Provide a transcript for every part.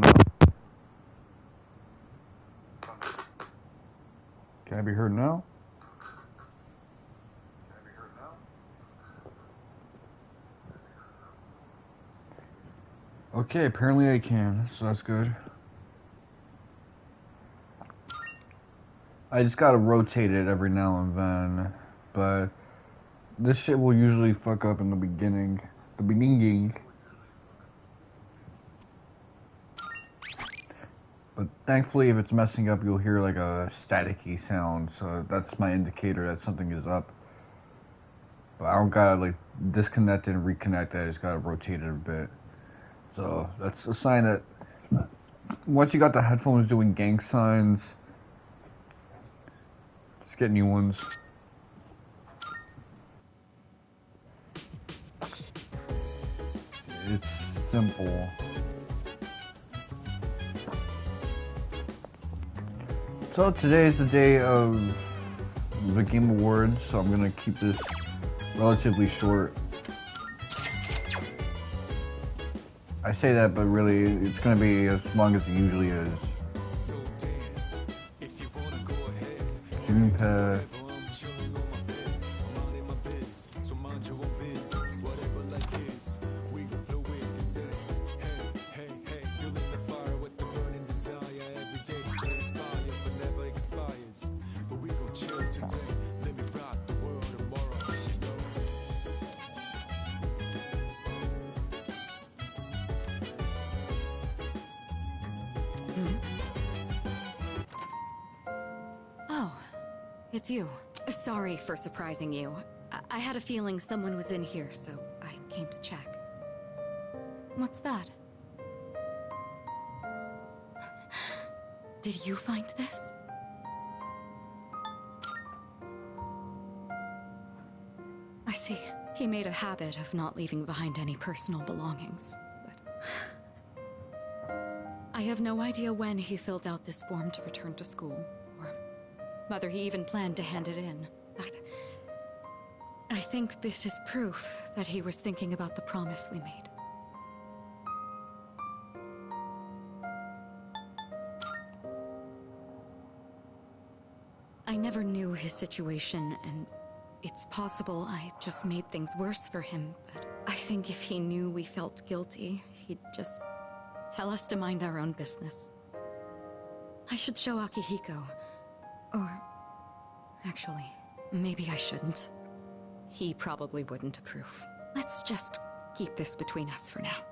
about now? Can I be heard now? Okay, apparently I can, so that's good. I just gotta rotate it every now and then, but this shit will usually fuck up in the beginning. But thankfully, if it's messing up, you'll hear like a staticky sound, so that's my indicator that something is up. But I don't gotta like disconnect it and reconnect it, I just gotta rotate it a bit. So that's a sign that once you got the headphones doing gang signs, just get new ones. It's simple. So today is the day of the Game Awards, so I'm gonna keep this relatively short. I say that, but really, it's gonna be as long as it usually is. Junpei. Oh, it's you. Sorry for surprising you. I had a feeling someone was in here, so I came to check. What's that? Did you find this? I see. He made a habit of not leaving behind any personal belongings, but... I have no idea when he filled out this form to return to school, or whether he even planned to hand it in, but... I think this is proof that he was thinking about the promise we made. I never knew his situation, and it's possible I just made things worse for him, but I think if he knew we felt guilty, he'd just tell us to mind our own business. I should show Akihiko. Or... actually, maybe I shouldn't. He probably wouldn't approve. Let's just keep this between us for now.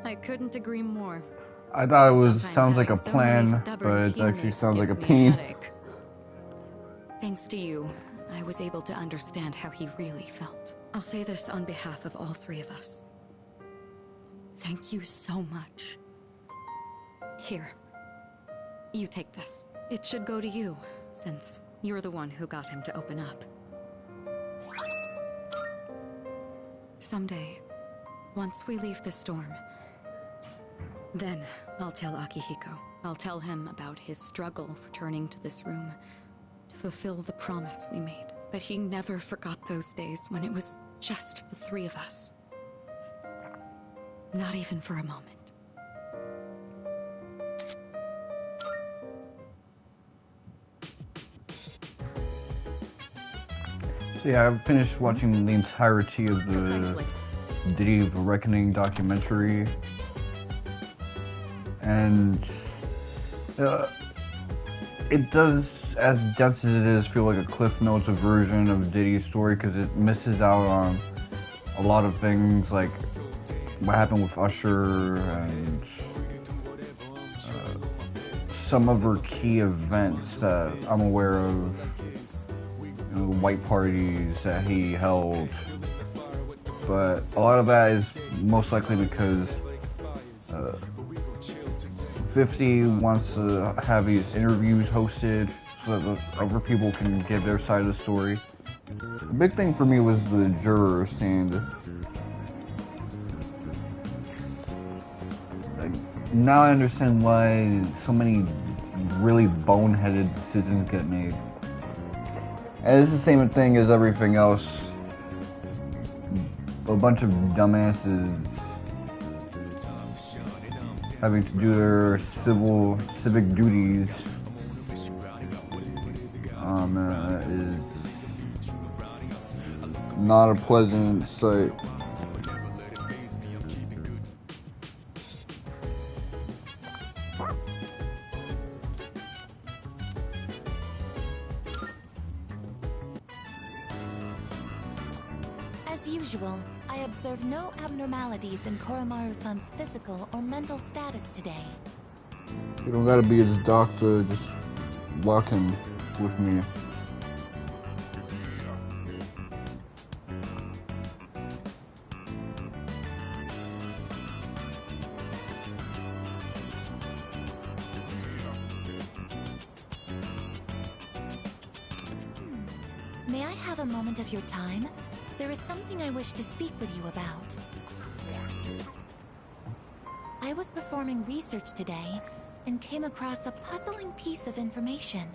I couldn't agree more. I thought it was Sometimes sounds like a having so many plan, stubborn but it actually teammates sounds like a gives me pain. headache. Thanks to you, I was able to understand how he really felt. I'll say this on behalf of all three of us. Thank you so much. Here. You take this. It should go to you, since you're the one who got him to open up. Someday, once we leave the storm, then I'll tell Akihiko. I'll tell him about his struggle returning to this room to fulfill the promise we made. That he never forgot those days when it was just the three of us. Not even for a moment. So yeah, I've finished watching the entirety of the Precisely. Diddy of Reckoning documentary, and it does, as dense as it is, feel like a Cliff Notes version of Diddy's story, because it misses out on a lot of things, like what happened with Usher and some of her key events that I'm aware of. You know, the white parties that he held, but a lot of that is most likely because 50 wants to have these interviews hosted so that other people can give their side of the story. The big thing for me was the juror stand. Like, now I understand why so many really boneheaded decisions get made. And it's the same thing as everything else. a bunch of dumbasses having to do their civic duties. That is not a pleasant sight. As usual, I observed no abnormalities in Koromaru-san's physical or mental status today. You don't gotta be his doctor, just walk him with me. May I have a moment of your time? There is something I wish to speak with you about. I was performing research today and came across a puzzling piece of information.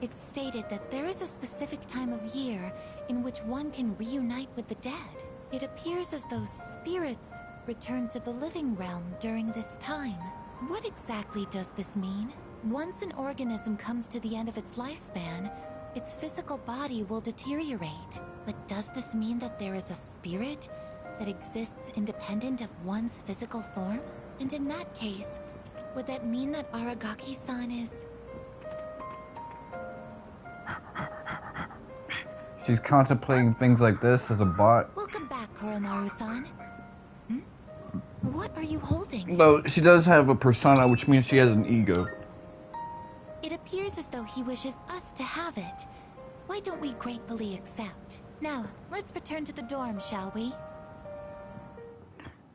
It stated that there is a specific time of year in which one can reunite with the dead. It appears as though spirits return to the living realm during this time. What exactly does this mean? Once an organism comes to the end of its lifespan, its physical body will deteriorate. But does this mean that there is a spirit that exists independent of one's physical form? And in that case, would that mean that Aragaki-san is... She's contemplating things like this as a bot. Welcome back, Koromaru-san. What are you holding? Though she does have a persona, which means she has an ego. It appears as though he wishes us to have it. Why don't we gratefully accept? Now, let's return to the dorm, shall we?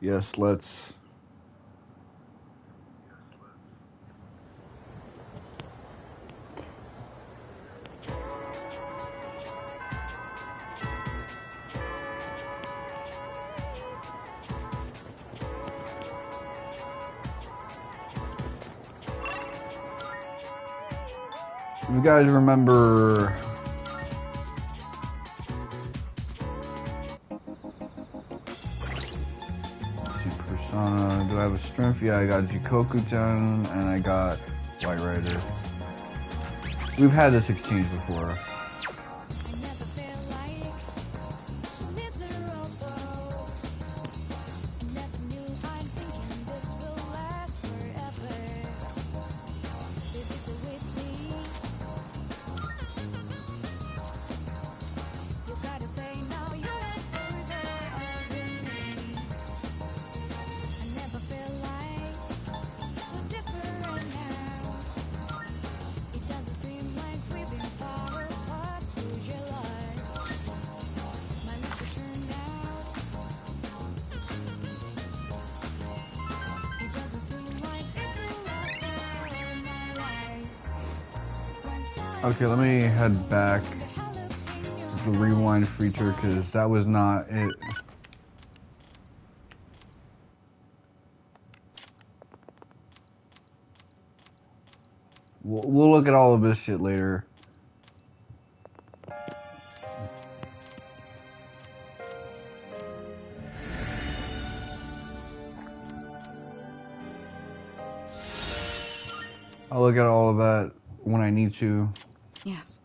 Yes, let's. If you guys remember persona, do I have a strength? Yeah, I got Gekkokan and I got White Rider. We've had this exchange before. Okay, let me head back to the rewind feature because that was not it. We'll look at all of this shit later. I'll look at all of that when I need to. Yes.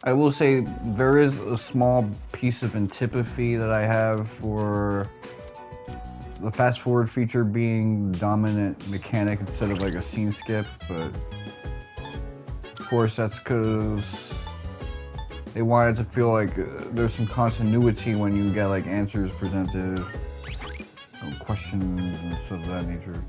I will say there is a small piece of antipathy that I have for the fast forward feature being dominant mechanic instead of like a scene skip, but of course that's because they wanted to feel like there's some continuity when you get like answers presented, questions and stuff of that nature.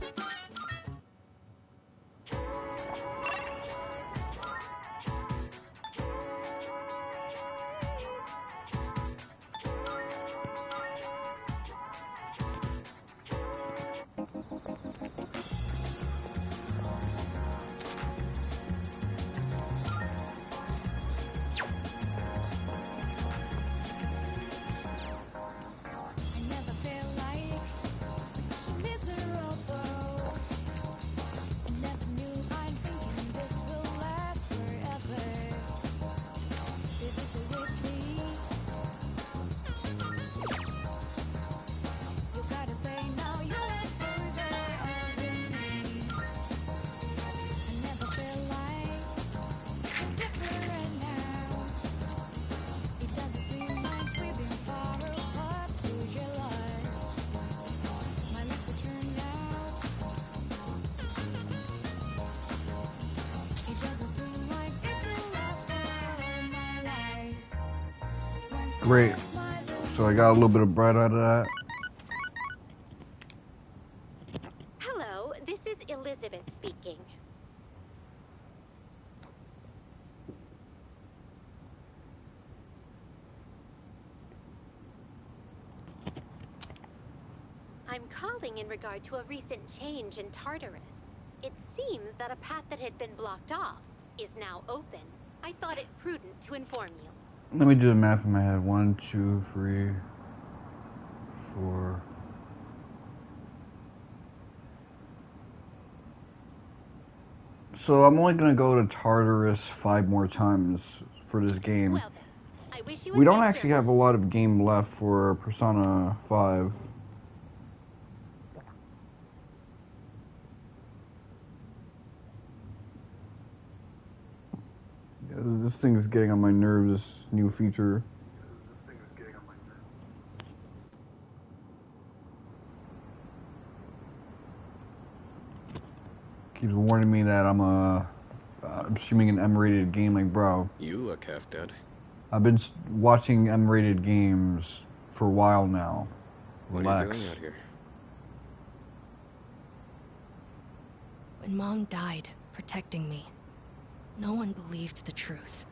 Great. So I got a little bit of bread out of that. Hello, this is Elizabeth speaking. I'm calling in regard to a recent change in Tartarus. It seems that a path that had been blocked off is now open. I thought it prudent to inform you. Let me do the math in my head. 1, 2, 3, 4. So I'm only gonna go to Tartarus 5 more times for this game. Well then, I wish you a We don't safe actually journey. have a lot of game left for Persona 5. Yeah, this thing is getting on my nerves, this new feature. Keeps warning me that I'm streaming an M-rated game. Like, bro, You look half dead. I've been watching M-rated games for a while now. What Relax. are you doing out here? When Mom died, protecting me, no one believed the truth.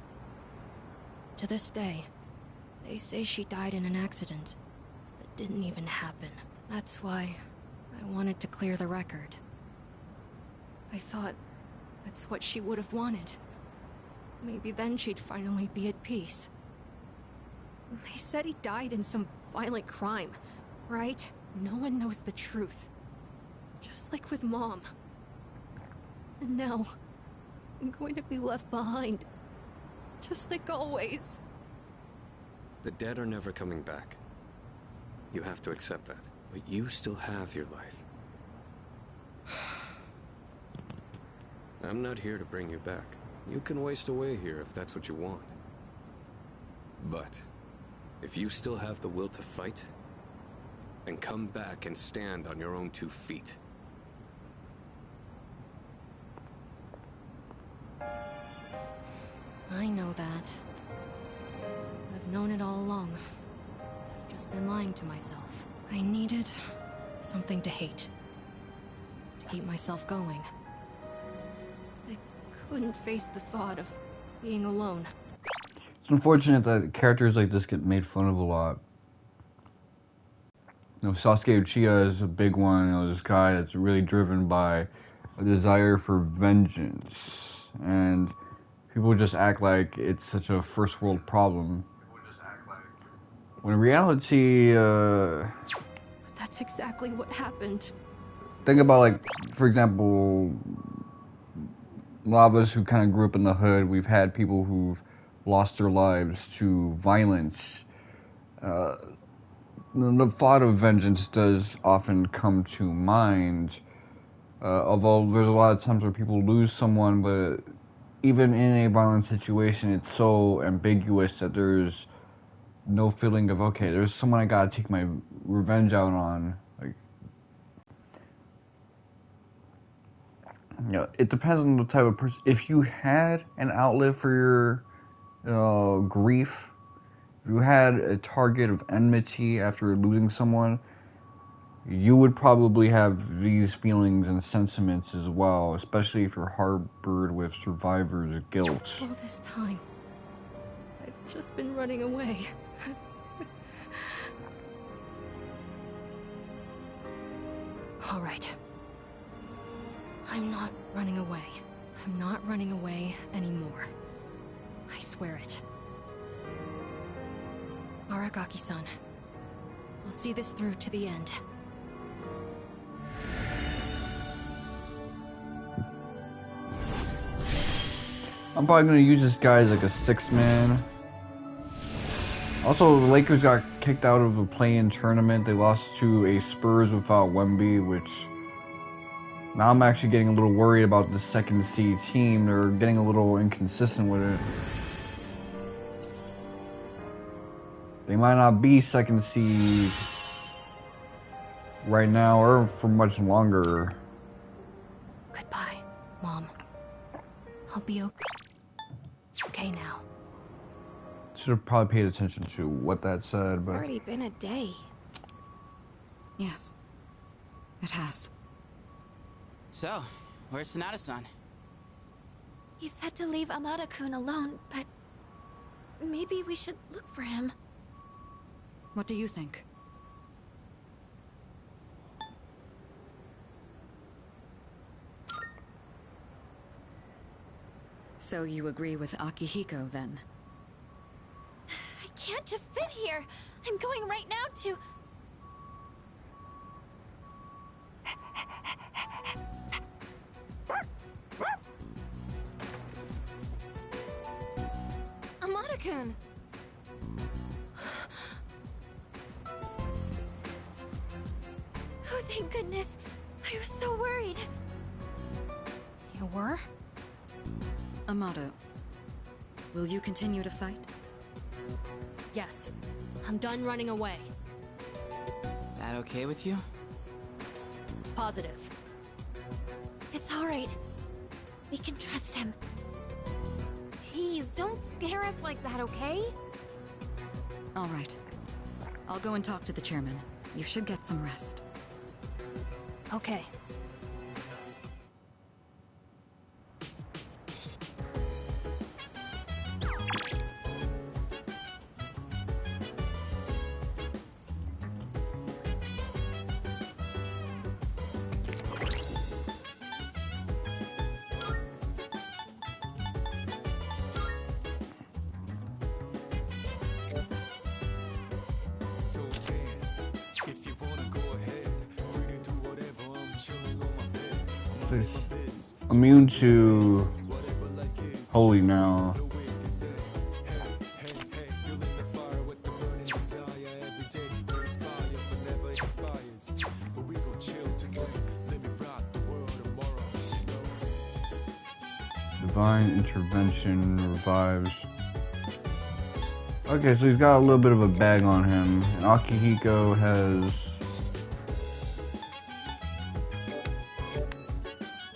To this day, they say she died in an accident that didn't even happen. That's why I wanted to clear the record. I thought that's what she would have wanted. Maybe then she'd finally be at peace. They said he died in some violent crime, right? No one knows the truth. Just like with Mom. And now, I'm going to be left behind. Just like always. The dead are never coming back. You have to accept that. But you still have your life. I'm not here to bring you back. You can waste away here if that's what you want. But, if you still have the will to fight, then come back and stand on your own 2 feet. I know that. I've known it all along. I've just been lying to myself. I needed something to hate. To keep myself going. I couldn't face the thought of being alone. It's unfortunate that characters like this get made fun of a lot. You know, Sasuke Uchiha is a big one. You know, this guy that's really driven by a desire for vengeance. And people just act like it's such a first world problem. When in reality, That's exactly what happened. think about, like, for example, a lot of us who kind of grew up in the hood, we've had people who've lost their lives to violence. The thought of vengeance does often come to mind, although there's a lot of times where people lose someone, but even in a violent situation, it's so ambiguous that there's no feeling of, okay, there's someone I gotta take my revenge out on. Like, you know, it depends on the type of person. If you had an outlet for your grief, if you had a target of enmity after losing someone, you would probably have these feelings and sentiments as well, especially if you're harbored with survivor's guilt. All this time, I've just been running away. All right. I'm not running away. I'm not running away anymore. I swear it. Aragaki-san, I'll see this through to the end. I'm probably going to use this guy as like a 6-man. Also, the Lakers got kicked out of the play-in tournament. They lost to a Spurs without Wemby, which now I'm actually getting a little worried about the second seed team. They're getting a little inconsistent with it. They might not be second seed right now or for much longer. Goodbye, Mom. I'll be okay now. should have probably paid attention to what that said, It's but already been a day. Yes, it has. So, where's Sonata-san? He said to leave Amada-kun alone, but maybe we should look for him. What do you think? So you agree with Akihiko, then? I can't just sit here. I'm going right now to... Amada-kun! Oh, thank goodness. I was so worried. You were? Amada, will you continue to fight? Yes. I'm done running away. That okay with you? Positive. It's all right. We can trust him. Jeez, don't scare us like that, okay? All right. I'll go and talk to the chairman. You should get some rest. Okay. Immune to holy now. Divine intervention revives. Okay, so he's got a little bit of a bag on him, and Akihiko has...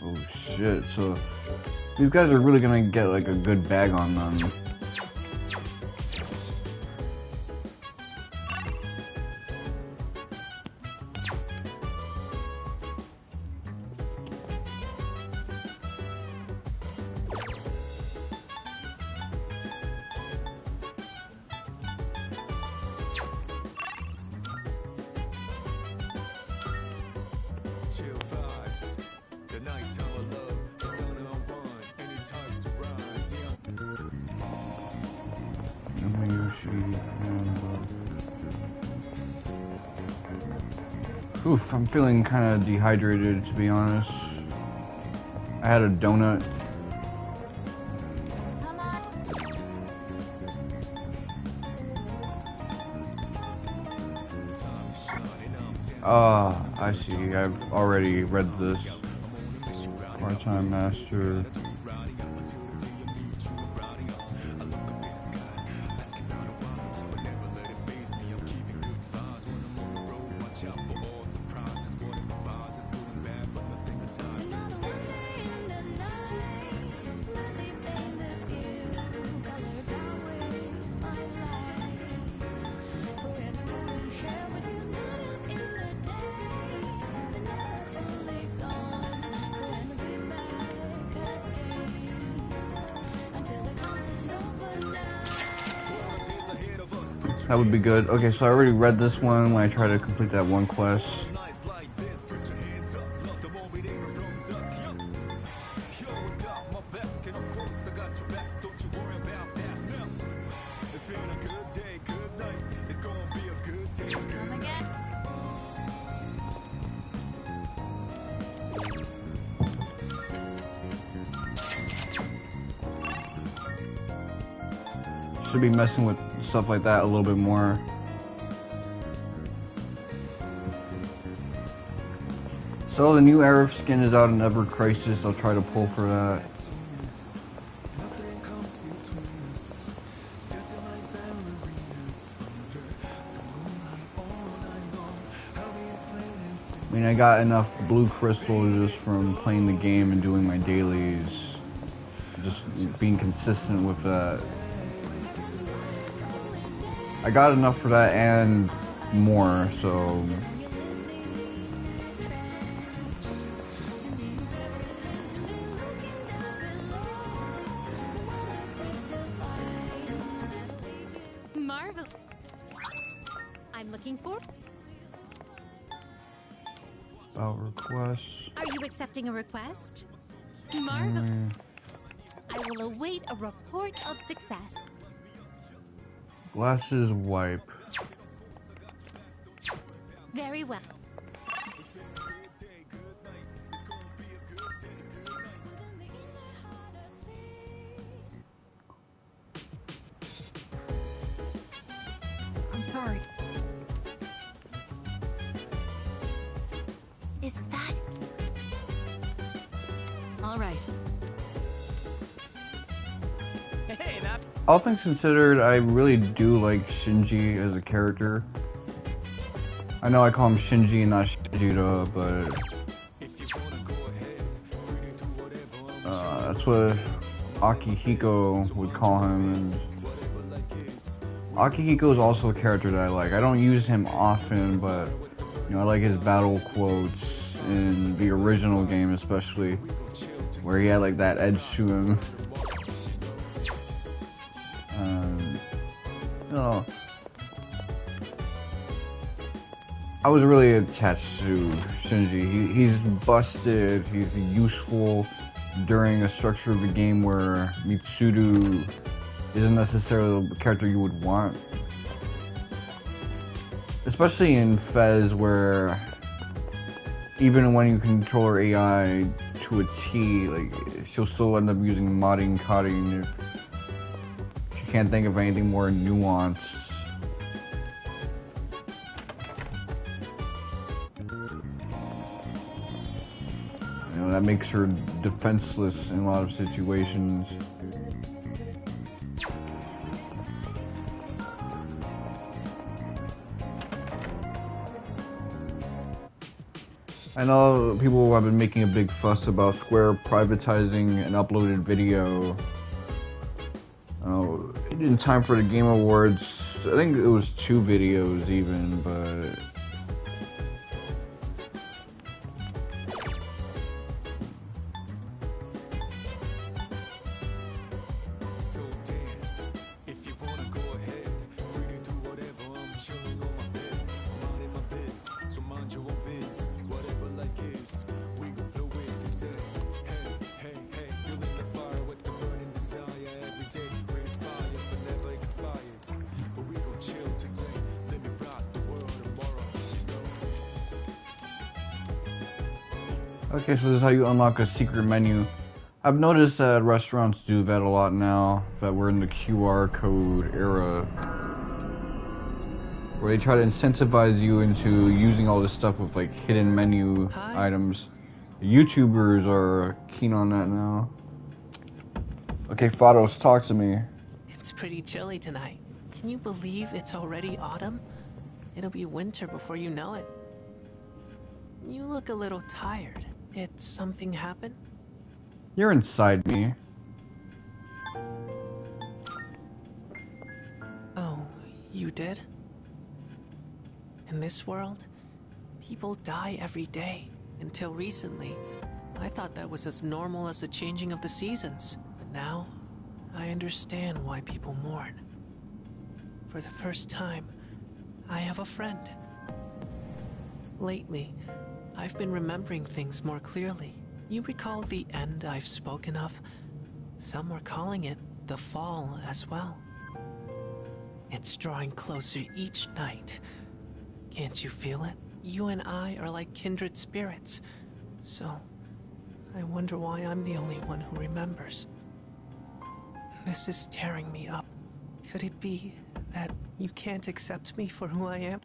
Oh shit, so these guys are really gonna get like a good bag on them. Oof, I'm feeling kind of dehydrated, to be honest. I had a donut. Ah, I see. I've already read this. Part-time master. That would be good. Okay, so I already read this one when I tried to complete that one quest. Should be messing with stuff like that a little bit more. So the new Arif skin is out in Ever Crisis. I'll try to pull for that. I mean, I got enough blue crystals just from playing the game and doing my dailies. Just being consistent with that. I got enough for that and more, so Marvel. I'm looking for. about requests. Are you accepting a request? Marvel. I will await a report of success. Glasses wipe. Very well. I'm sorry. Is that... All right. Hey, Nat. All things considered, I really do like Shinji as a character. I know I call him Shinji and not Shinjiro, but that's what Akihiko would call him. And Akihiko is also a character that I like. I don't use him often, but you know, I like his battle quotes in the original game, especially where he had like that edge to him. You know, I was really attached to Shinji. He's busted, he's useful during a structure of the game where Mitsuru isn't necessarily the character you would want. Especially in Fez, where even when you control her AI to a T, like, she'll still end up using modding, coding if she can't think of anything more nuanced. You know, that makes her defenseless in a lot of situations. I know people have been making a big fuss about Square privatizing an uploaded video. In time for the Game Awards, I think it was 2 videos even, but okay, so this is how you unlock a secret menu. I've noticed that restaurants do that a lot now, that we're in the QR code era, where they try to incentivize you into using all this stuff with like hidden menu items. YouTubers are keen on that now. Okay, Fados, talk to me. It's pretty chilly tonight. Can you believe it's already autumn? It'll be winter before you know it. You look a little tired. Did something happen? You're inside me. Oh, you did? In this world, people die every day. Until recently, I thought that was as normal as the changing of the seasons. But now, I understand why people mourn. For the first time, I have a friend. Lately, I've been remembering things more clearly. You recall the end I've spoken of? Some were calling it the fall as well. It's drawing closer each night. Can't you feel it? You and I are like kindred spirits. So, I wonder why I'm the only one who remembers. This is tearing me up. Could it be that you can't accept me for who I am?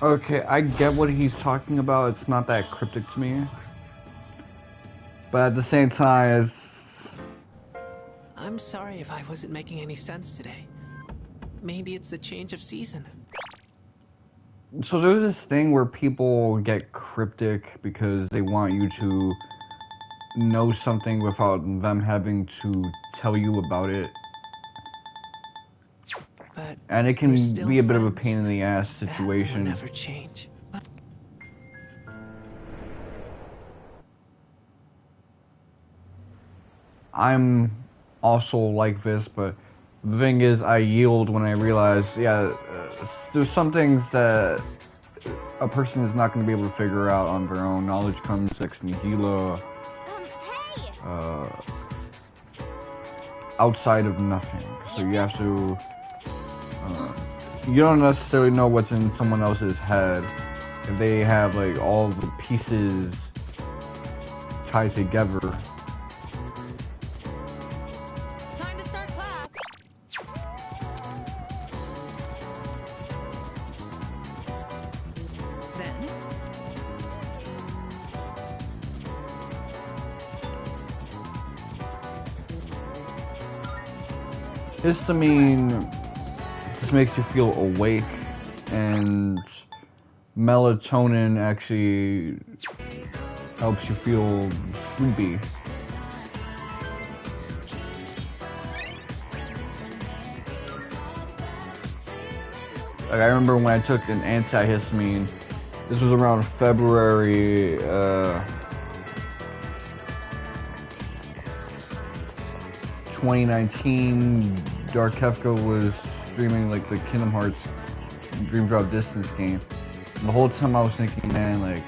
Okay, I get what he's talking about. It's not that cryptic to me. But at the same time, it's... I'm sorry if I wasn't making any sense today. Maybe it's the change of season. So there's this thing where people get cryptic because they want you to know something without them having to tell you about it. But And it we're can still be a bit of a friends. pain in the ass That situation. will never change. But I'm also like this, but the thing is, I yield when I realize, there's some things that a person is not going to be able to figure out on their own. Knowledge comes ex nihilo, Hey! outside of nothing. So you have to, you don't necessarily know what's in someone else's head. If they have like all the pieces tied together. Time to start class. Then, Histamine just makes you feel awake, and melatonin actually helps you feel sleepy. Like, I remember when I took an antihistamine, this was around February, 2019. Dark Kefka was streaming like the Kingdom Hearts Dream Drop Distance game. And the whole time I was thinking, man, like,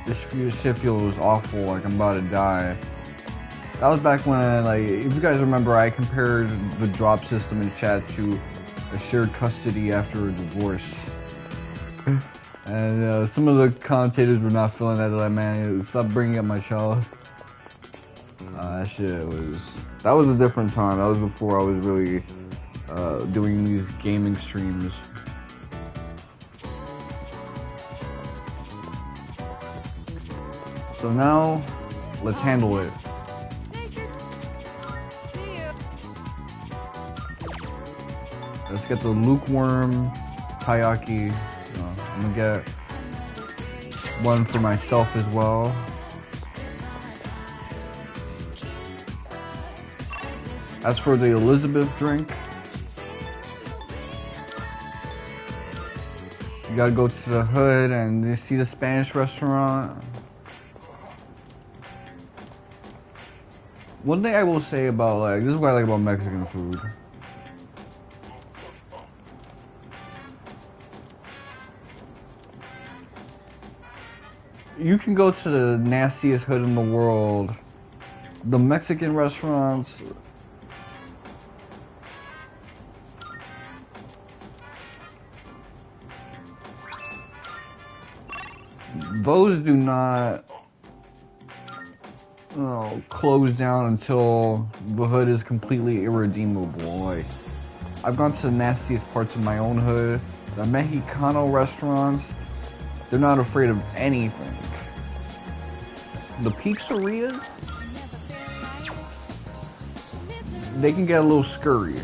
this shit feels awful, like I'm about to die. That was back when, like, if you guys remember, I compared the drop system in chat to a shared custody after a divorce. And some of the commentators were not feeling that. They're like, man, stop bringing up my child. That was a different time. That was before I was really doing these gaming streams. So now, let's handle it. see you. Let's get the lukewarm taiyaki. I'm gonna get one for myself as well. As for the Elizabeth drink, you gotta go to the hood and you see the Spanish restaurant. One thing I will say about, like, this is what I like about Mexican food. You can go to the nastiest hood in the world. The Mexican restaurants, those do not close down until the hood is completely irredeemable. Like, I've gone to the nastiest parts of my own hood. The Mexicano restaurants, they're not afraid of anything. The pizzerias, they can get a little scurry.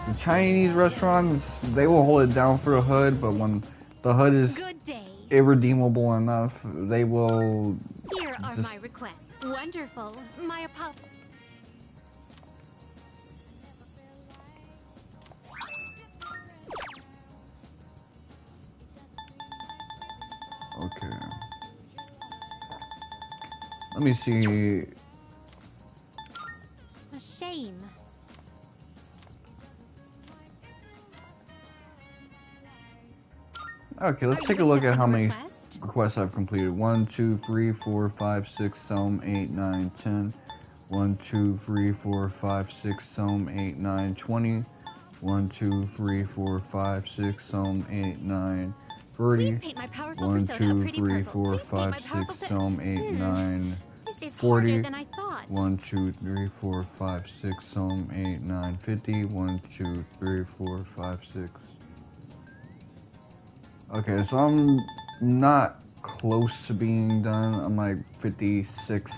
The Chinese restaurants, they will hold it down for the hood, but when the hood is Good day. irredeemable enough, they will Here are just... my requests. Wonderful. My apologies. Okay. Let me see. A shame. Okay, let's Are take a you look at how accepting a many request? requests I've completed. 1, 2, 3, 4, 5, 6, 7, 8, 9, 10. 1, 2, 3, 4, 5, 6, 7, 8, 9, 20. 1, 2, 3, 4, 5, 6, 7, 8, 9, 30. Please paint my powerful 1, persona a 2, pretty 3, purple. 4, Please paint 5, my 6, powerful 7, 8, 9, This is 40. harder than I thought. 1, 2, 3, 4, 5, 6, 7, 8, 9, 50. 1, 2, 3, 4, 5, 6. Okay, so I'm not close to being done. I'm like 56.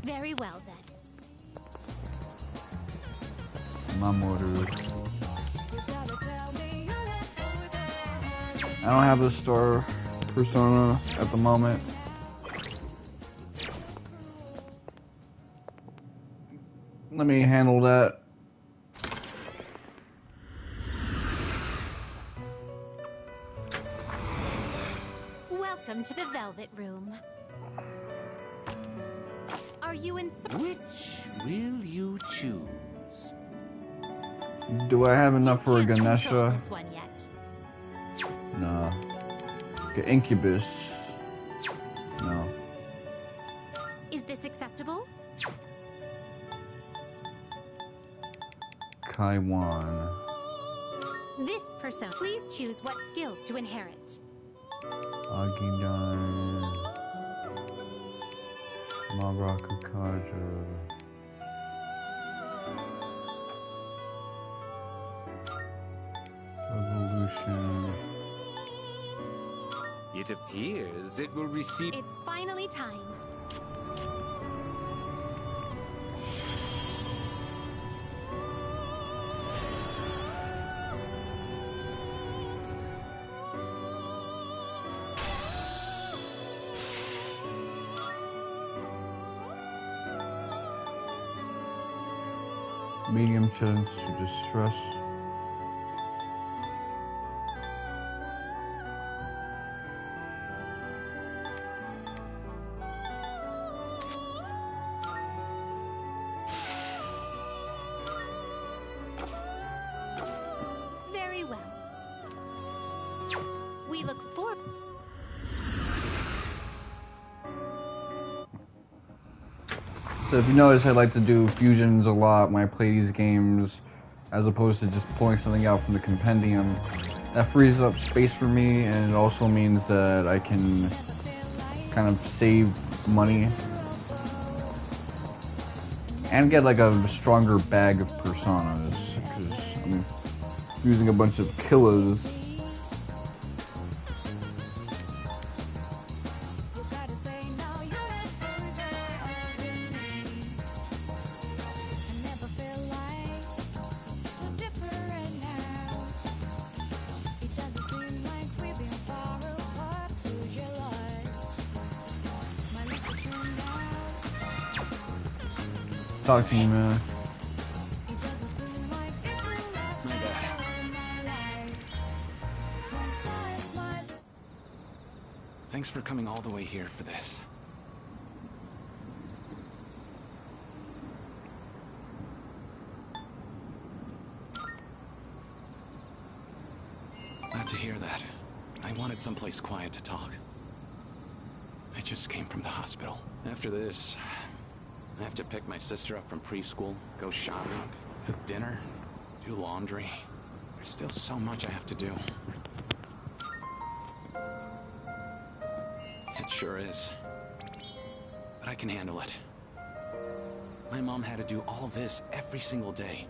Very well then. Mamoru. I don't have a star persona at the moment. Let me handle that. Welcome to the Velvet Room. Are you in? Which will you choose? Do I have enough for a You can't control Ganesha? this one yet. No. Incubus. No. Is this acceptable? Kaiwan. This person. Please choose what skills to inherit. Agidan. Marakukaja. Evolution. It appears it will receive. It's finally time. Medium chance to distress. Very well. We look forward. So if you notice, I like to do fusions a lot when I play these games, as opposed to just pulling something out from the compendium. That frees up space for me, and it also means that I can kind of save money and get like a stronger bag of personas, because I'm using a bunch of killers. Talk to me, man. My bad. Thanks for coming all the way here for this. Glad to hear that. I wanted someplace quiet to talk. I just came from the hospital. After this, I have to pick my sister up from preschool, go shopping, cook dinner, do laundry. There's still so much I have to do. It sure is. But I can handle it. My mom had to do all this every single day.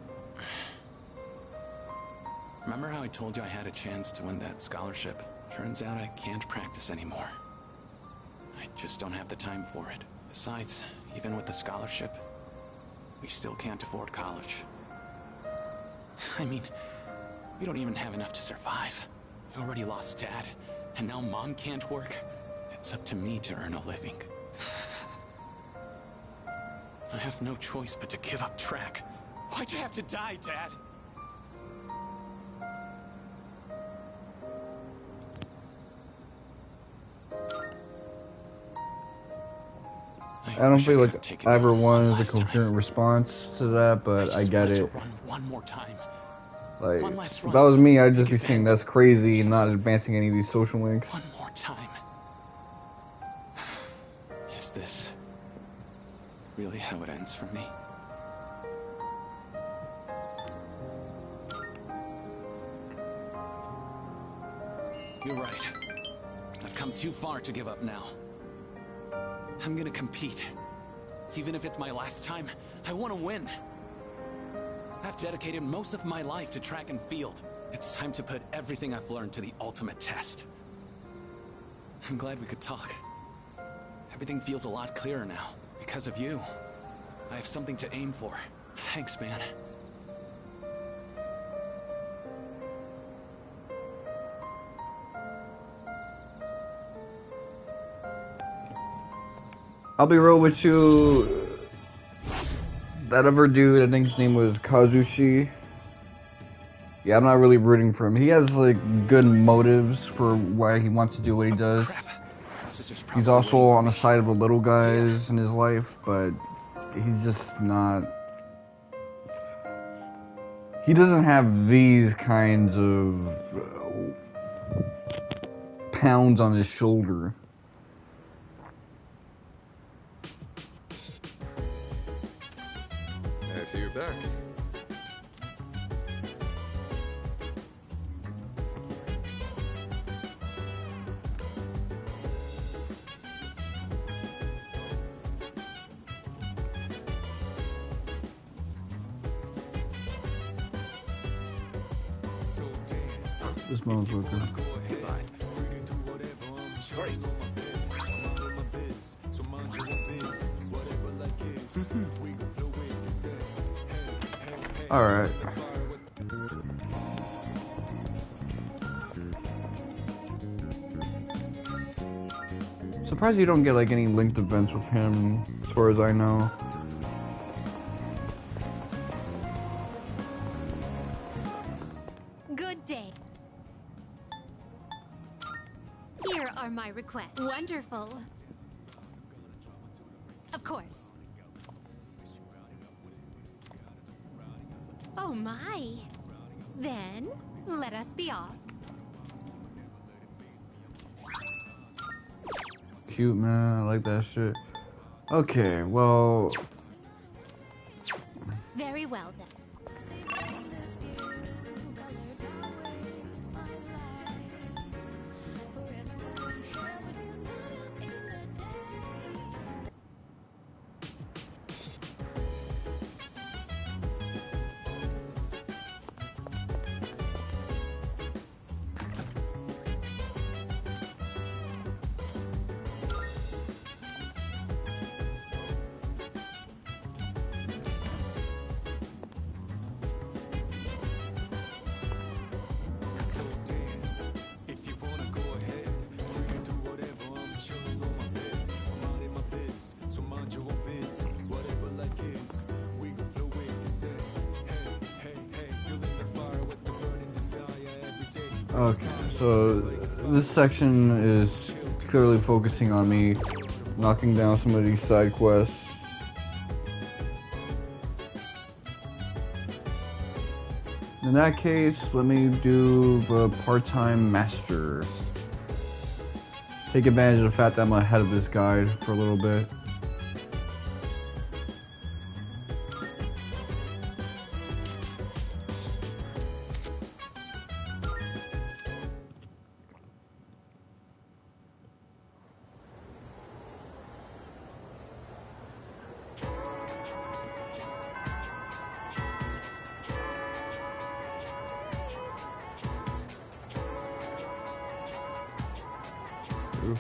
Remember how I told you I had a chance to win that scholarship? Turns out I can't practice anymore. I just don't have the time for it. Besides, even with the scholarship, we still can't afford college. I mean, we don't even have enough to survive. We already lost Dad, and now Mom can't work. It's up to me to earn a living. I have no choice but to give up track. Why'd you have to die, Dad? I don't feel like I ever wanted a coherent response to that, but I get it. Run one more time. Like, if that was me, I'd just be saying that's crazy and not advancing any of these social links. One more time. Is this really how it ends for me? You're right. I've come too far to give up now. I'm gonna compete. Even if it's my last time, I want to win. I've dedicated most of my life to track and field. It's time to put everything I've learned to the ultimate test. I'm glad we could talk. Everything feels a lot clearer now, because of you. I have something to aim for. Thanks, man. I'll be real with you. That other dude, I think his name was Kazushi. Yeah, I'm not really rooting for him. He has like good motives for why he wants to do what he does. Crap. He's also on the side of the little guys in his life, but he's just not. He doesn't have these kinds of pounds on his shoulder. I see you're back. This motherfucker. Goodbye. Great. Alright. Surprised you don't get like any linked events with him, as far as I know. Good day. Here are my requests. Wonderful. Of course. Oh my. Then, let us be off. Cute, man. I like that shit. Okay, well... Very well then. Okay, so this section is clearly focusing on me knocking down some of these side quests. In that case, let me do the part-time master. Take advantage of the fact that I'm ahead of this guide for a little bit.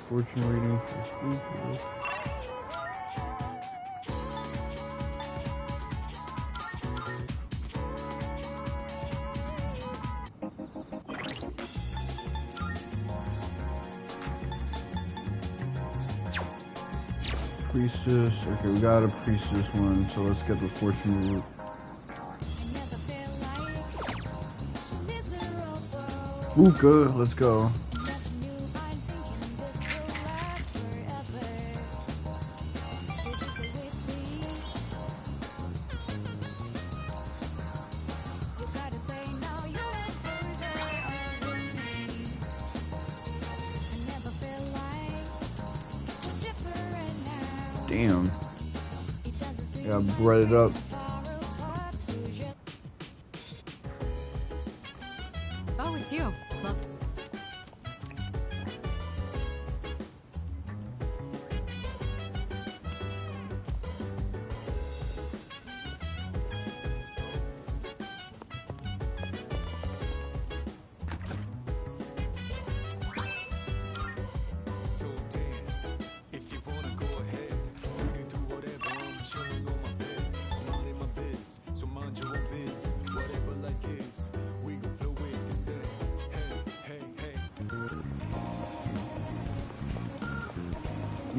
Fortune reading for Fuuka. Priestess. Okay, we got a priestess one, so let's get the fortune root. Fuuka, let's go. Damn. Yeah, bread it up. Oh, it's you. Look.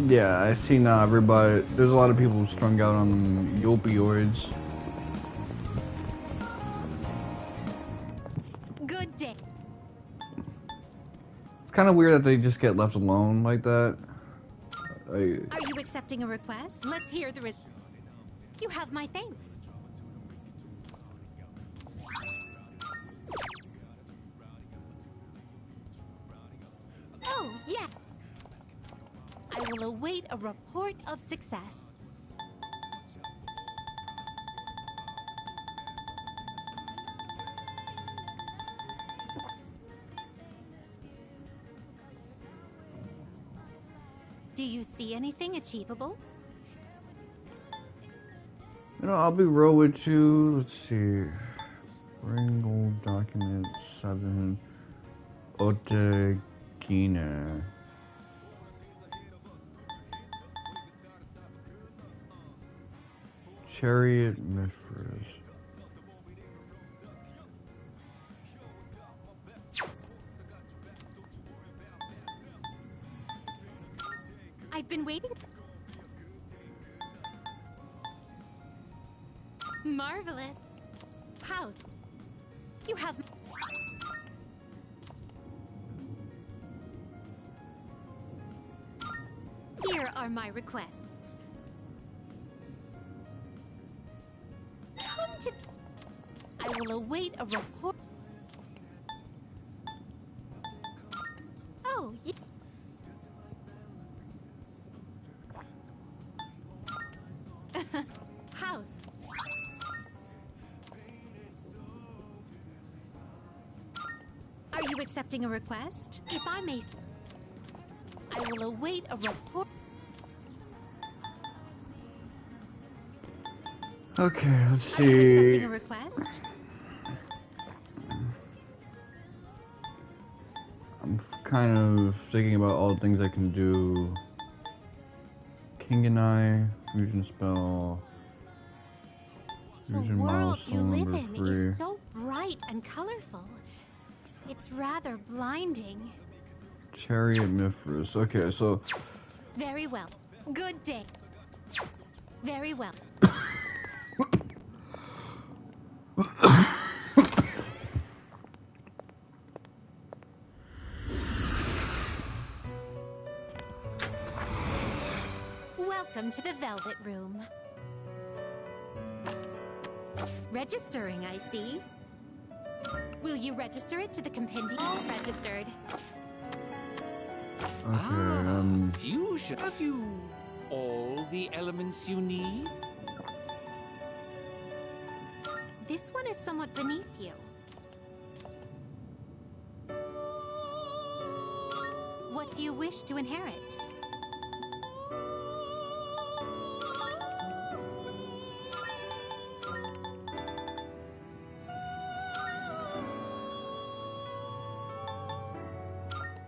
Yeah, I see now everybody. There's a lot of people strung out on opioids. Good day. It's kind of weird that they just get left alone like that. Are you accepting a request? Let's hear the result. You have my thanks. Oh, yes. I will await a report of success. Do you see anything achievable? You know, I'll be real with you. Let's see. Ringo document 7. Otegina. Chariot Mithras. I've been waiting. Marvelous. House. You have. Here are my requests. Come to. I will await a report. Oh, yeah. House. Are you accepting a request? If I may, I will await a report. Okay, let's Are you see. accepting a request? I'm kind of thinking about all the things I can do. King and I, fusion spell, The fusion world milestone you live number in 3. is so bright and colorful. It's rather blinding. Chariot Mithras. Okay, so Very well. Good day. Very well. Welcome to the Velvet Room. Registering, I see. Will you register it to the compendium? All registered. okay, Fusion. Have you all the elements you need? This one is somewhat beneath you. What do you wish to inherit?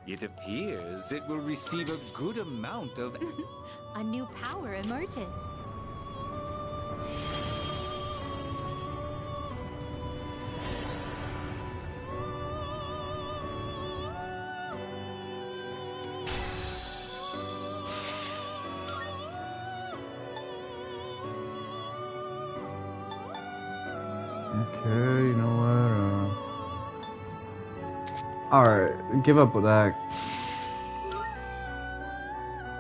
It appears it will receive a good amount of... A new power emerges. okay, you know what? Alright, give up with that.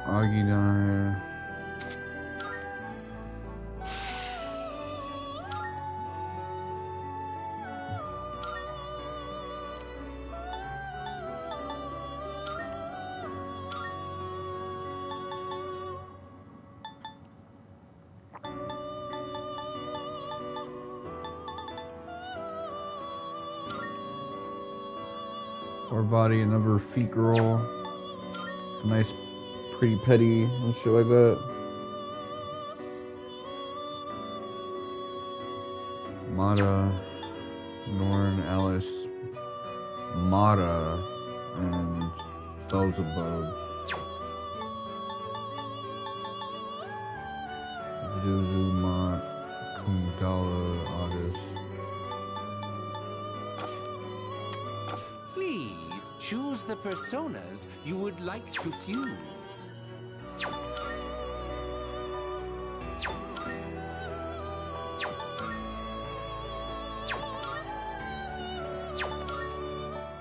Agidai. Our body, another feet girl. It's a nice, pretty petty and shit like that. Mata, Norn, Alice, Mata, and Beelzebub. Zuzu, Mott, Kundala, August. Please choose the personas you would like to fuse.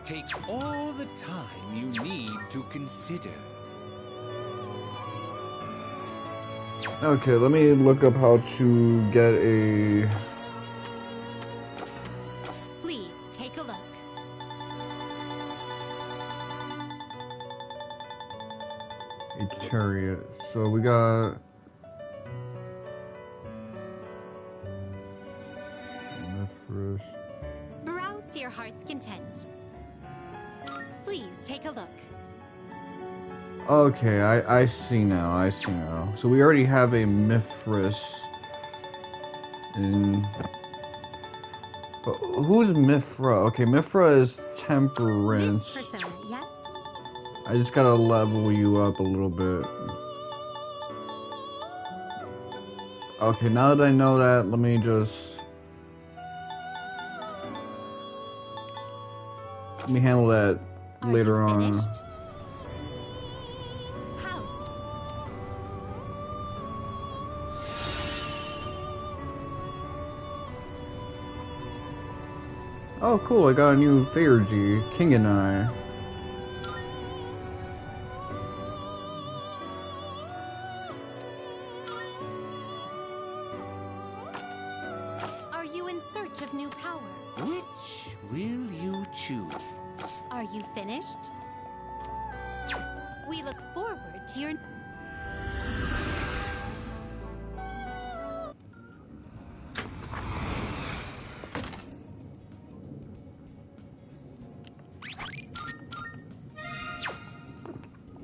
take all the time you need to consider. Okay, let me look up how to get a... Please take a look. a chariot. So we got... Mithras. Browse to your heart's content. Please take a look. Okay, I see now, I see now. So we already have a Mithras in... But who's Mithra? Okay, Mithra is temperance. This persona, yes? I just gotta level you up a little bit. Okay, now that I know that, let me just... Let me handle that later on. Finished? Housed. Oh, cool, I got a new Theurgy, King and I. Are you in search of new power? Which will you choose? Are you finished? We look forward to your...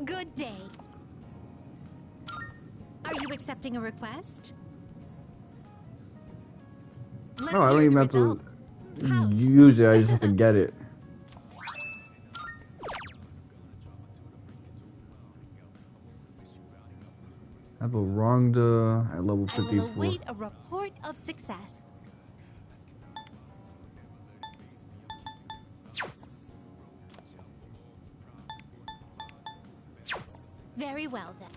Good day. Are you accepting a request? Let's Oh, I don't hear even the have to result. Housed. use it, I just have to get it. I have a Rongda at level I will 54. await a report of success. Very well then.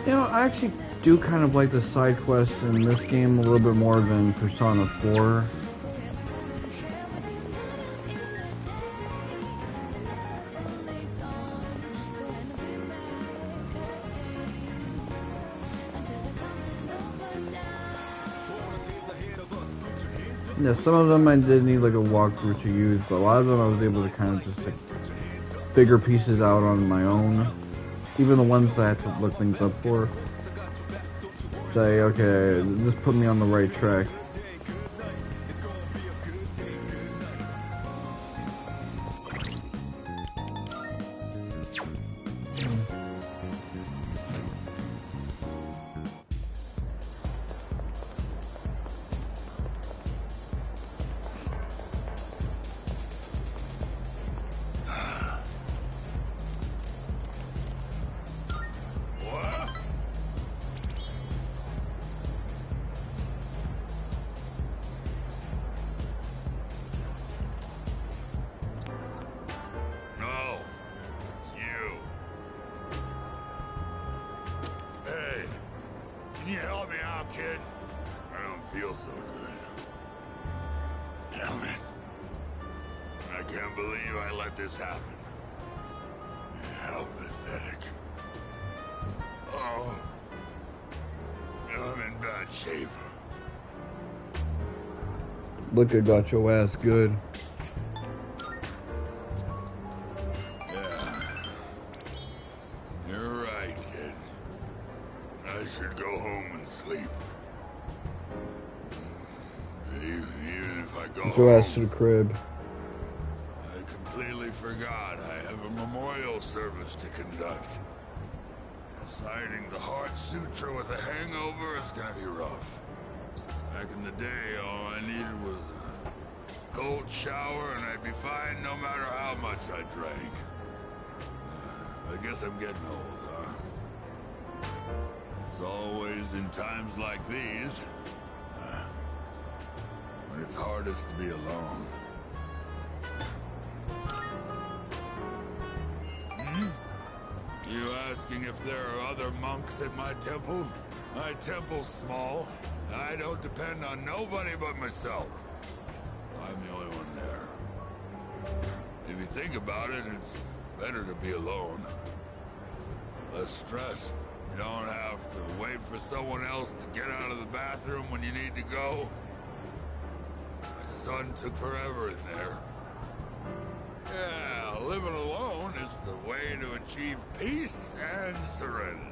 You know, I actually do kind of like the side quests in this game a little bit more than Persona 4. Yeah, some of them I did need like a walkthrough to use, but a lot of them I was able to kind of just like figure pieces out on my own. Even the ones that I had to look things up for. Say, okay, this put me on the right track. Can you help me out, kid? I don't feel so good. Damn it. I can't believe I let this happen. How pathetic. Oh. I'm in bad shape. Look, I got your ass good. Yeah. You're right, kid. I should go home and sleep. Even if I go Get your ass to home, the crib. I completely forgot I have a memorial service to conduct. Reciting the Heart Sutra with a hangover is gonna be rough. Back in the day, all I needed was a cold shower and I'd be fine no matter how much I drank. I guess I'm getting old, huh? It's always in times like these when it's hardest to be alone. You asking if there are other monks at my temple? My temple's small. I don't depend on nobody but myself. I'm the only one there. If you think about it, it's better to be alone. Less stress. You don't have to wait for someone else to get out of the bathroom when you need to go. My son took forever in there. Yeah, living alone is the way to achieve peace and serenity.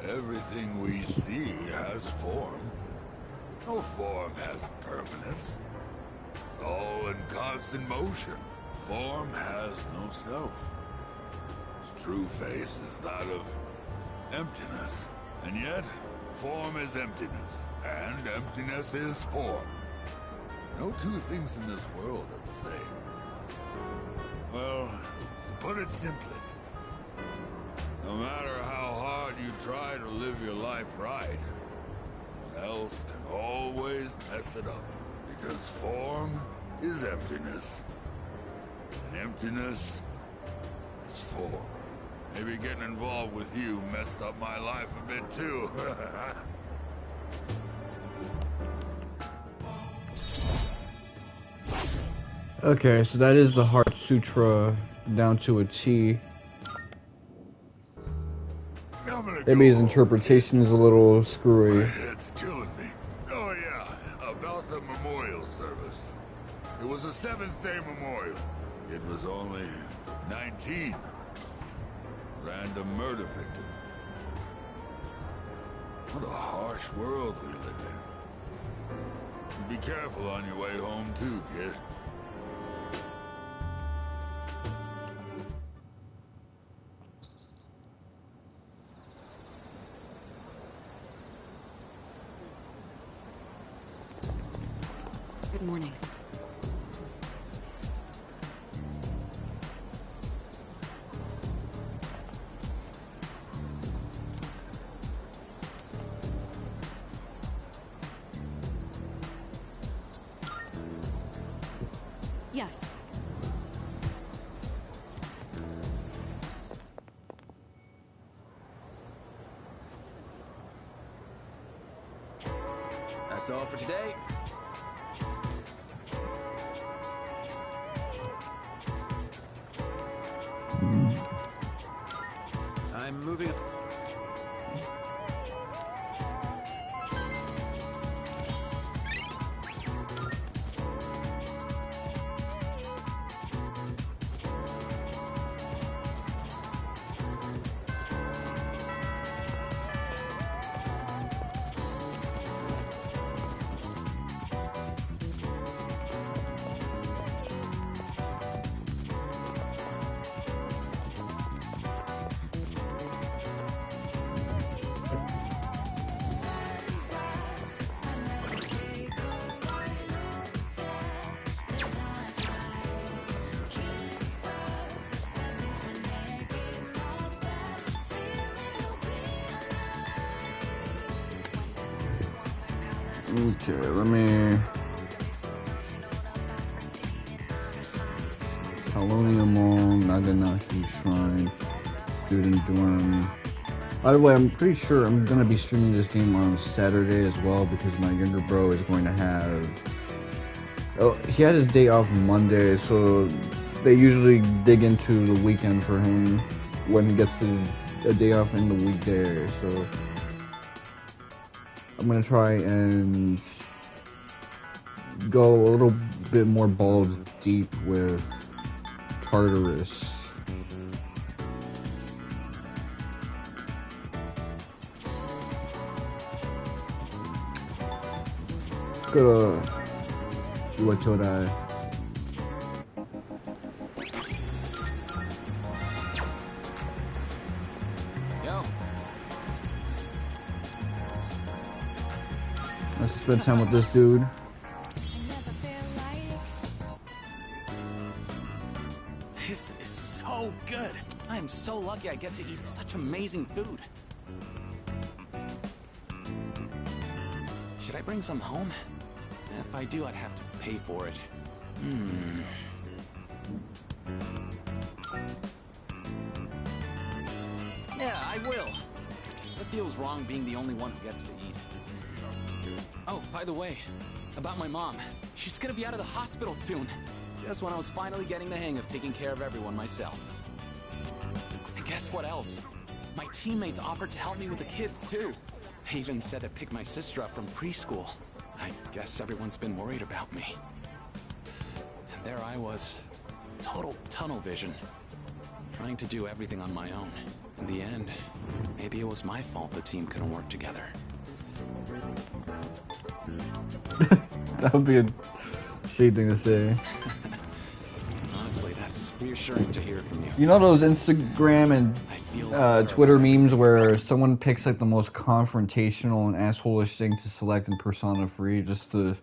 Everything we see has form. No form has permanence. It's all in constant motion. Form has no self. Its true face is that of emptiness. And yet, form is emptiness, and emptiness is form. No two things in this world are the same. Well, to put it simply, no matter how hard you try to live your life right, someone else can always mess it up. Because form is emptiness, and emptiness is form. Maybe getting involved with you messed up my life a bit too. Okay, so that is the Heart Sutra down to a T. Maybe his interpretation is a little screwy. My head's killing me. Oh yeah, about the memorial service. It was a 7th-day memorial. It was only 19. Random murder victim. What a harsh world we live in. Be careful on your way home too, kid. Good morning. Yes. That's all for today. I'm moving. Okay, let me... Colonial Mall, Naganaki Shrine, Student Dorm. By the way, I'm pretty sure I'm gonna be streaming this game on Saturday as well because my younger bro is going to have... Oh, he had his day off Monday, so they usually dig into the weekend for him when he gets a day off in the weekday, so... I'm gonna try and go a little bit more balls deep with Tartarus. Go to Iwatodai. Let's spend time with this dude. This is so good. I am so lucky I get to eat such amazing food. Should I bring some home? If I do, I'd have to pay for it. Yeah, I will. It feels wrong being the only one who gets to eat. Oh, by the way, about my mom. She's gonna be out of the hospital soon. Just when I was finally getting the hang of taking care of everyone myself. And guess what else? My teammates offered to help me with the kids, too. They even said to pick my sister up from preschool. I guess everyone's been worried about me. And there I was, total tunnel vision, trying to do everything on my own. In the end, maybe it was my fault the team couldn't work together. That would be a shady thing to say. Honestly, that's reassuring to hear from you. You know those Instagram and Twitter memes where someone picks like the most confrontational and asshole-ish thing to select in Persona 3 just to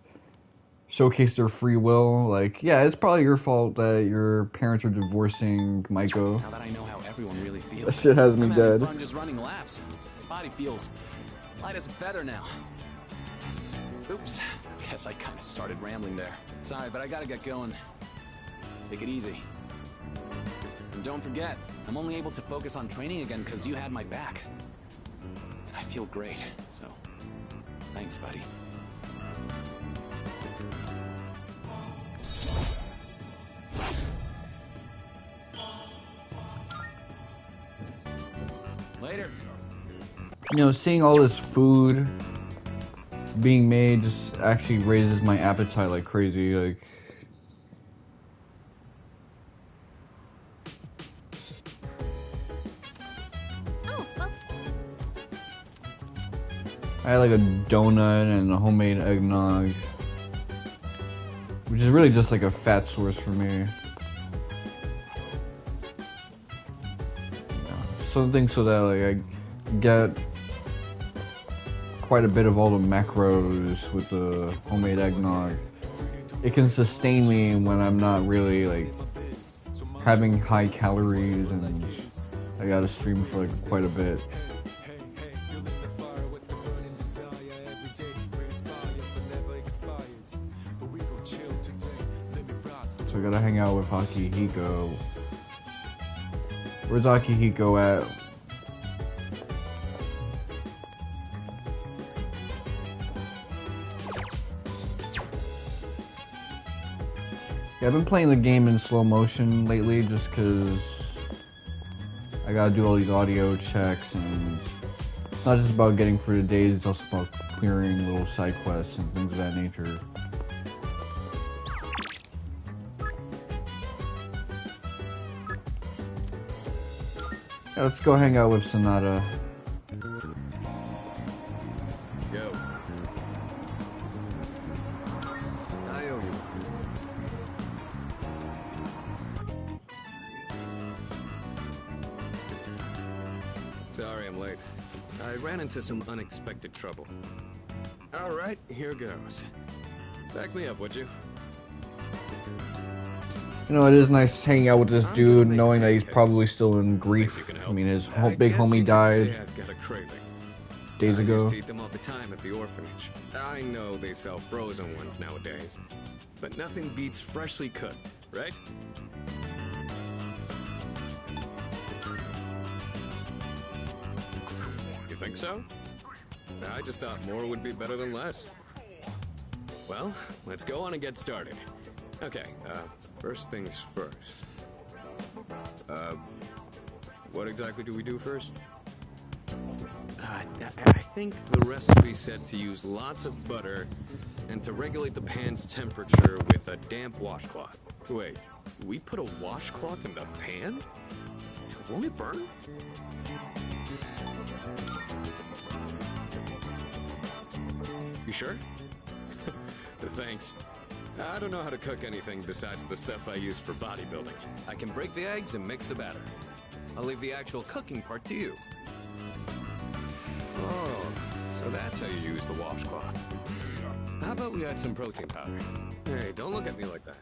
showcase their free will? Like, yeah, it's probably your fault that your parents are divorcing Maiko. Now that I know how everyone really feels, That shit has me I'm dead. having fun just running laps. My body feels light as a feather now. Oops, guess I kind of started rambling there. Sorry, but I gotta get going. Take it easy. And don't forget, I'm only able to focus on training again because you had my back. And I feel great, so thanks, buddy. Later. You know, seeing all this food being made just actually raises my appetite like crazy. Like, I had like a donut and a homemade eggnog, which is really just like a fat source for me. Something so that like I get quite a bit of all the macros with the homemade eggnog. It can sustain me when I'm not really like having high calories and I gotta stream for like quite a bit. So I gotta hang out with Akihiko. Where's Akihiko at? Yeah, I've been playing the game in slow motion lately just because I gotta do all these audio checks, and it's not just about getting through the days, it's also about clearing little side quests and things of that nature. Yeah, let's go hang out with Sonata. Go. I owe you. Sorry I'm late. I ran into some unexpected trouble. Alright, here goes. Back me up, would you? You know, it is nice hanging out with this dude, knowing that he's probably still in grief. I mean, his big homie died I've got a craving. days I ago. used to eat them all the time at the orphanage. I know they sell frozen ones nowadays, but nothing beats freshly cooked, right? You think so? I just thought more would be better than less. Well, let's go on and get started. Okay, first things first. What exactly do we do first? I think the recipe said to use lots of butter and to regulate the pan's temperature with a damp washcloth. Wait, we put a washcloth in the pan? Won't it burn? You sure? Thanks. I don't know how to cook anything besides the stuff I use for bodybuilding. I can break the eggs and mix the batter. I'll leave the actual cooking part to you. Oh, so that's how you use the washcloth. How about we add some protein powder? Hey, don't look at me like that.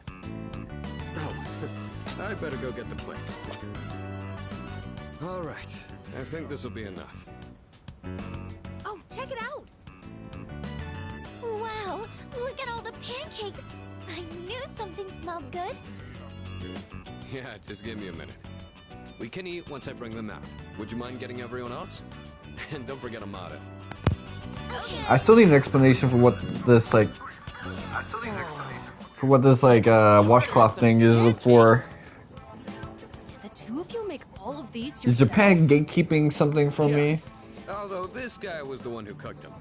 Oh, I better go get the plates. All right, I think this will be enough. Oh, check it out! Wow, look at all the pancakes! I knew something smelled good. Yeah, just give me a minute. We can eat once I bring them out. Would you mind getting everyone else? And don't forget Amada. Okay. I still need an explanation for what this, like... for what this like washcloth thing is for. Did the two of you make all of these Is yourselves? Japan gatekeeping something from me? Although this guy was the one who cooked them.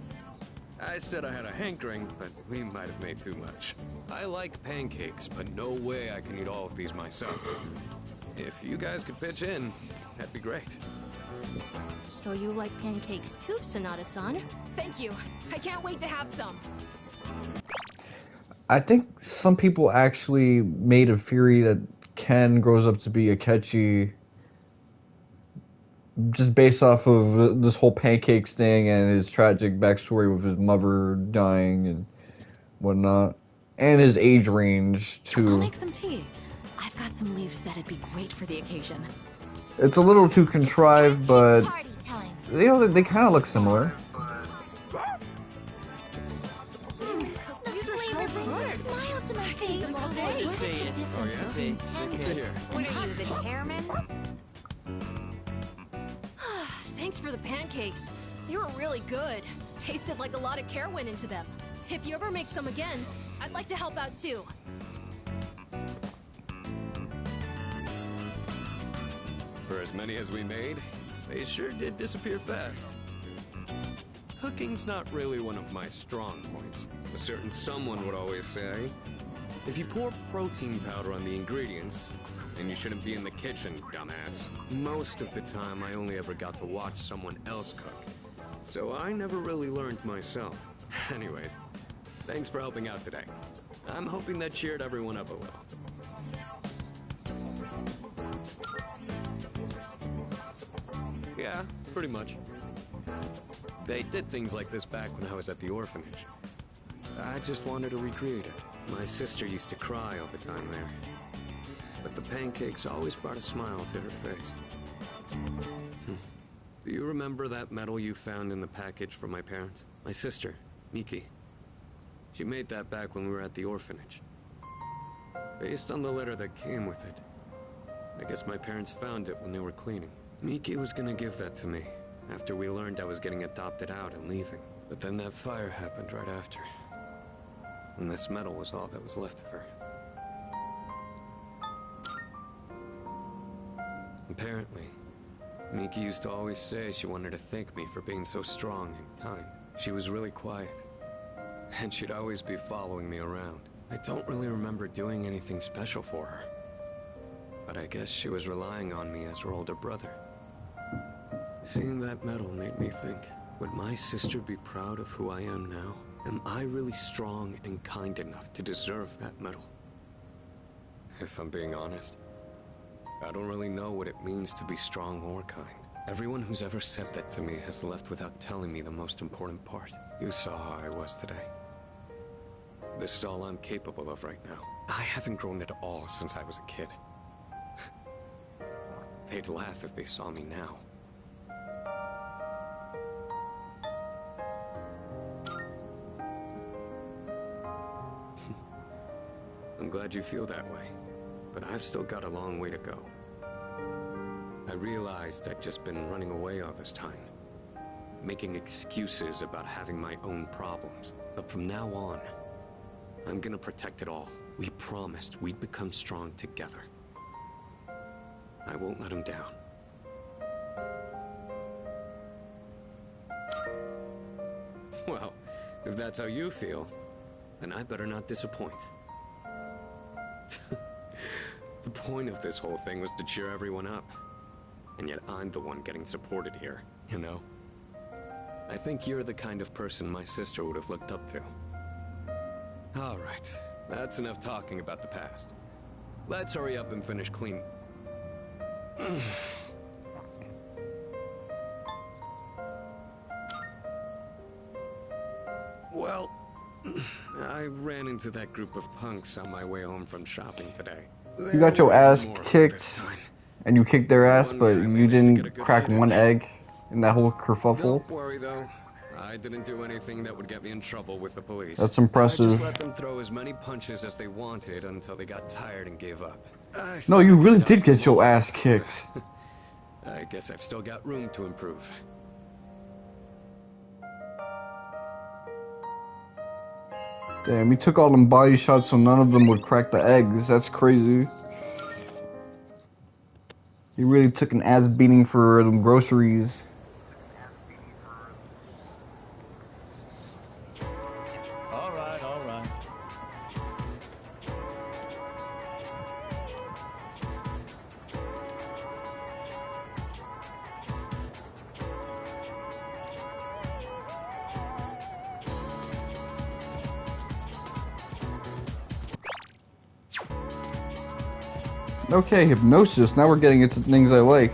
I said I had a hankering, but we might have made too much. I like pancakes, but no way I can eat all of these myself. If you guys could pitch in, that'd be great. So you like pancakes too, Sonata-san? Thank you. I can't wait to have some. I think some people actually made a theory that Ken grows up to be Akechi just based off of this whole pancakes thing and his tragic backstory with his mother dying and whatnot. And his age range, too. I'll make some tea. I've got some leaves that'd be great for the occasion. It's a little too contrived, but you know, they kind of look similar. Thanks for the pancakes. You were really good. Tasted like a lot of care went into them. If you ever make some again, I'd like to help out too. For as many as we made, they sure did disappear fast. Cooking's not really one of my strong points. A certain someone would always say, if you pour protein powder on the ingredients, then you shouldn't be in the kitchen, dumbass. Most of the time, I only ever got to watch someone else cook. So I never really learned myself. Anyways, thanks for helping out today. I'm hoping that cheered everyone up a little. Yeah, pretty much. They did things like this back when I was at the orphanage. I just wanted to recreate it. My sister used to cry all the time there. But the pancakes always brought a smile to her face. Do you remember that medal you found in the package from my parents? My sister, Miki. She made that back when we were at the orphanage. Based on the letter that came with it. I guess my parents found it when they were cleaning. Miki was gonna give that to me after we learned I was getting adopted out and leaving. But then that fire happened right after. And this medal was all that was left of her. Apparently, Miki used to always say she wanted to thank me for being so strong and kind. She was really quiet, and she'd always be following me around. I don't really remember doing anything special for her, but I guess she was relying on me as her older brother. Seeing that medal made me think, would my sister be proud of who I am now? Am I really strong and kind enough to deserve that medal? If I'm being honest, I don't really know what it means to be strong or kind. Everyone who's ever said that to me has left without telling me the most important part. You saw how I was today. This is all I'm capable of right now. I haven't grown at all since I was a kid. They'd laugh if they saw me now. I'm glad you feel that way, but I've still got a long way to go. I realized I'd just been running away all this time, making excuses about having my own problems. But from now on, I'm gonna protect it all. We promised we'd become strong together. I won't let him down. Well, if that's how you feel, then I better not disappoint. The point of this whole thing was to cheer everyone up. And yet I'm the one getting supported here, you know? I think you're the kind of person my sister would have looked up to. Alright, that's enough talking about the past. Let's hurry up and finish cleaning. Well, I ran into that group of punks on my way home from shopping today. You got your ass kicked, and you kicked their ass, but you didn't crack one egg in that whole kerfuffle. Don't worry though, I didn't do anything that would get me in trouble with the police. That's impressive. I just let them throw as many punches as they wanted until they got tired and gave up. No, you really did get your ass kicked. I guess I've still got room to improve. Damn, he took all them body shots so none of them would crack the eggs. That's crazy. He really took an ass beating for them groceries. All right, all right. Okay, hypnosis. Now we're getting into things I like.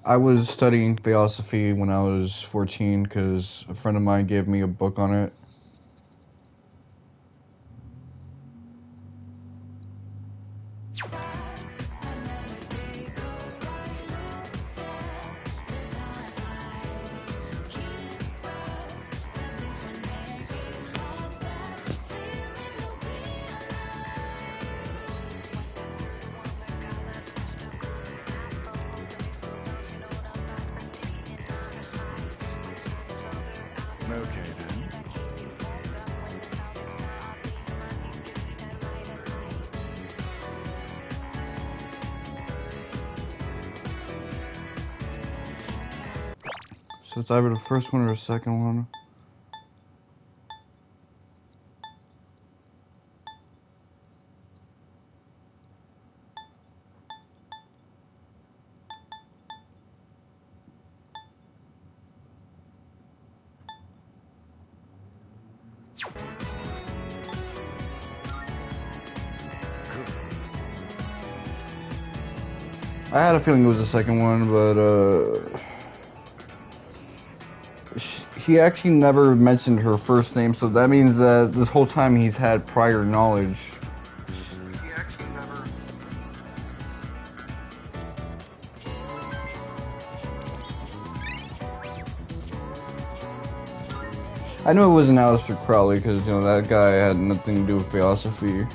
I was studying Theosophy when I was 14 because a friend of mine gave me a book on it. Okay, then. So it's either the first one or the second one. I had a feeling it was the second one, but he actually never mentioned her first name, so that means that this whole time he's had prior knowledge. He actually never... I knew it wasn't Aleister Crowley because, you know, that guy had nothing to do with Theosophy.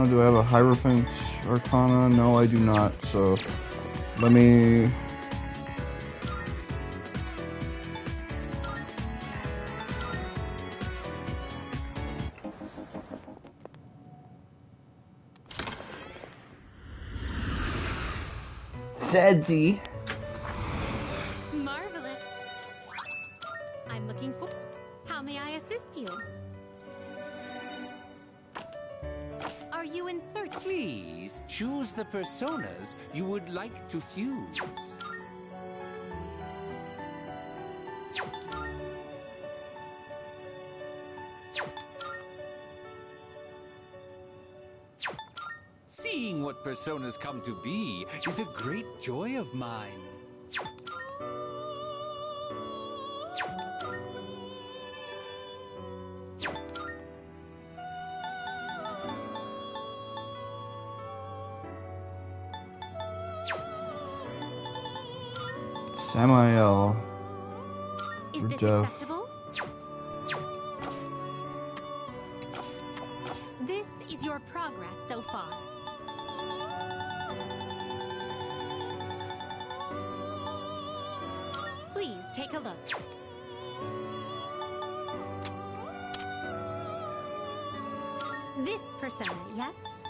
Do I have a Hierophant Arcana? No, I do not, so let me... Sadzy. Marvelous. I'm looking for... How may I assist you? Are you in search? Please choose the personas you would like to fuse. Seeing what personas come to be is a great joy of mine. Samael. Is this Jeff. acceptable? This is your progress so far. Please take a look. This persona, yes?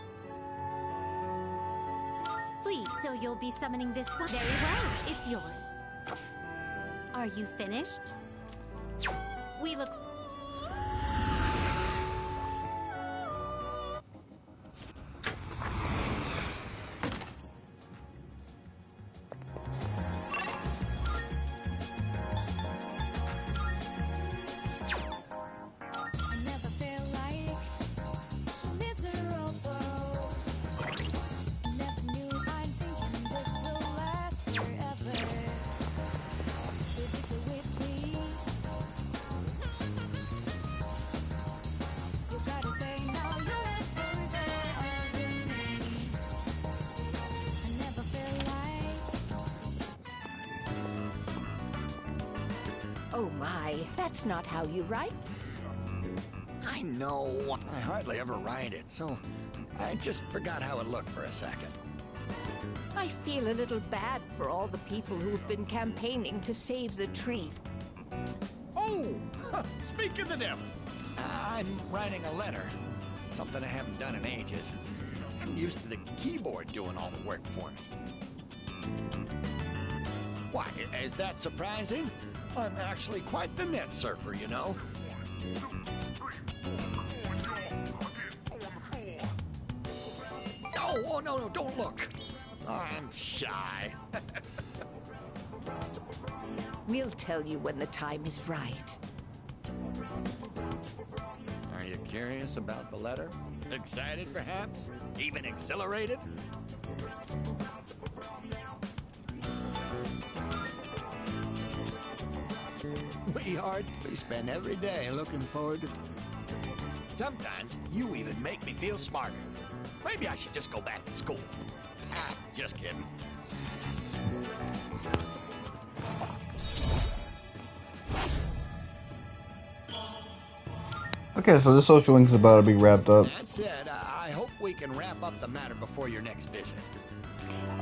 Please, so you'll be summoning this one? Very well, it's yours. Are you finished? We look... Oh my, that's not how you write. I know. I hardly ever write it, so I just forgot how it looked for a second. I feel a little bad for all the people who've been campaigning to save the tree. Oh! Speak of the devil! I'm writing a letter. Something I haven't done in ages. I'm used to the keyboard doing all the work for me. Why, is that surprising? I'm actually quite the net surfer, you know. Oh, no, don't look. Oh, I'm shy. We'll tell you when the time is right. Are you curious about the letter? Excited, perhaps? Even exhilarated? We are. We spend every day looking forward to... Sometimes you even make me feel smarter. Maybe I should just go back to school. Ah, just kidding. Okay, so this social link is about to be wrapped up. That said, I hope we can wrap up the matter before your next visit.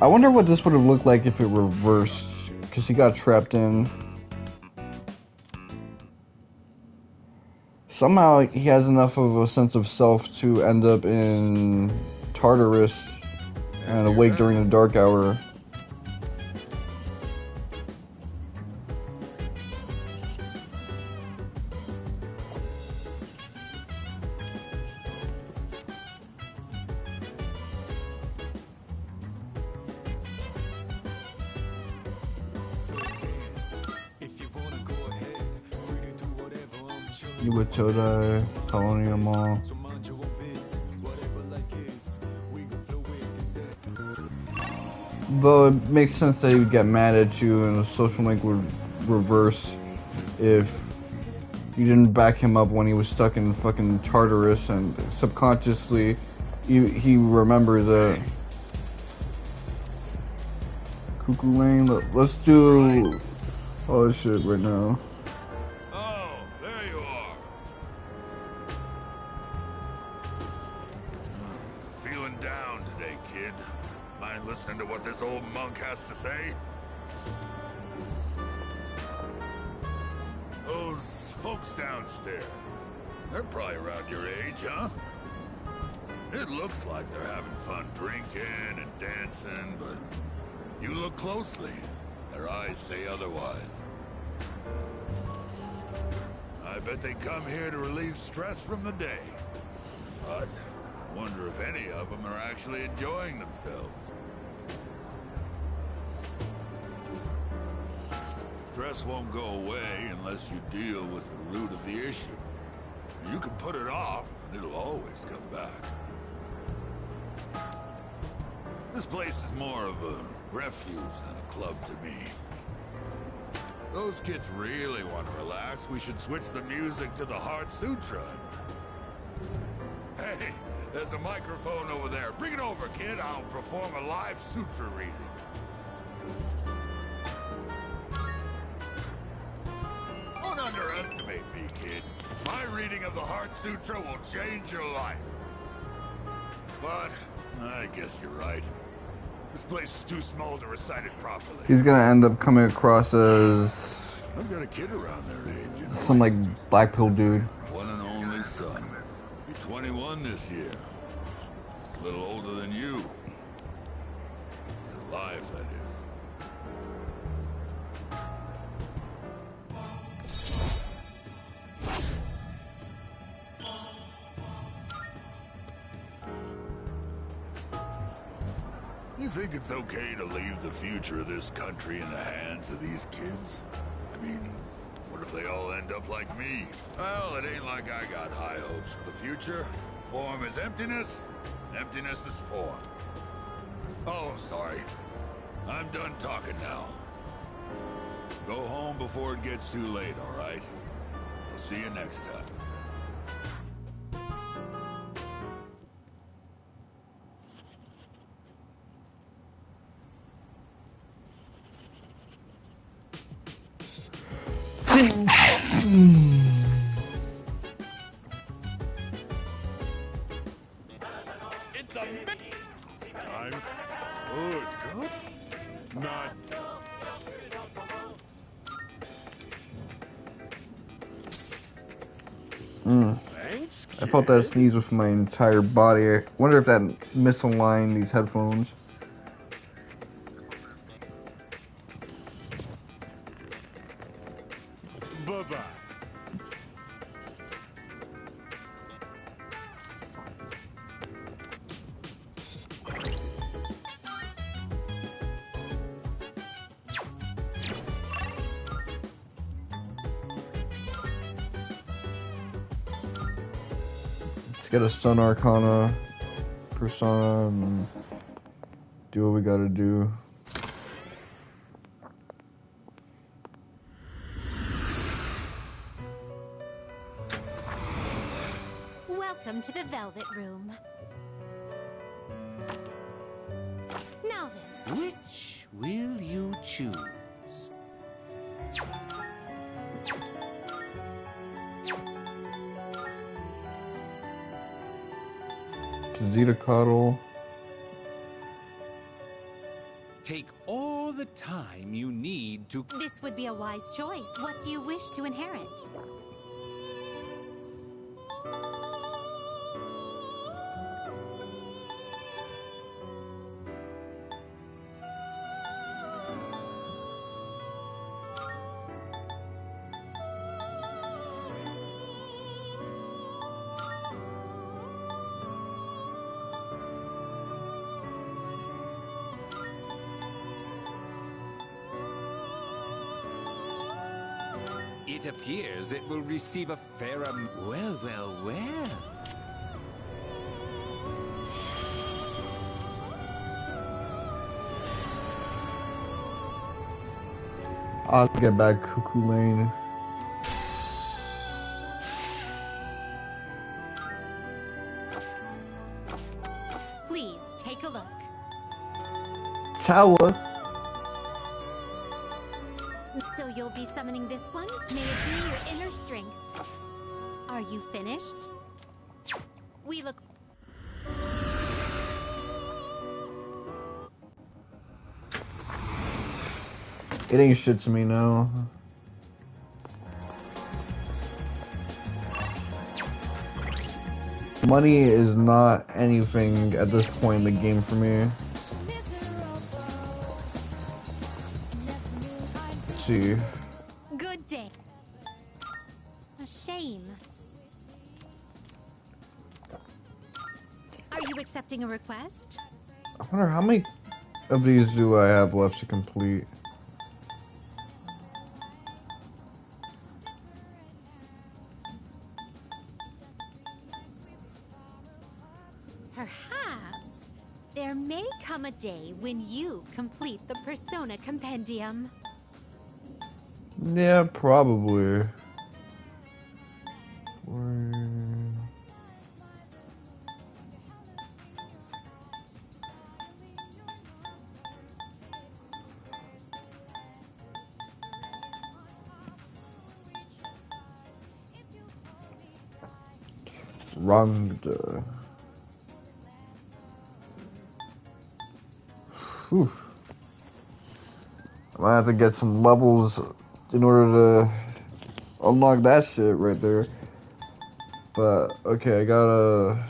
I wonder what this would have looked like if it reversed, because he got trapped in. Somehow he has enough of a sense of self to end up in Tartarus and awake during the dark hour. You with Todai, Colonial Mall. Though it makes sense that he would get mad at you and the social link would reverse if you didn't back him up when he was stuck in fucking Tartarus, and subconsciously he remembers that. Cuckoo Lane, let's do all this shit right now. Oh, there you are. Feeling down today, kid. Mind listening to what this old monk has to say? Those folks downstairs, they're probably around your age, huh? It looks like they're having fun drinking and dancing, but you look closely. Their eyes say otherwise. I bet they come here to relieve stress from the day. But I wonder if any of them are actually enjoying themselves. Stress won't go away unless you deal with the root of the issue. You can put it off, and it'll always come back. This place is more of a refuge than a club to me. Those kids really want to relax. We should switch the music to the Heart Sutra. Hey, there's a microphone over there. Bring it over, kid. I'll perform a live sutra reading. Don't underestimate me, kid. My reading of the Heart Sutra will change your life. But I guess you're right. This place is too small to recite it properly. He's gonna end up coming across as I've got a kid around their age, you know. some like black pill dude. One and only son. Be 21 this year. He's a little older than you. He's alive, that is. You think it's okay to leave the future of this country in the hands of these kids? I mean, what if they all end up like me? Well, it ain't like I got high hopes for the future. Form is emptiness, emptiness is form. Oh, sorry. I'm done talking now. Go home before it gets too late, all right? I'll see you next time. It's a I'm good, good. Not. Thanks. I felt that sneeze with my entire body. I wonder if that misaligned these headphones. Bye-bye. Let's get a Sun Arcana persona and do what we gotta do. Welcome to the Velvet Room. Now then. Which will you choose? Zeta Coddle. Take all the time you need to... This would be a wise choice. What do you wish to inherit? It appears it will receive a fair Well, well, well. I'll get back Cuckoo Lane. Please take a look. Tower. So you'll be summoning this one? May it be your inner strength. Are you finished? We look... It ain't shit to me now. Money is not anything at this point in the game for me. Let's see. Good day. A shame. Are you accepting a request? I wonder how many of these do I have left to complete. Perhaps there may come a day when you complete the Persona Compendium. Yeah, probably. Rangda. Whew. I might have to get some levels in order to unlock that shit right there. But, okay, I got a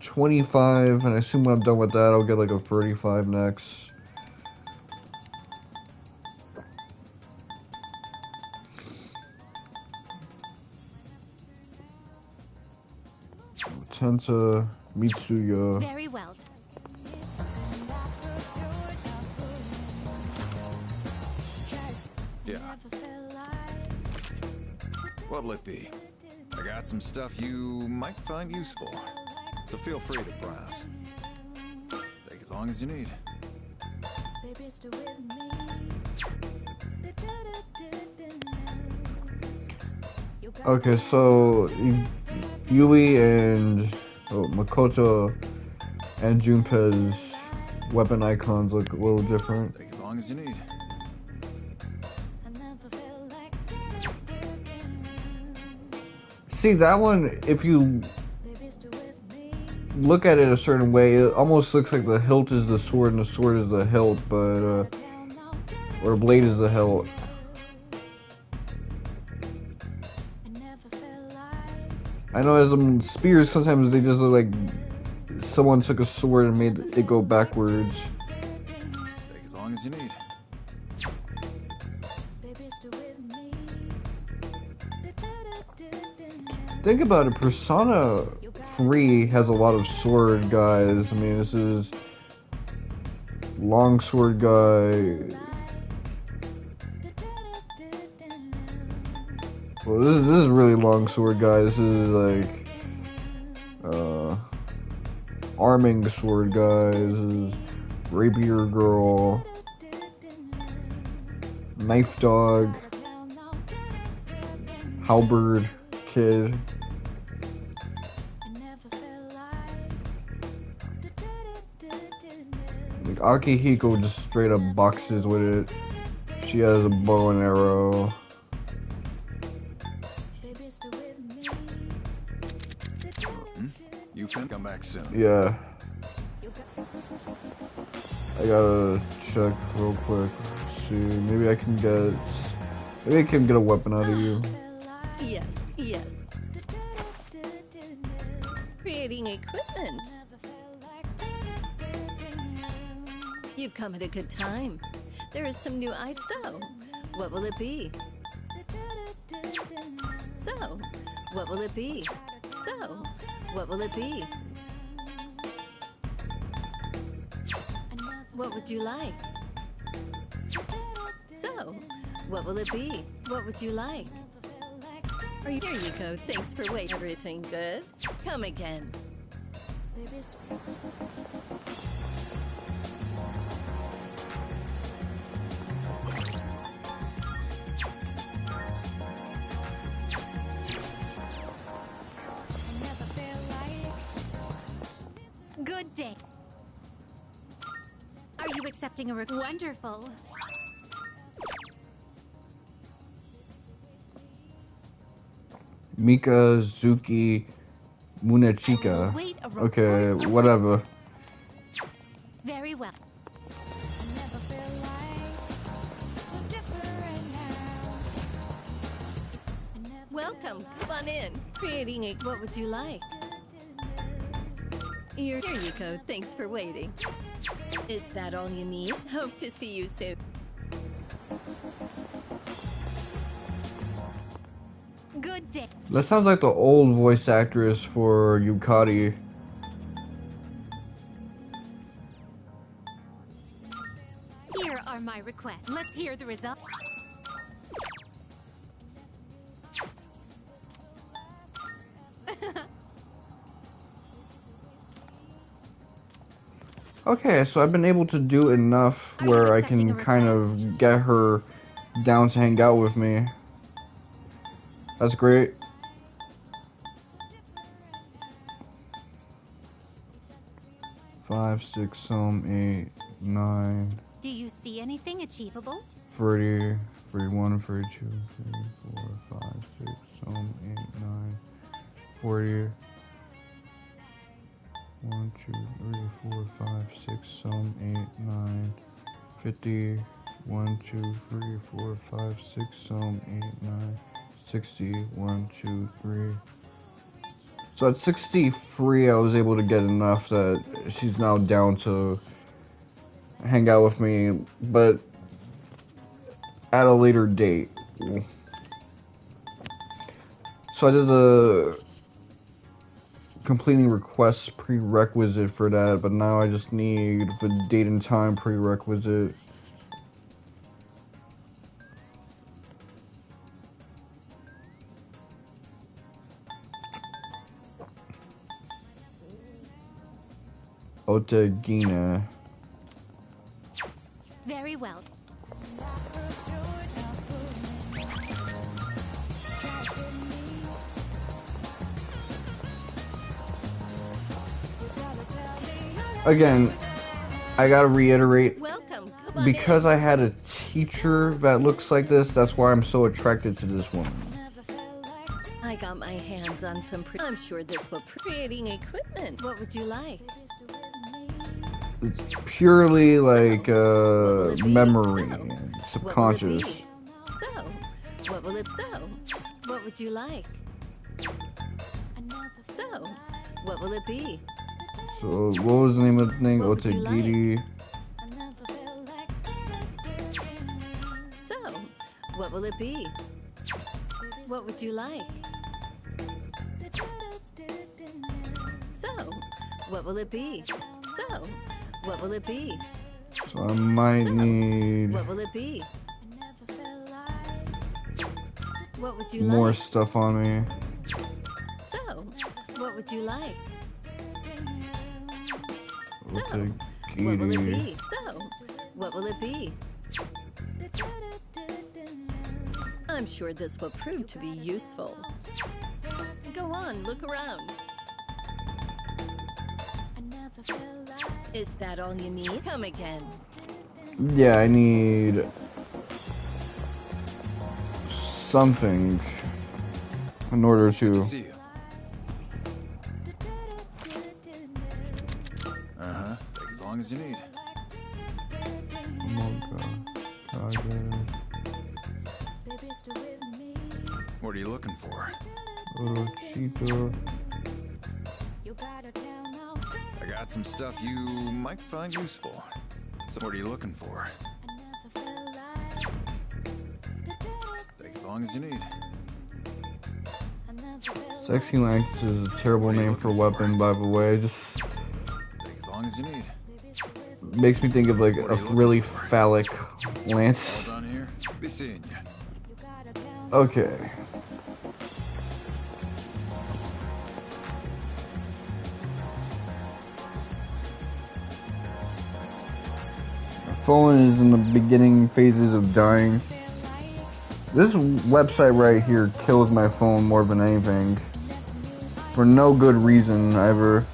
25, and I assume when I'm done with that, I'll get like a 35 next. Tenta Mitsuya. Very well. Yeah. What'll it be? I got some stuff you might find useful, so feel free to browse. Take as long as you need. Okay, so Yui and Makoto and Junpei's weapon icons look a little different. Take as long as you need. See, that one, if you look at it a certain way, it almost looks like the hilt is the sword and the sword is the hilt, but, or the blade is the hilt. I know as spears, sometimes they just look like someone took a sword and made it go backwards. Take as long as you need. Think about it, Persona 3 has a lot of sword guys. I mean, this is long sword guy. Well, this is really long sword guy. This is like arming sword guy. This is rapier girl, knife dog, halberd kid. Like Akihiko just straight up boxes with it. She has a bow and arrow. You can come back soon. Yeah. I gotta check real quick. See, maybe I can get a weapon out of you. Yes, yes. Creating equipment. You've come at a good time. There is some new so what will it be? So, what will it be? So, what will it be? What would you like? So, what will it be? What would you like? Here you go. Thanks for waiting. Everything good? Come again. Good day. Are you accepting a wonderful? Mikazuki Munechika. Okay, whatever. Very well. Welcome. Come on in. Creating a... What would you like? Here you go. Thanks for waiting. Is that all you need? Hope to see you soon. Good day. That sounds like the old voice actress for Yukari. Here are my requests. Let's hear the results. Okay, so I've been able to do enough where I can kind of get her down to hang out with me. That's great. Five, 6, some 8, 9. Do you see anything achievable? 30, 31, 32, 34, 5, 6, some 8, 9, 40. 1, 2, 3, 4, 5, 6, some 8, 9, 50. 1, 2, 3, 4, 5, 6, some 8, 9, 60. 1, 2, 3. So at 63, I was able to get enough that she's now down to hang out with me, but at a later date. So I did the completing requests prerequisite for that, but now I just need the date and time prerequisite. Otagina. Very well. Again, I gotta reiterate, Welcome. because I had a teacher that looks like this, that's why I'm so attracted to this woman. I I got my hands on some I'm sure this will creating equipment. What would you like? It's purely like memory and subconscious. So, what will it so? What would you like? So, what will it be? So, what was the name of the thing? Otagiri. So, what will it be? What would you like? So, what will it be? So, what will it be? So I might need what will it be? What would you more like? stuff on me. So, what would you like? So, what will it be? So, what will it be? I'm sure this will prove to be useful. Go on, look around. Is that all you need? Come again. Yeah, I need something in order to. See you. Take as long as you need. What are you looking for? I got some stuff you might find useful. So what are you looking for? Take as long as you need. Sexy Lance is a terrible name for a weapon, by the way. Just Take as long as you need. makes me think of like a really phallic lance. All done here. Be seeing you. Okay. My phone is in the beginning phases of dying. This website right here kills my phone more than anything. For no good reason ever.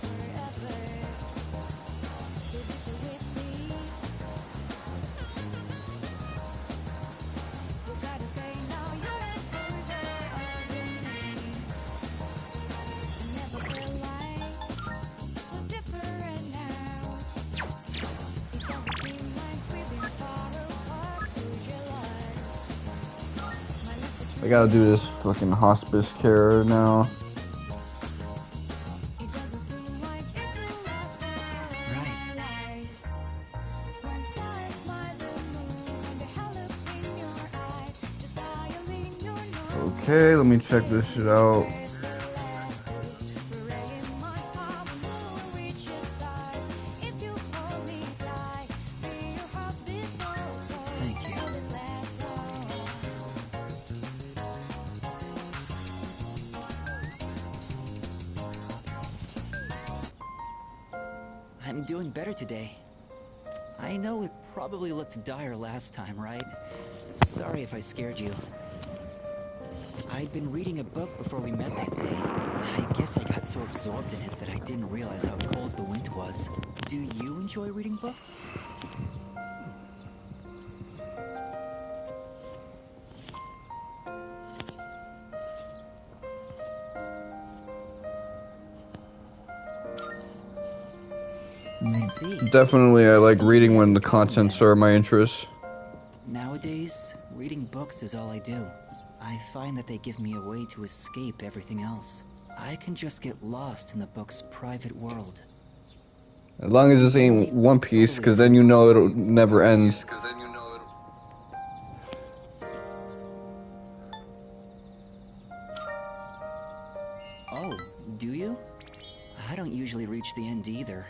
I gotta do this fucking hospice care now. Okay, let me check this shit out. Thank you. I'm doing better today. I know it probably looked dire last time, right? Sorry if I scared you. I'd been reading a book before we met that day. I guess I got so absorbed in it that I didn't realize how cold the wind was. Do you enjoy reading books? I see. Definitely, I like reading when the contents are my interests. Nowadays, reading books is all I do. I find that they give me a way to escape everything else. I can just get lost in the book's private world. As long as this ain't One Piece, because then you know it'll never end. Oh, do you? I don't usually reach the end either,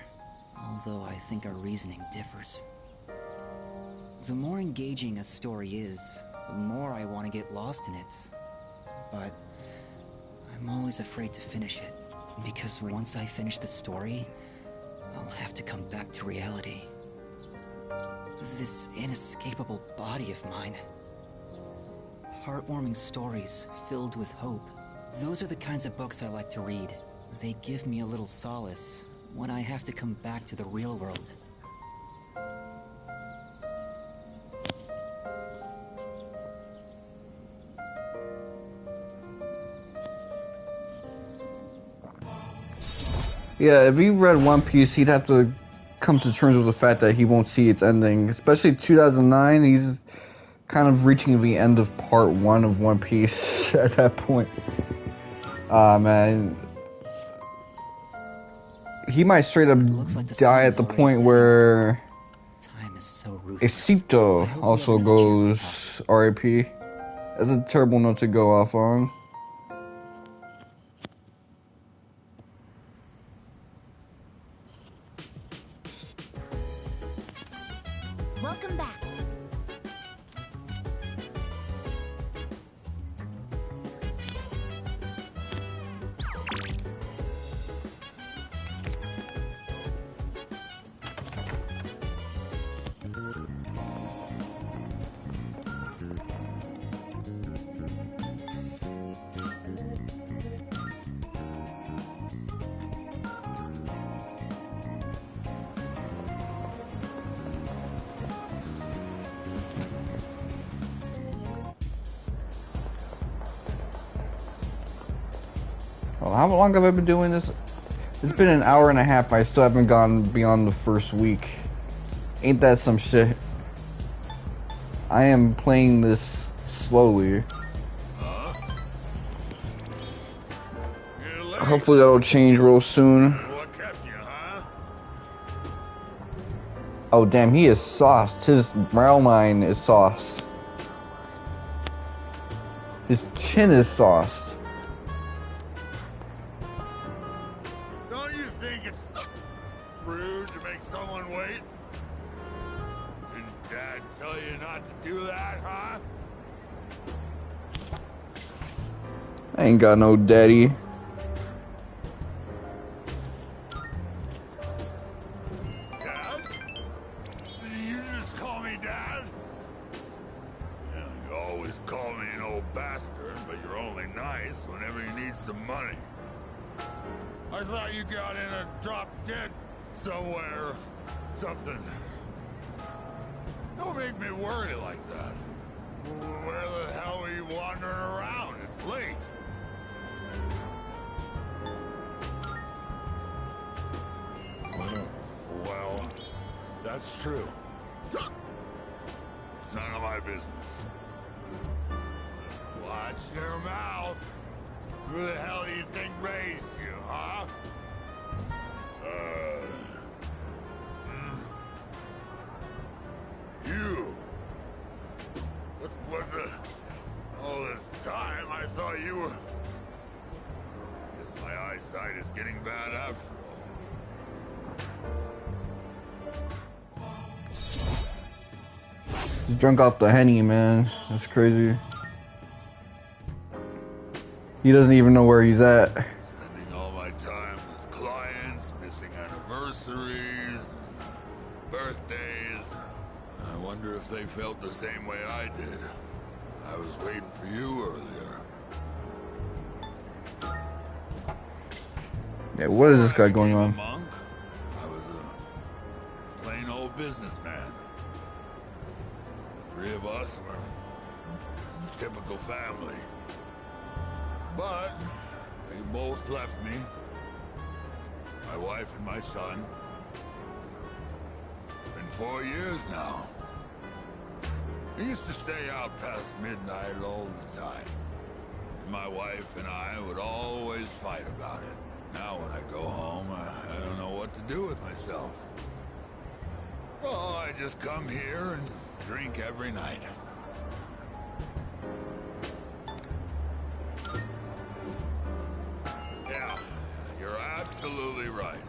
although I think our reasoning differs. The more engaging a story is, the more I want to get lost in it. But I'm always afraid to finish it, because once I finish the story, I'll have to come back to reality. This inescapable body of mine. Heartwarming stories filled with hope. Those are the kinds of books I like to read. They give me a little solace when I have to come back to the real world. Yeah, if he read One Piece, he'd have to come to terms with the fact that he won't see its ending. Especially 2009, he's kind of reaching the end of part 1 of One Piece at that point. Man. He might straight up die at the point where Isito also goes RIP. That's a terrible note to go off on. Welcome back. Well, how long have I been doing this? It's been an hour and a half. I still haven't gone beyond the first week. Ain't that some shit? I am playing this slowly. Hopefully that'll change real soon. Oh damn, he is sauced. His brow line is sauced. His chin is sauced. Don't you think it's rude to make someone wait? Didn't Dad tell you not to do that, huh? I ain't got no daddy. Dad? You just call me Dad? Yeah, you always call me an old bastard, but you're only nice whenever you need some money. I thought you got in a drop dead somewhere. Something. Don't make me worry like that. Where the hell are you wandering around? It's late. Well, that's true. It's none of my business. Watch your mouth. Who the hell do you think raised you, huh? You. What the... All this time, I thought you were... I guess my eyesight is getting bad after all. He's drunk off the Henny, man. That's crazy. He doesn't even know where he's at. Spending all my time with clients, missing anniversaries, birthdays. I wonder if they felt the same way I did. I was waiting for you earlier. Yeah, what is this guy going on? Monk, I was a plain old businessman. The three of us were a typical family. But they both left me. My wife and my son. It's been 4 years now. I used to stay out past midnight all the time. My wife and I would always fight about it. Now when I go home, I don't know what to do with myself. Oh, I just come here and drink every night. Yeah, you're absolutely right.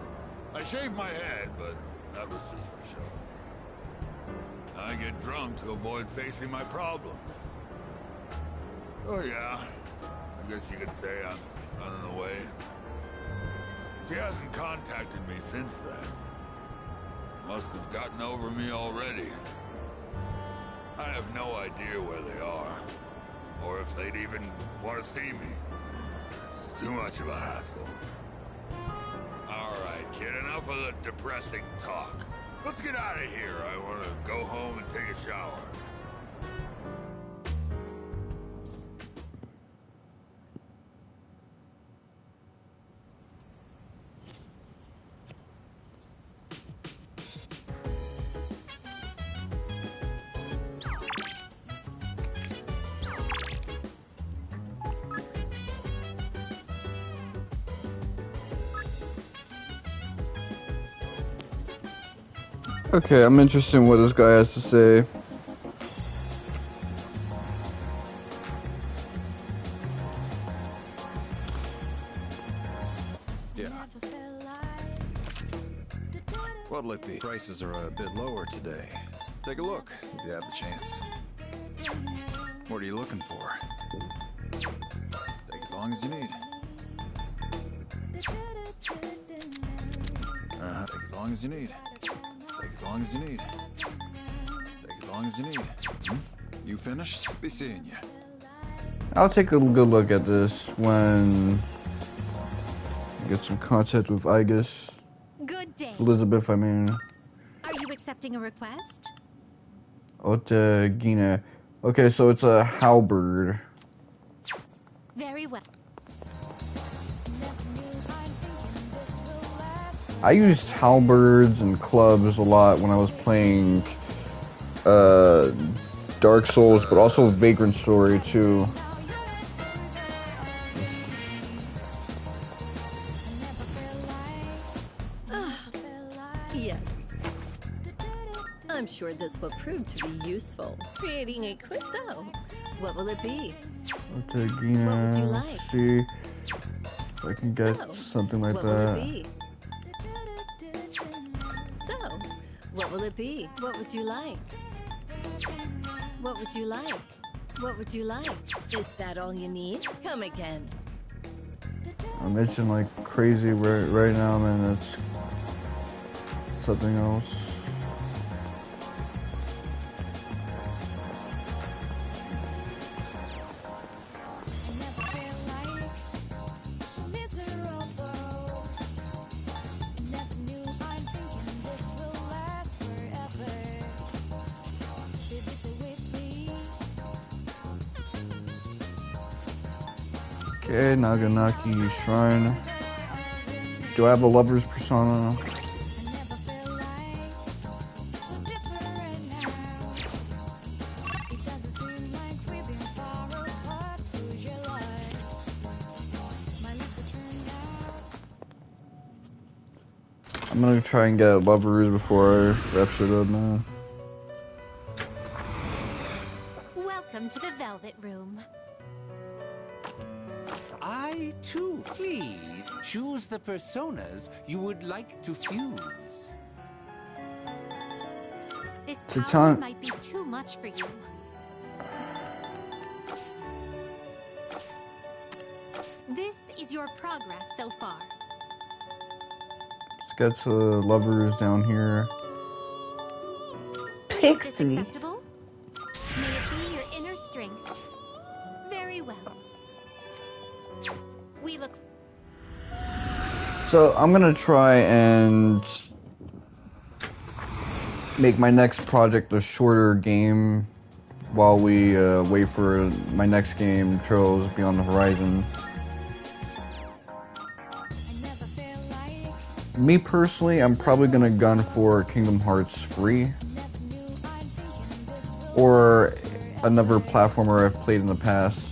I shaved my head, but that was just for show. I get drunk to avoid facing my problems. Oh yeah, I guess you could say I'm running away. She hasn't contacted me since then. Must have gotten over me already. I have no idea where they are, or if they'd even want to see me. It's too much of a hassle. All right, kid, enough of the depressing talk. Let's get out of here. I want to go home and take a shower. Okay, I'm interested in what this guy has to say. Yeah. What'll it be? Prices are a bit lower today. Take a look if you have the chance. What are you looking for? Take as long as you need. Take as long as you need. Take as long as you need. Take as long as you need. You finished? Be seeing you. I'll take a good look at this when I get some contact with Igus. Good day. Elizabeth, I mean. Are you accepting a request? Gina. Okay, so it's a halberd. Very well. I used halberds and clubs a lot when I was playing Dark Souls, but also Vagrant Story too. Yes. I'm sure this will prove to be useful. Creating a quiz-o. What will it be? Gina, What would you like? let's see if I can get something like what that. Will it be? So, what will it be? What would you like? What would you like? What would you like? Is that all you need? Come again. I'm itching like crazy right now, man. That's something else. Okay, Naganaki Shrine. Do I have a lover's persona? I'm gonna try and get lovers before I wrap shit up, man. Welcome to the Velvet Room. I too, please choose the personas you would like to fuse. This Titan- power might be too much for you. This is your progress so far. Let's get to lovers down here. Is this acceptable? May it be your inner strength. Very well. We look. So I'm gonna try and make my next project a shorter game while we wait for my next game, Trails Beyond the Horizon. Me personally, I'm probably gonna gun for Kingdom Hearts 3 or another platformer I've played in the past.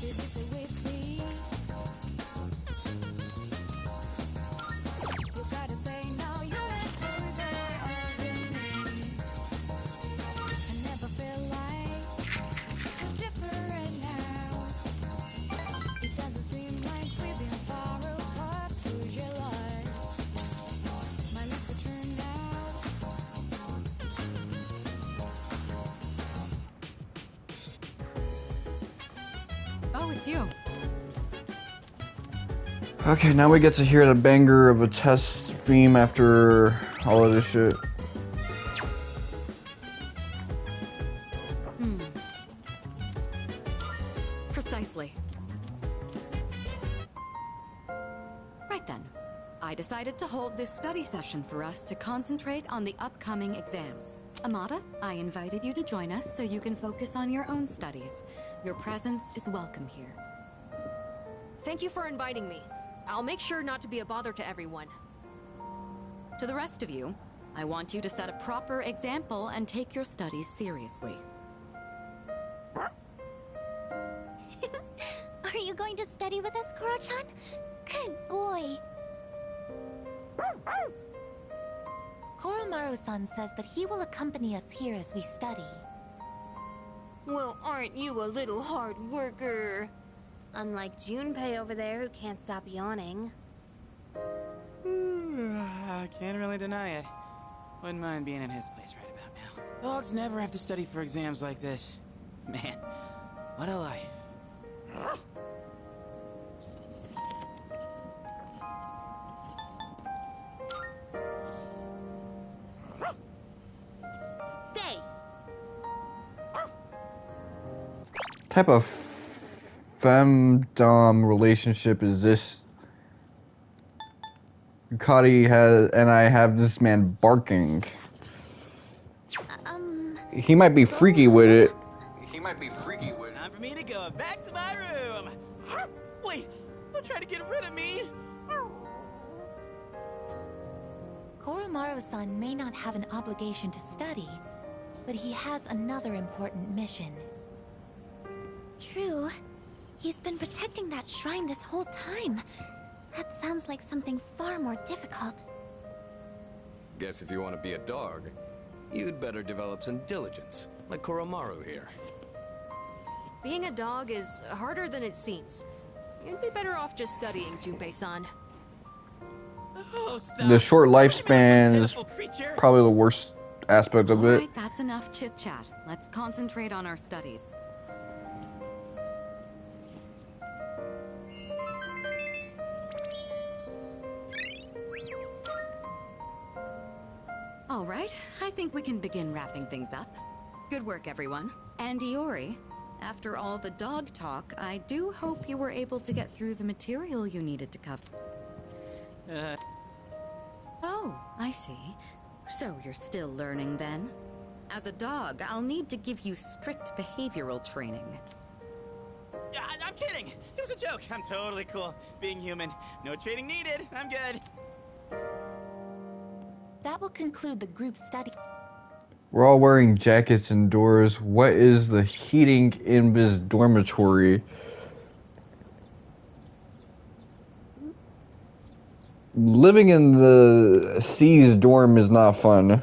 Oh, it's you. Okay, now we get to hear the banger of a test theme after all of this shit. Precisely. Right then. I decided to hold this study session for us to concentrate on the upcoming exams. Amada, I invited you to join us so you can focus on your own studies. Your presence is welcome here. Thank you for inviting me. I'll make sure not to be a bother to everyone. To the rest of you, I want you to set a proper example and take your studies seriously. Are you going to study with us, Koro-chan? Good boy. Koromaru-san says that he will accompany us here as we study. Well, aren't you a little hard worker? Unlike Junpei over there who can't stop yawning. I can't really deny it. Wouldn't mind being in his place right about now. Dogs never have to study for exams like this. Man, what a life. Stay! Type of femdom relationship is this? Yukari and I have this man barking. He might be freaky with it. Time for me to go back to my room. Wait, don't try to get rid of me. Koromaru-san may not have an obligation to study, but he has another important mission. True. He's been protecting that shrine this whole time. That sounds like something far more difficult. Guess if you want to be a dog, you'd better develop some diligence, like Koromaru here. Being a dog is harder than it seems. You'd be better off just studying, Junpei-san. Oh, stop. The short lifespan is probably the worst aspect of it. Alright, that's enough chit-chat. Let's concentrate on our studies. Alright, I think we can begin wrapping things up. Good work, everyone. And Iori, after all the dog talk, I do hope you were able to get through the material you needed to cover. Oh, I see. So you're still learning then? As a dog, I'll need to give you strict behavioral training. I'm kidding. It was a joke. I'm totally cool. Being human. No training needed. I'm good. That will conclude the group study. We're all wearing jackets indoors. What is the heating in this dormitory? Living in the C's dorm is not fun.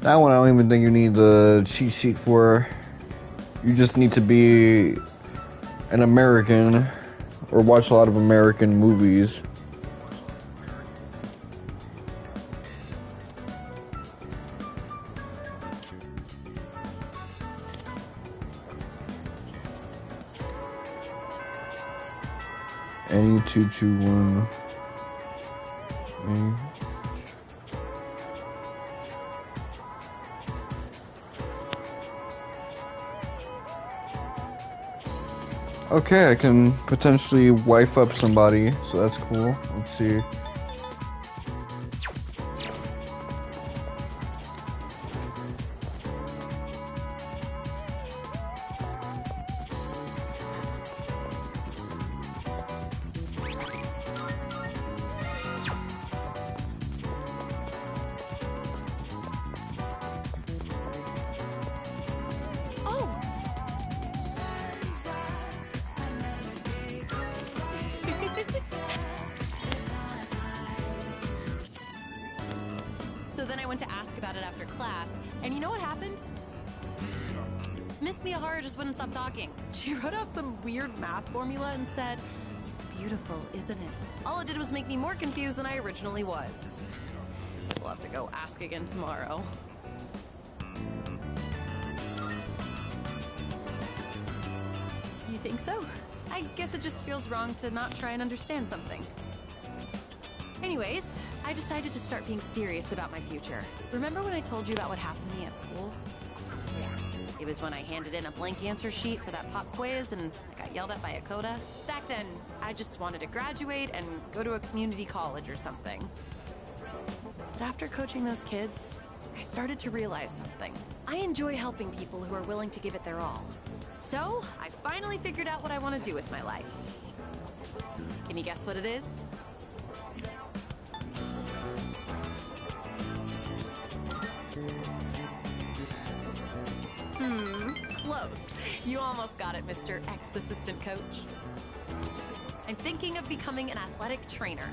That one I don't even think you need the cheat sheet for. You just need to be an American or watch a lot of American movies. Any 221. Okay, I can potentially wife up somebody, so that's cool. Let's see. So then I went to ask about it after class, and you know what happened? Miss Miyahara just wouldn't stop talking. She wrote out some weird math formula and said, "It's beautiful, isn't it?" All it did was make me more confused than I originally was. We'll have to go ask again tomorrow. You think so? I guess it just feels wrong to not try and understand something. Anyways, I decided to start being serious about my future. Remember when I told you about what happened to me at school? It was when I handed in a blank answer sheet for that pop quiz and I got yelled at by a coda. Back then, I just wanted to graduate and go to a community college or something. But after coaching those kids, I started to realize something. I enjoy helping people who are willing to give it their all. So, I finally figured out what I want to do with my life. Can you guess what it is? Close. You almost got it, Mr. Ex-Assistant Coach. I'm thinking of becoming an athletic trainer.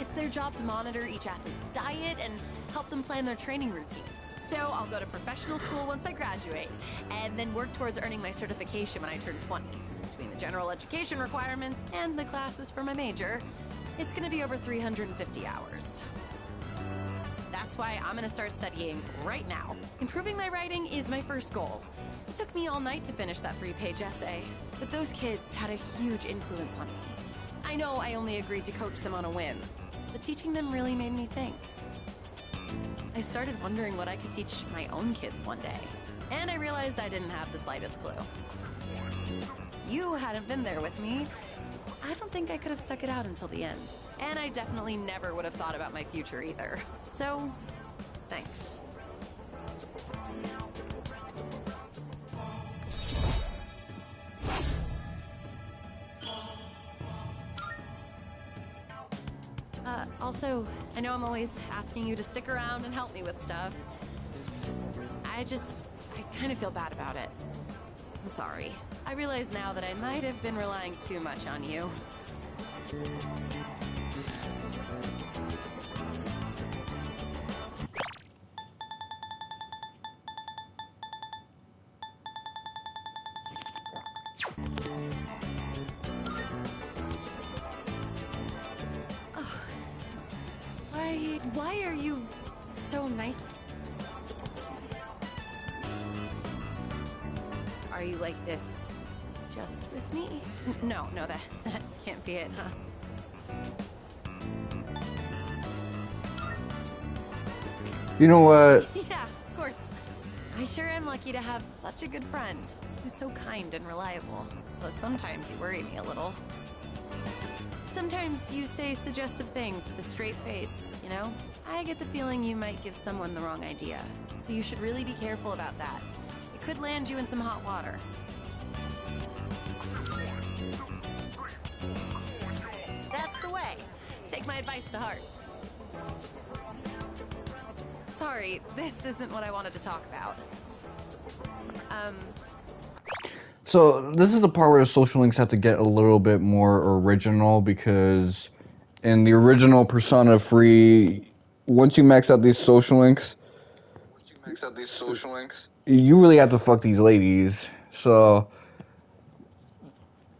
It's their job to monitor each athlete's diet and help them plan their training routine. So I'll go to professional school once I graduate, and then work towards earning my certification when I turn 20. Between the general education requirements and the classes for my major, it's gonna be over 350 hours. That's why I'm gonna start studying right now. Improving my writing is my first goal. It took me all night to finish that 3-page essay, but those kids had a huge influence on me. I know I only agreed to coach them on a whim, but teaching them really made me think. I started wondering what I could teach my own kids one day, and I realized I didn't have the slightest clue. You hadn't been there with me. I don't think I could have stuck it out until the end. And I definitely never would have thought about my future either. So, thanks. Also, I know I'm always asking you to stick around and help me with stuff. I kind of feel bad about it. I'm sorry. I realize now that I might have been relying too much on you. Oh. Why are you so nice? Are you like this just with me? No, that can't be it, huh? You know what? Yeah, of course. I sure am lucky to have such a good friend who's so kind and reliable. Though sometimes you worry me a little. Sometimes you say suggestive things with a straight face, you know? I get the feeling you might give someone the wrong idea. So you should really be careful about that. It could land you in some hot water. That's the way. Take my advice to heart. Sorry, this isn't what I wanted to talk about. So this is the part where the social links have to get a little bit more original, because in the original Persona 3, once you max out these social links, you really have to fuck these ladies. So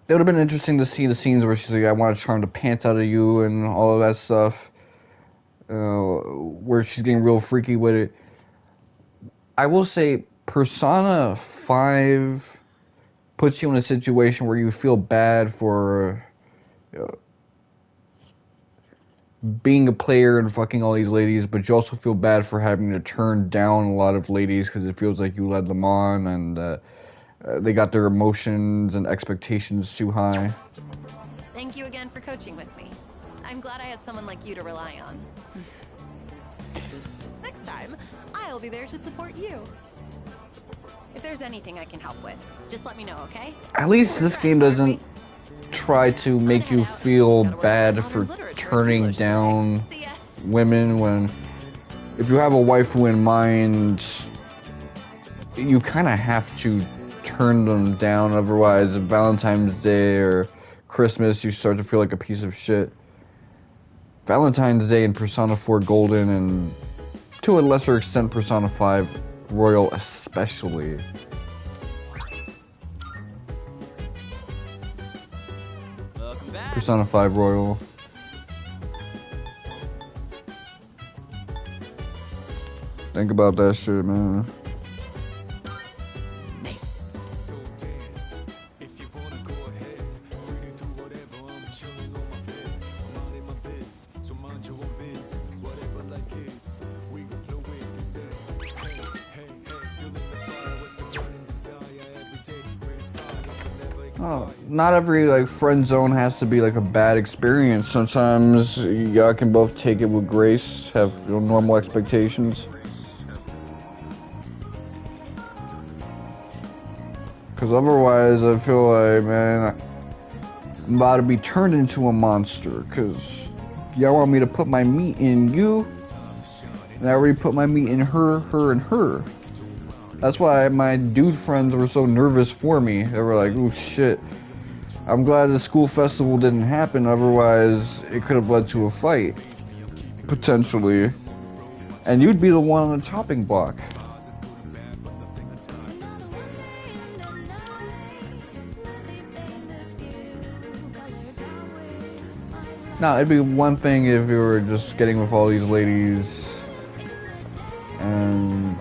it would have been interesting to see the scenes where she's like, I want to charm the pants out of you and all of that stuff, where she's getting real freaky with it. I will say Persona 5 puts you in a situation where you feel bad for being a player and fucking all these ladies, but you also feel bad for having to turn down a lot of ladies because it feels like you led them on and they got their emotions and expectations too high. Thank you again for coaching with me. I'm glad I had someone like you to rely on. Next time, I'll be there to support you. If there's anything I can help with, just let me know, okay? At least this game doesn't try to make you feel bad for turning down women when, if you have a waifu in mind, you kind of have to turn them down, otherwise Valentine's Day or Christmas you start to feel like a piece of shit. Valentine's Day in Persona 4 Golden, and to a lesser extent Persona 5, Royal especially. Persona 5 Royal. Think about that shit, man. Not every like friend zone has to be like a bad experience. Sometimes y'all can both take it with grace, have normal expectations. Cause otherwise, I feel like, man, I'm about to be turned into a monster. Cause y'all want me to put my meat in you, and I already put my meat in her, and her. That's why my dude friends were so nervous for me. They were like, "Oh shit." I'm glad the school festival didn't happen, otherwise it could have led to a fight. Potentially. And you'd be the one on the chopping block. Now, it'd be one thing if you were just getting with all these ladies and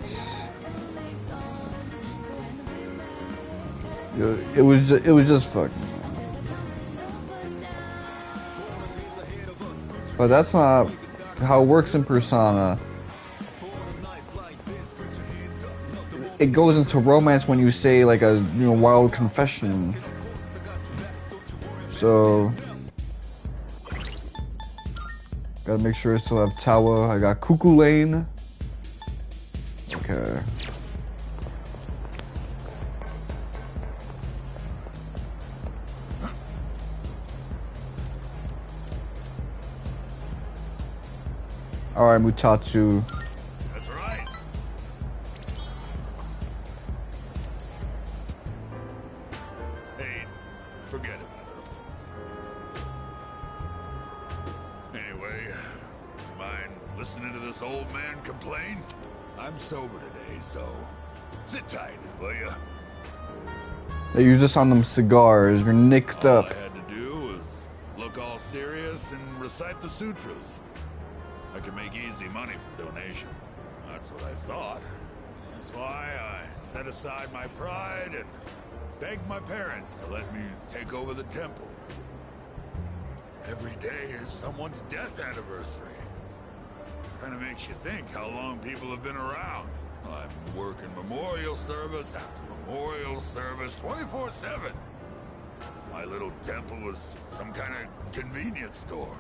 it was just fucking. But that's not how it works in Persona. It goes into romance when you say like a wild confession. So gotta make sure I still have Tawa. I got Cuckoo Lane. Okay. Alright, Mutatsu. That's right. Hey, forget about it. Anyway, would you mind listening to this old man complain? I'm sober today, so sit tight, will ya? Hey, you're just on them cigars. You're nicked up. All I had to do was look all serious and recite the sutras. I could make easy money from donations. That's what I thought. That's why I set aside my pride and begged my parents to let me take over the temple. Every day is someone's death anniversary. Kind of makes you think how long people have been around. I'm working memorial service after memorial service 24/7. My little temple was some kind of convenience store.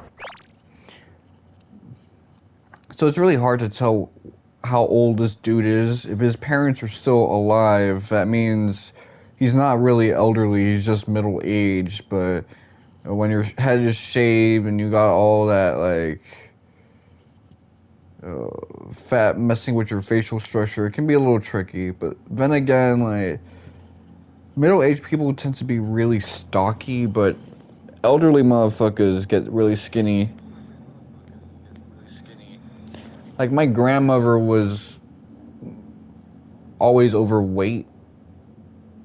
So it's really hard to tell how old this dude is. If his parents are still alive, that means he's not really elderly, he's just middle-aged. But when your head is shaved and you got all that, like, fat messing with your facial structure, it can be a little tricky. But then again, like, middle-aged people tend to be really stocky, but elderly motherfuckers get really skinny. Like, my grandmother was always overweight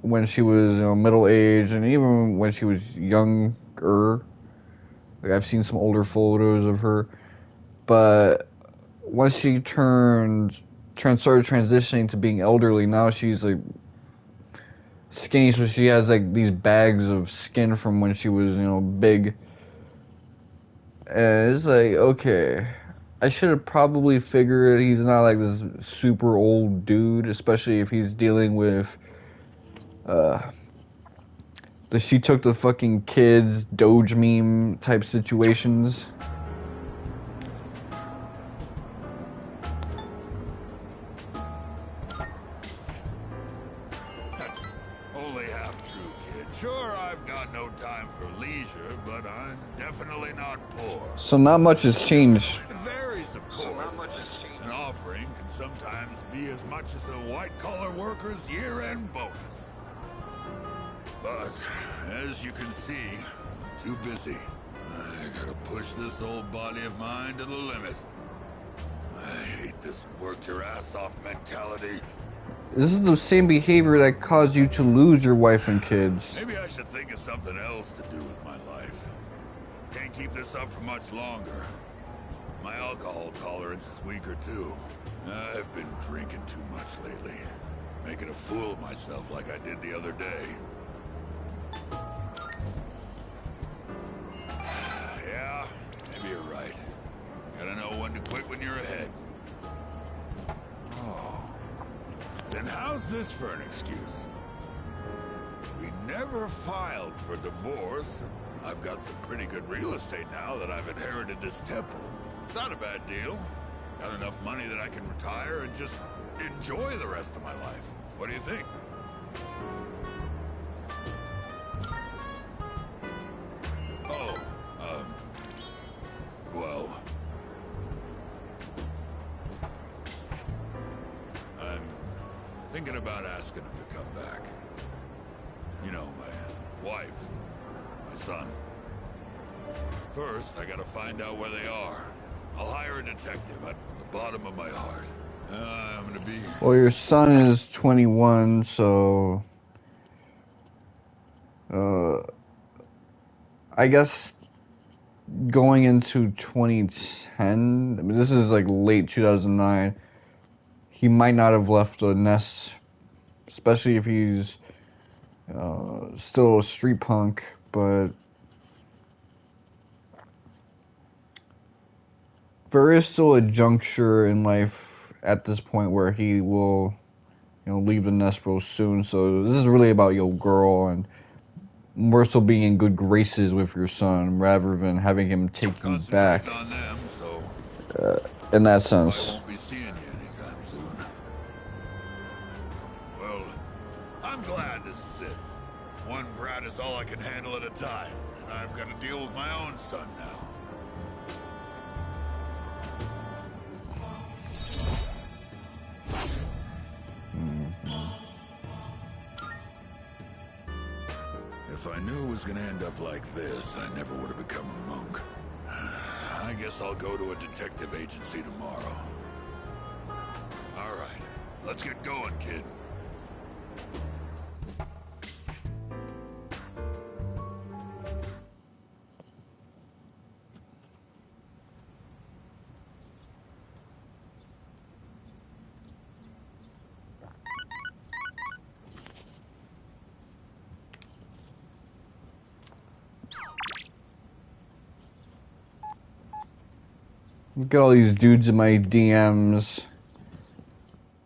when she was, middle-aged, and even when she was younger. Like, I've seen some older photos of her. But once she started transitioning to being elderly, now she's, like, skinny, so she has, like, these bags of skin from when she was, big. And it's like, okay, I should have probably figured he's not like this super old dude, especially if he's dealing with the she took the fucking kids Doge meme type situations. That's only half true, kid. Sure, I've got no time for leisure, but I'm definitely not poor. So not much has changed. It varies, of course. An offering can sometimes be as much as a white-collar worker's year-end bonus. But, as you can see, I'm too busy. I gotta push this old body of mine to the limit. I hate this work-your-ass-off mentality. This is the same behavior that caused you to lose your wife and kids. Maybe I should think of something else to do with my life. Can't keep this up for much longer. My alcohol tolerance is weaker too. I've been drinking too much lately. Making a fool of myself like I did the other day. Yeah, maybe you're right. Gotta know when to quit when you're ahead. Oh. Then how's this for an excuse? We never filed for divorce. I've got some pretty good real estate now that I've inherited this temple. It's not a bad deal. Got enough money that I can retire and just enjoy the rest of my life. What do you think? Oh, well... I'm thinking about asking him to come back. You know, my wife, my son. First, I gotta find out where they are. I'll hire a detective at the bottom of my heart. I'm gonna be... Well, your son is 21, so... I guess going into 2010, I mean, this is like late 2009, he might not have left the nest, especially if he's still a street punk, but there is still a juncture in life at this point where he will, leave the nest real soon. So this is really about your girl and more so being in good graces with your son rather than having him take you back. On them, so in that sense. I won't be seeing you anytime soon. Well, I'm glad this is it. One brat is all I can handle at a time, and I've got to deal with my own son now. If I knew it was gonna end up like this, I never would have become a monk. I guess I'll go to a detective agency tomorrow. All right, let's get going, kid. Look at all these dudes in my DMs.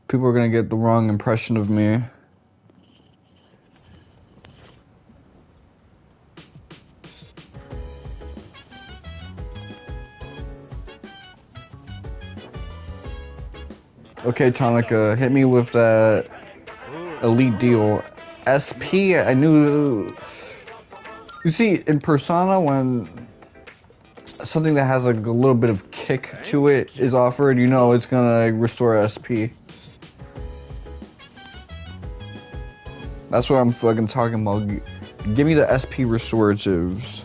People are gonna get the wrong impression of me. Okay, Tonica, hit me with that elite deal. SP, I knew... You see, in Persona, when something that has like a little bit of kick to it is offered, it's gonna restore SP. That's what I'm fucking talking about. Give me the SP restoratives.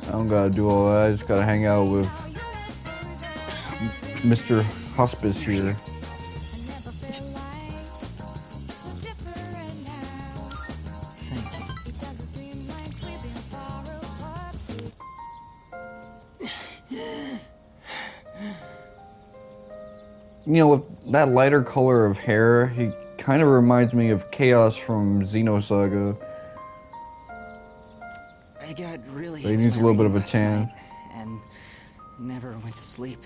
I don't gotta do all that, I just gotta hang out with Mr. Hospice here. With that lighter color of hair, he kind of reminds me of Chaos from Xenosaga. I got really But he needs a little bit of a tan. And never went to sleep.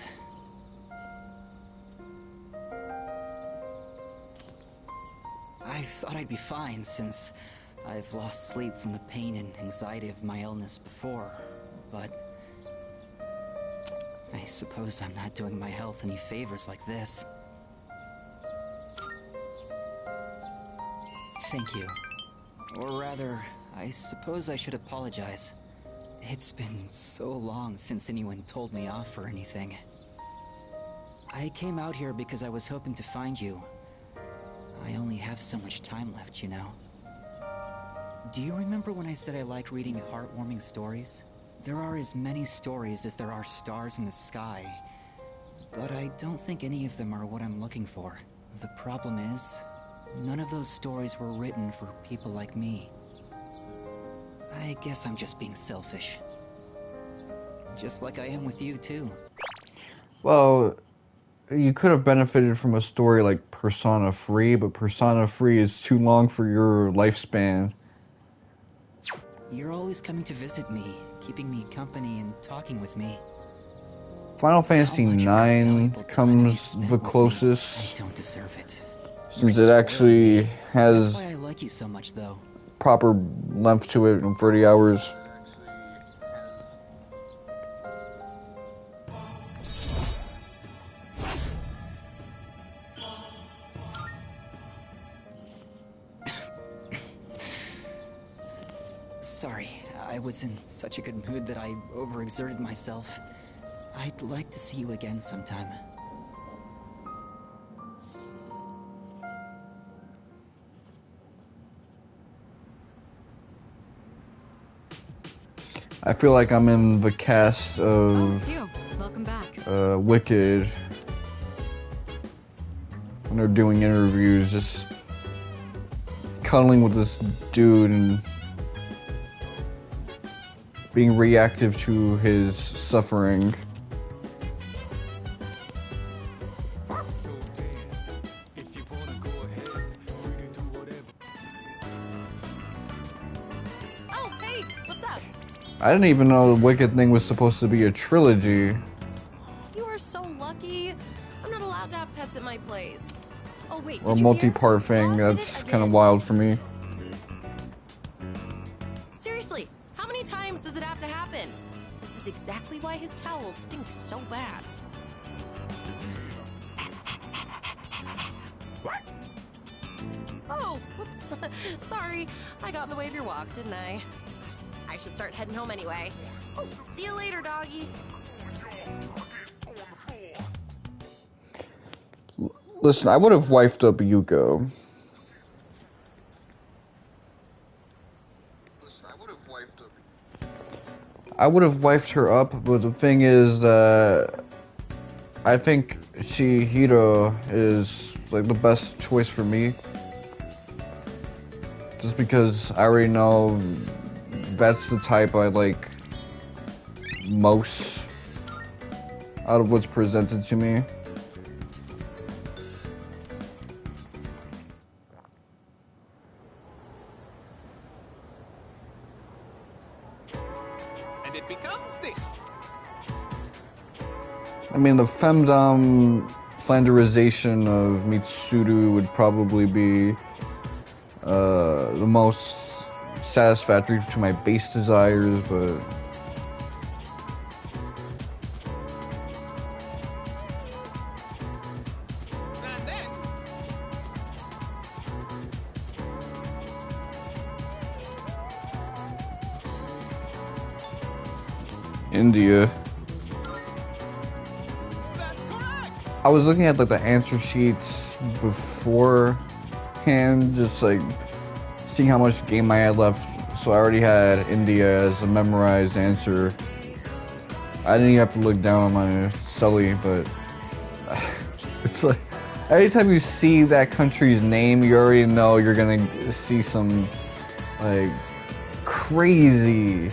I thought I'd be fine since I've lost sleep from the pain and anxiety of my illness before, but I suppose I'm not doing my health any favors like this. Thank you. Or rather, I suppose I should apologize. It's been so long since anyone told me off or anything. I came out here because I was hoping to find you. I only have so much time left, you know. Do you remember when I said I like reading heartwarming stories? There are as many stories as there are stars in the sky, but I don't think any of them are what I'm looking for. The problem is, none of those stories were written for people like me. I guess I'm just being selfish. Just like I am with you, too. Well, you could have benefited from a story like Persona 3, but Persona 3 is too long for your lifespan. You're always coming to visit me, keeping me company and talking with me. Final Fantasy IX comes the closest. I don't deserve it. Since it actually has That's why I like you so much, though. proper length to it in 30 hours. Sorry, I was in such a good mood that I overexerted myself. I'd like to see you again sometime. I feel like I'm in the cast of it's you. Welcome back. Wicked. When they're doing interviews, just cuddling with this dude and being reactive to his suffering. Oh, hey, what's up? I didn't even know the Wicked thing was supposed to be a trilogy. You are so lucky. I'm not allowed to have pets at my place. Oh, wait, Or a did you hear? multi-part thing. That's kind of wild for me. Seriously, how many times does it have to happen? This is exactly why his towel stinks so bad. Oh, whoops. Sorry, I got in the way of your walk, didn't I? I should start heading home anyway. Oh, see you later, doggy. Listen, I would have wifed up Yuko. I would have wifed her up, but the thing is, I think Chihiro is like the best choice for me. Just because I already know that's the type I like most out of what's presented to me. And it becomes this. I mean, the femdom flanderization of Mitsuru would probably be the most satisfactory to my base desires, but India. I was looking at like the answer sheets beforehand, just like seeing how much game I had left. So I already had India as a memorized answer. I didn't even have to look down on my Sully, but it's like anytime you see that country's name, you already know you're gonna see some like crazy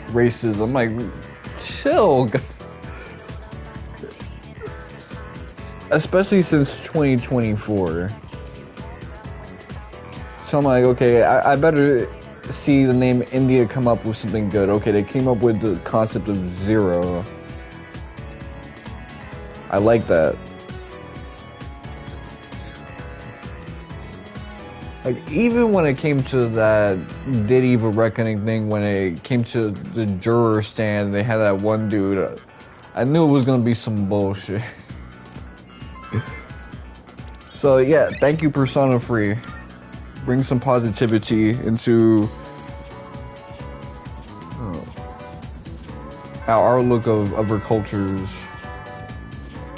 racism. Like, chill. Especially since 2024. So I'm like, okay, I better see the name India come up with something good. Okay, they came up with the concept of zero. I like that. Like, even when it came to that Diddy of a Reckoning thing, when it came to the juror stand, they had that one dude, I knew it was gonna be some bullshit. So yeah, thank you Persona Free. Bring some positivity into our look of other cultures.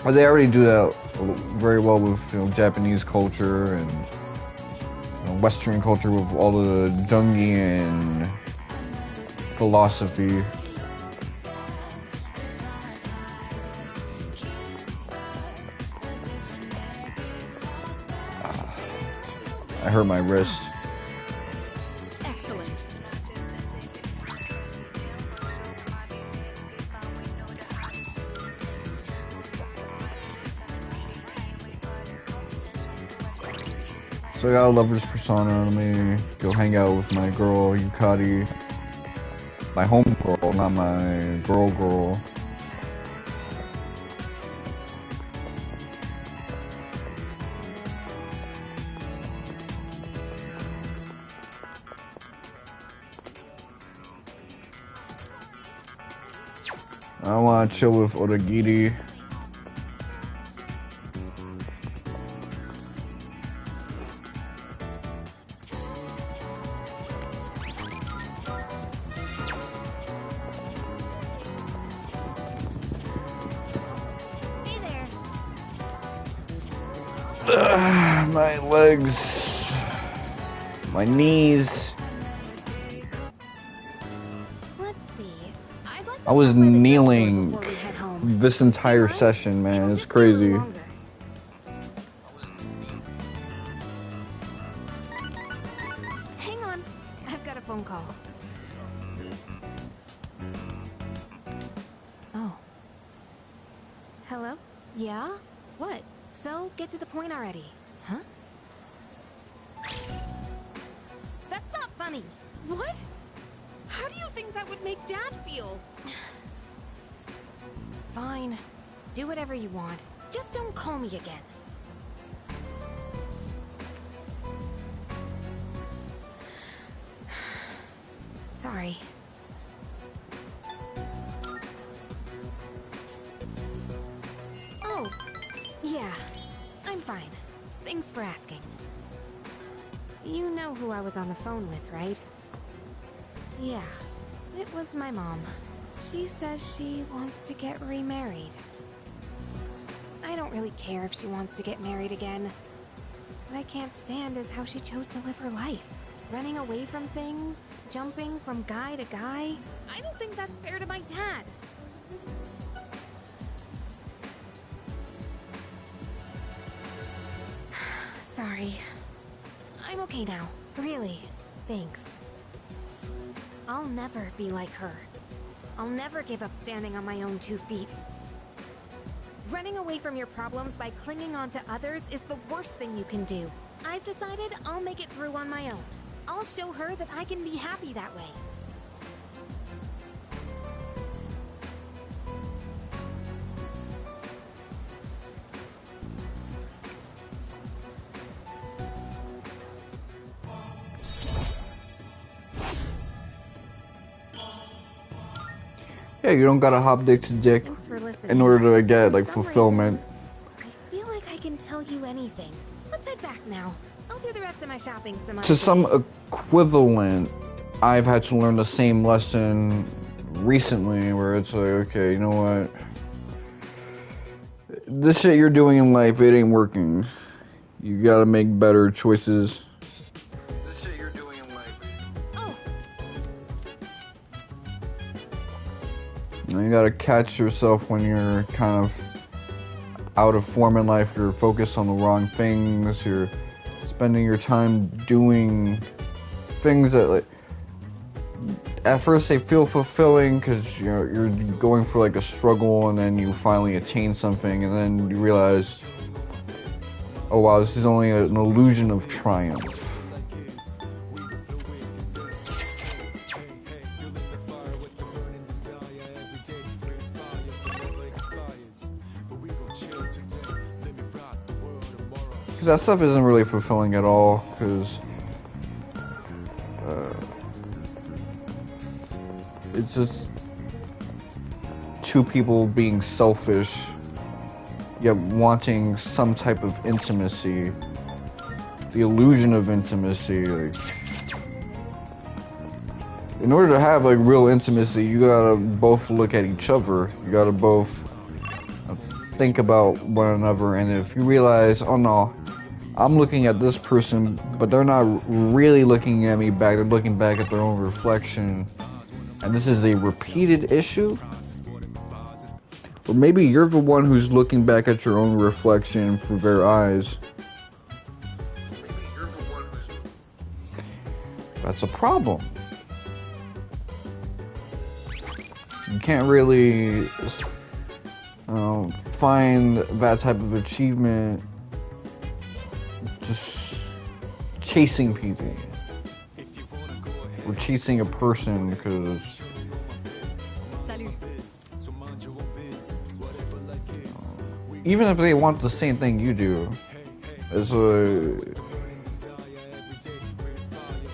They already do that very well with Japanese culture and Western culture with all the Jungian philosophy. I hurt my wrist. Excellent. So I got a lover's persona. Let me go hang out with my girl Yukari. My home girl, not my girl. I want to chill with Odagiri. My legs, my knees. Let's see. I was kneeling this entire session, man. It's crazy. Hang on. I've got a phone call. Oh. Hello? Yeah? What? So, get to the point already. Huh? That's not funny. What? How do you think that would make Dad feel? Fine. Do whatever you want. Just don't call me again. Sorry. Oh, yeah. I'm fine. Thanks for asking. You know who I was on the phone with, right? Yeah, it was my mom. She says she wants to get remarried. I don't really care if she wants to get married again. What I can't stand is how she chose to live her life. Running away from things, jumping from guy to guy. I don't think that's fair to my dad. Sorry. I'm okay now. Really. Thanks. I'll never be like her. I'll never give up standing on my own 2 feet. Running away from your problems by clinging on to others is the worst thing you can do. I've decided I'll make it through on my own. I'll show her that I can be happy that way. Yeah, you don't gotta hop dick to dick in order to get like fulfillment. I feel like I can tell you anything. Let's head back now. I'll do the rest of my shopping some other To day. some equivalent, I've had to learn the same lesson recently where it's like, okay, you know what? This shit you're doing in life, it ain't working. You gotta make better choices. This shit you're doing in life. You gotta catch yourself when you're kind of out of form in life. You're focused on the wrong things. You're spending your time doing things that, like, at first they feel fulfilling because you're going for like a struggle, and then you finally attain something, and then you realize, oh wow, this is only an illusion of triumph. Because that stuff isn't really fulfilling at all, because it's just two people being selfish, yet wanting some type of intimacy, the illusion of intimacy. Like, in order to have like real intimacy, you gotta both look at each other. You gotta both think about one another, and if you realize, oh no, I'm looking at this person, but they're not really looking at me back, they're looking back at their own reflection, and this is a repeated issue, or maybe you're the one who's looking back at your own reflection through their eyes. That's a problem. You can't really find that type of achievement just chasing people or chasing a person, because even if they want the same thing you do, it's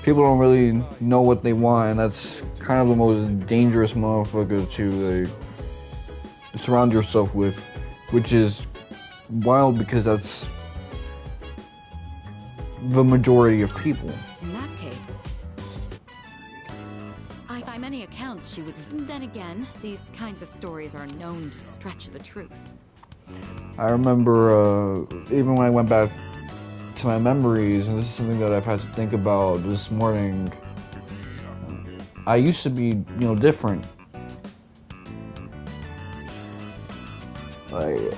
people don't really know what they want, and that's kind of the most dangerous motherfucker to surround yourself with, which is wild because that's the majority of people. In that case, by many accounts, she was. Then again, these kinds of stories are known to stretch the truth. I remember, even when I went back to my memories, and this is something that I've had to think about this morning, I used to be, different. Like,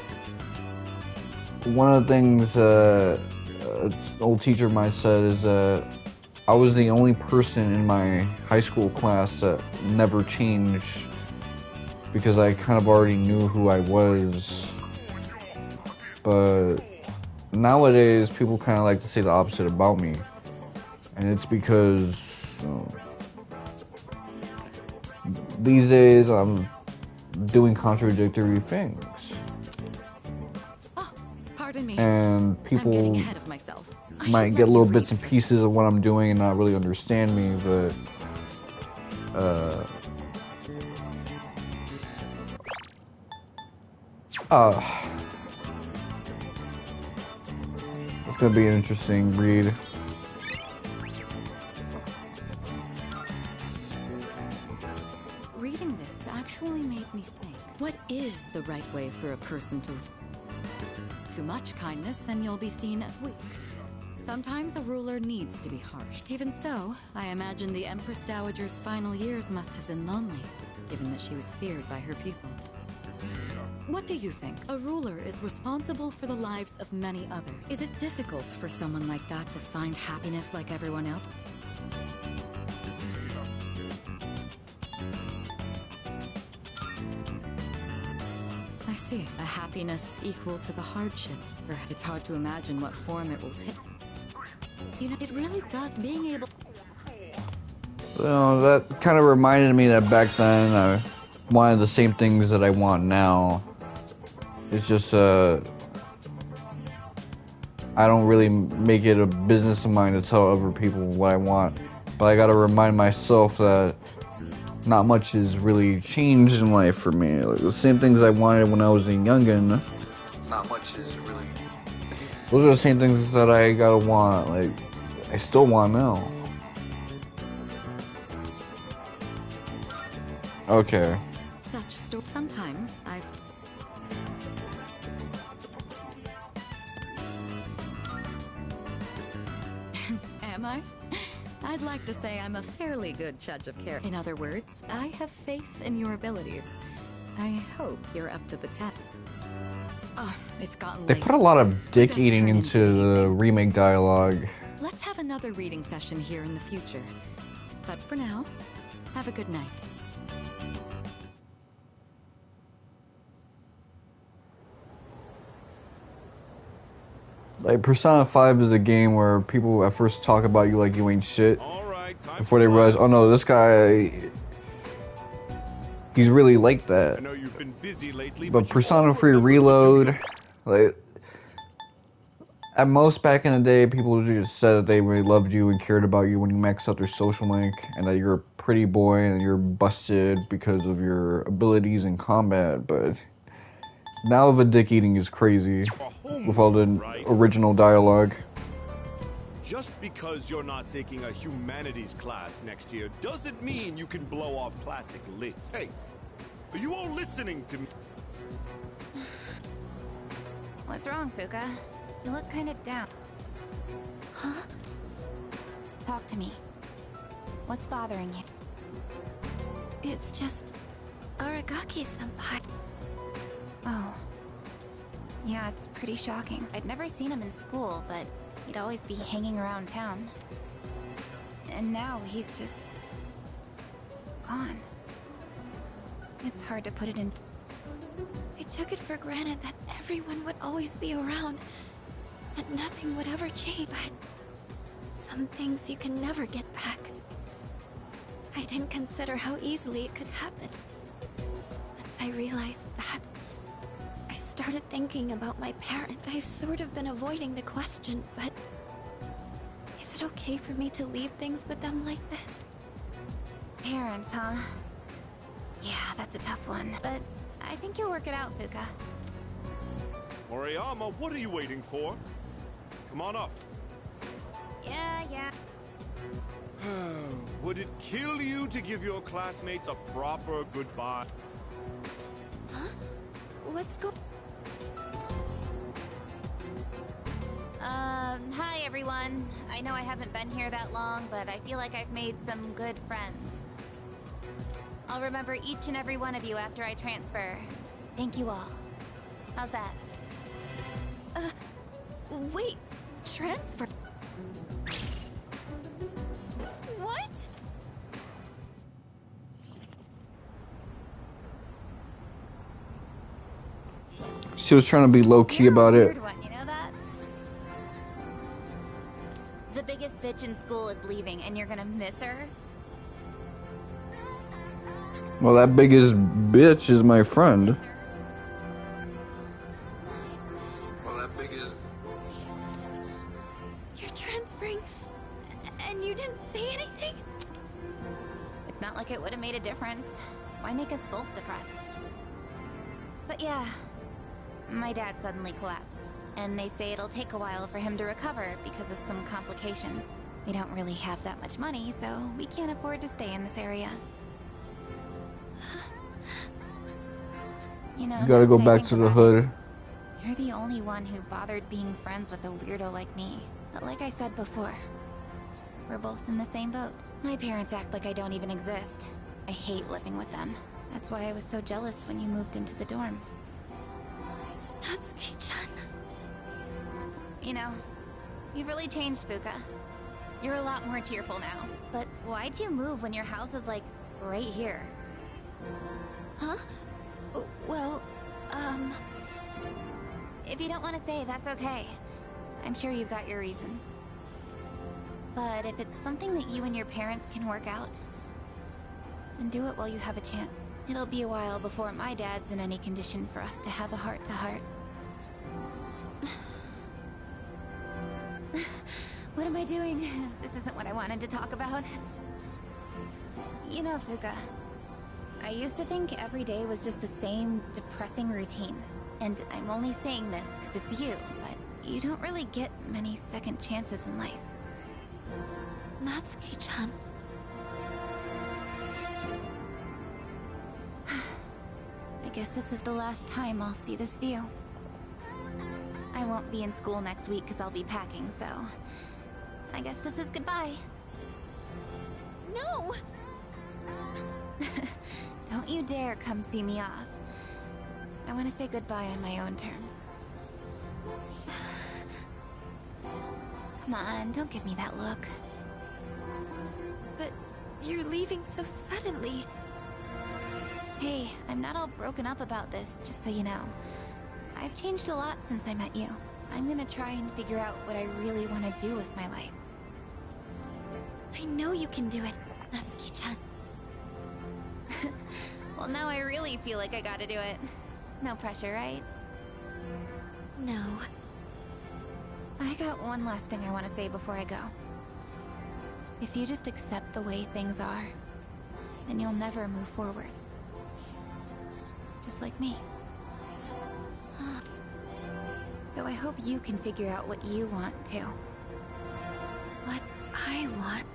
one of the things an old teacher of mine said is that I was the only person in my high school class that never changed, because I kind of already knew who I was. But nowadays, people kind of like to say the opposite about me, and it's because these days I'm doing contradictory things. Pardon me. And people I'm getting ahead of myself. might get little bits and pieces of what I'm doing and not really understand me, but it's gonna be an interesting read. Reading this actually made me think, what is the right way for a person to... Too much kindness and you'll be seen as weak. Sometimes a ruler needs to be harsh. Even so, I imagine the Empress Dowager's final years must have been lonely, given that she was feared by her people. What do you think? A ruler is responsible for the lives of many others. Is it difficult for someone like that to find happiness like everyone else? I see. A happiness equal to the hardship. Perhaps it's hard to imagine what form it will take. It really does, being able... That kind of reminded me that back then I wanted the same things that I want now. It's just, I don't really make it a business of mine to tell other people what I want. But I gotta remind myself that not much has really changed in life for me. Like, the same things I wanted when I was a youngin', not much is really... Those are the same things that I gotta want, like, I still want now. Okay. Such stories. Sometimes I've... Am I? I'd like to say I'm a fairly good judge of character. In other words, I have faith in your abilities. I hope you're up to the task. Oh, it's gotten They late. put a lot of dick eating into the remake dialogue. Let's have another reading session here in the future. But for now, have a good night. Like, Persona 5 is a game where people at first talk about you like you ain't shit. Before they realize, oh no, this guy, he's really like that. I know you've been busy lately, But Persona 3 Reload, like, at most back in the day, people just said that they really loved you and cared about you when you maxed out their social link, and that you're a pretty boy and you're busted because of your abilities in combat, but now the dick eating is crazy with all the original dialogue. Just because you're not taking a humanities class next year doesn't mean you can blow off classic lit. Hey, are you all listening to me? What's wrong, Fuuka? You look kind of down. Huh? Talk to me. What's bothering you? It's just Aragaki-senpai. Oh. Yeah, it's pretty shocking. I'd never seen him in school, but he'd always be hanging around town. And now he's just gone. It's hard to put it in. I took it for granted that everyone would always be around, that nothing would ever change, but some things you can never get back. I didn't consider how easily it could happen. Once I realized that, I started thinking about my parents. I've sort of been avoiding the question, but is it okay for me to leave things with them like this? Parents, huh? Yeah, that's a tough one, but I think you'll work it out, Fuuka. Moriyama, what are you waiting for? Come on up. Yeah. Would it kill you to give your classmates a proper goodbye? Huh? Let's go. Hi everyone. I know I haven't been here that long, but I feel like I've made some good friends. I'll remember each and every one of you after I transfer. Thank you all. How's that? Wait, transfer? What? She was trying to be low-key about it. Weird one, you know that? The biggest bitch in school is leaving, and you're gonna miss her? Well, that biggest bitch is my friend. Well, that biggest... You're transferring, and you didn't say anything? It's not like it would have made a difference. Why make us both depressed? But yeah, my dad suddenly collapsed, and they say it'll take a while for him to recover because of some complications. We don't really have that much money, so we can't afford to stay in this area. You know, You gotta go back to the hood. You're the only one who bothered being friends with a weirdo like me. But like I said before, we're both in the same boat. My parents act like I don't even exist. I hate living with them. That's why I was so jealous when you moved into the dorm. Natsuki-chan. You know, you've really changed, Fuuka. You're a lot more cheerful now. But why'd you move when your house is, like, right here? Huh? Well, If you don't want to say, that's okay. I'm sure you've got your reasons. But if it's something that you and your parents can work out, then do it while you have a chance. It'll be a while before my dad's in any condition for us to have a heart-to-heart. What am I doing? This isn't what I wanted to talk about. You know, Fuuka, I used to think every day was just the same depressing routine. And I'm only saying this because it's you, but you don't really get many second chances in life. Natsuki-chan. I guess this is the last time I'll see this view. I won't be in school next week because I'll be packing, so... I guess this is goodbye. No! Don't you dare come see me off. I want to say goodbye on my own terms. Come on, don't give me that look. But you're leaving so suddenly. Hey, I'm not all broken up about this, just so you know. I've changed a lot since I met you. I'm gonna try and figure out what I really want to do with my life. I know you can do it, Natsuki-chan. Well, now I really feel like I gotta do it. No pressure, right? No. I got one last thing I want to say before I go. If you just accept the way things are, then you'll never move forward. Just like me. So I hope you can figure out what you want too. What I want,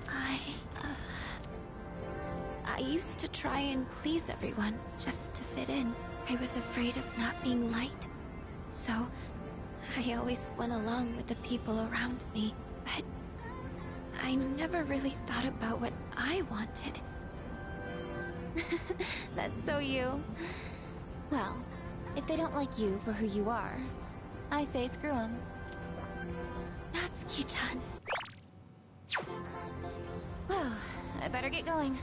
I used to try and please everyone, just to fit in. I was afraid of not being liked. So, I always went along with the people around me. But I never really thought about what I wanted. That's so you. Well, if they don't like you for who you are, I say screw them. Natsuki-chan. Well, I better get going.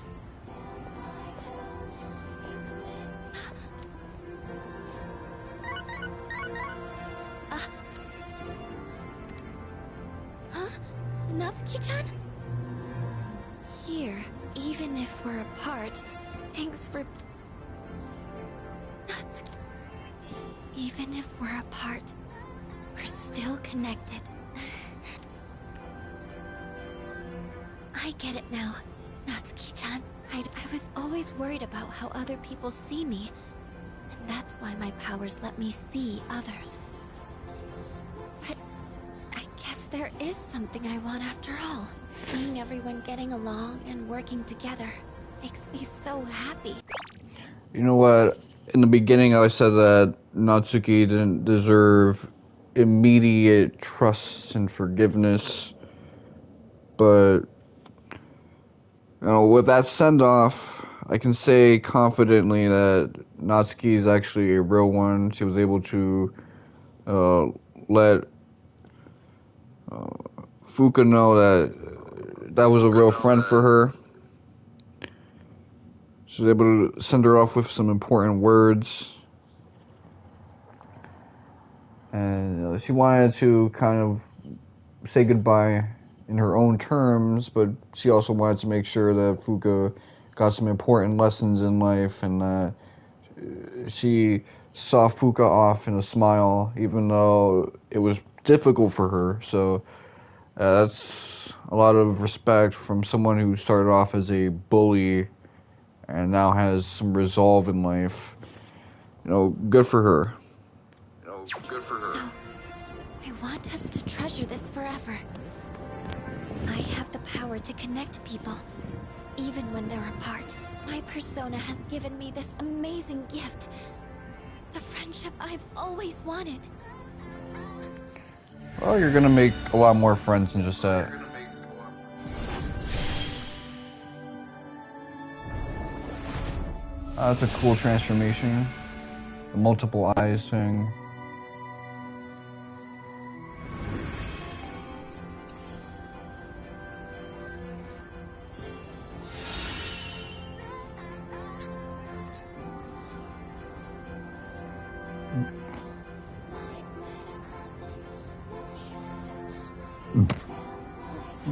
Huh? Natsuki-chan? Here, even if we're apart, thanks for... Natsuki... Even if we're apart, we're still connected. I get it now, Natsuki-chan. I was always worried about how other people see me, and that's why my powers let me see others. But I guess there is something I want after all. Seeing everyone getting along and working together makes me so happy. You know what? In the beginning, I said that Natsuki didn't deserve immediate trust and forgiveness, but you know, with that send-off, I can say confidently that Natsuki is actually a real one. She was able to let Fuuka know that was a real friend for her. She was able to send her off with some important words. And she wanted to kind of say goodbye in her own terms, but she also wanted to make sure that Fuuka got some important lessons in life, and she saw Fuuka off in a smile, even though it was difficult for her. So that's a lot of respect from someone who started off as a bully and now has some resolve in life. You know, good for her. So, I want us to treasure this forever. I have the power to connect people, even when they're apart. My persona has given me this amazing gift. The friendship I've always wanted. Well, you're gonna make a lot more friends than just that. That's a cool transformation. The multiple eyes thing.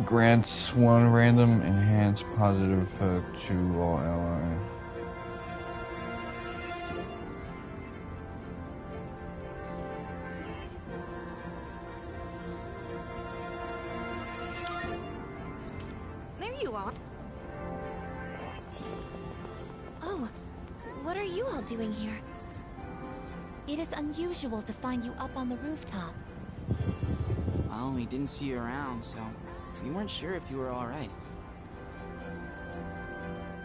Grants one random enhanced positive effect to all allies. There you are. Oh, what are you all doing here? It is unusual to find you up on the rooftop. Well, we didn't see you around, so we weren't sure if you were all right.